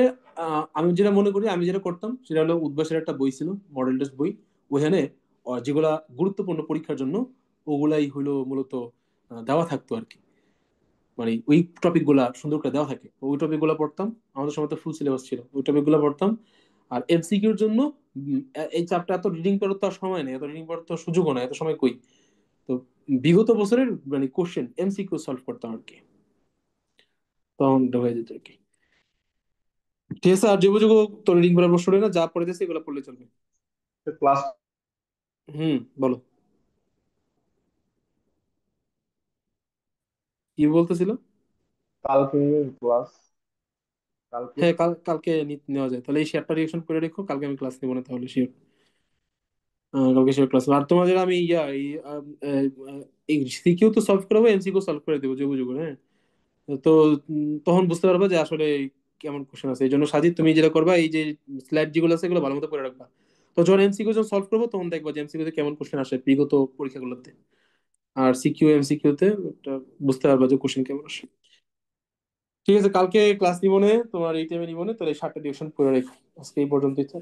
আমি যেটা মনে করি, আমি যেটা করতাম সেটা হলো উদ্ভাসের একটা বই ছিল, মডেল টেস্ট বই। ওখানে যেগুলা গুরুত্বপূর্ণ পরীক্ষার জন্য ওগুলাই হলো মূলত দেওয়া থাকতো আর কি। মানে ওই টপিক গুলা সুন্দর করে দেওয়া থাকে, ওই টপিক গুলা পড়তাম। আমাদের সময় তো ফুল সিলেবাস ছিল, ওই টপিক গুলা পড়তাম। আর এমসিকিউর জন্য এই চ্যাপ্টার এত রিডিং করার তো আর সময় নেই, এত রিডিং করার তো সুযোগও নাই, এত সময় কই। তো বিগত বছরের মানে কোশ্চেন এমসিকিউ সলভ করতাম আর কি, তখন এটা হয়ে যেত আর কি। ঠিক আছে, আর যে বুঝুগো তোর রিডিং করার প্রশ্ন না, যা পড়ে দিয়েছে এগুলো পড়লে চলবে। ক্লাস হুম, বলো, কি বলতেছিল? কালকে ক্লাস কালকে হ্যাঁ, কালকে নেওয়া যায়, তাহলে এই শেয়ারটা রিয়েকশন করে রেখো, কালকে আমি ক্লাস নেবো না তাহলে শিওর। কালকে শিওর ক্লাস। আর তোমাদের আমি এই এই সিকিউ তো সলভ করাবো, এমসিকিউ সলভ করে দেবো যুগ যুগ, হ্যাঁ। তো তখন বুঝতে পারবা যে আসলে কেমন কোশ্চেন আছে। এই জন্য সাজিদ তুমি যেটা করবা, এই যে স্লাইড যেগুলো আছে এগুলো ভালো মতো করে রাখবা। তো যখন এমসিকিউ যখন সলভ করবো তখন দেখবা যে এমসিকিউ তে কেমন কোশ্চেন আসে বিগত পরীক্ষাগুলোতে। আর সিকিউ এমসিকিউ তে একটা বুঝতে পারবা যে কোশ্চেন কেমন আসে। ঠিক আছে, কালকে ক্লাস নিবনে, তোমার এই টাইমে নিবনে, তাহলে 7টা ডিভিশন করে রেখো। আজকে এই পর্যন্তই তো।